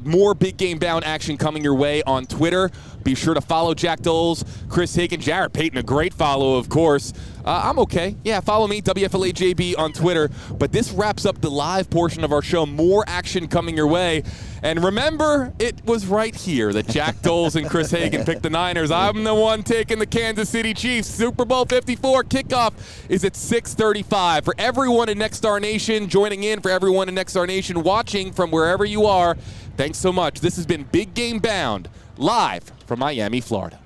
More Big Game Bound action coming your way on Twitter. Be sure to follow Jack Doles, Chris Hagan, Jarrett Payton, a great follow, of course. I'm okay. Yeah, follow me, WFLAJB on Twitter. But this wraps up the live portion of our show. More action coming your way. And remember, it was right here that Jack Doles and Chris Hagan picked the Niners. I'm the one taking the Kansas City Chiefs. Super Bowl 54 kickoff is at 6:35. For everyone in Next Star Nation joining in, for everyone in Next Star Nation watching from wherever you are, thanks so much. This has been Big Game Bound, live from Miami, Florida.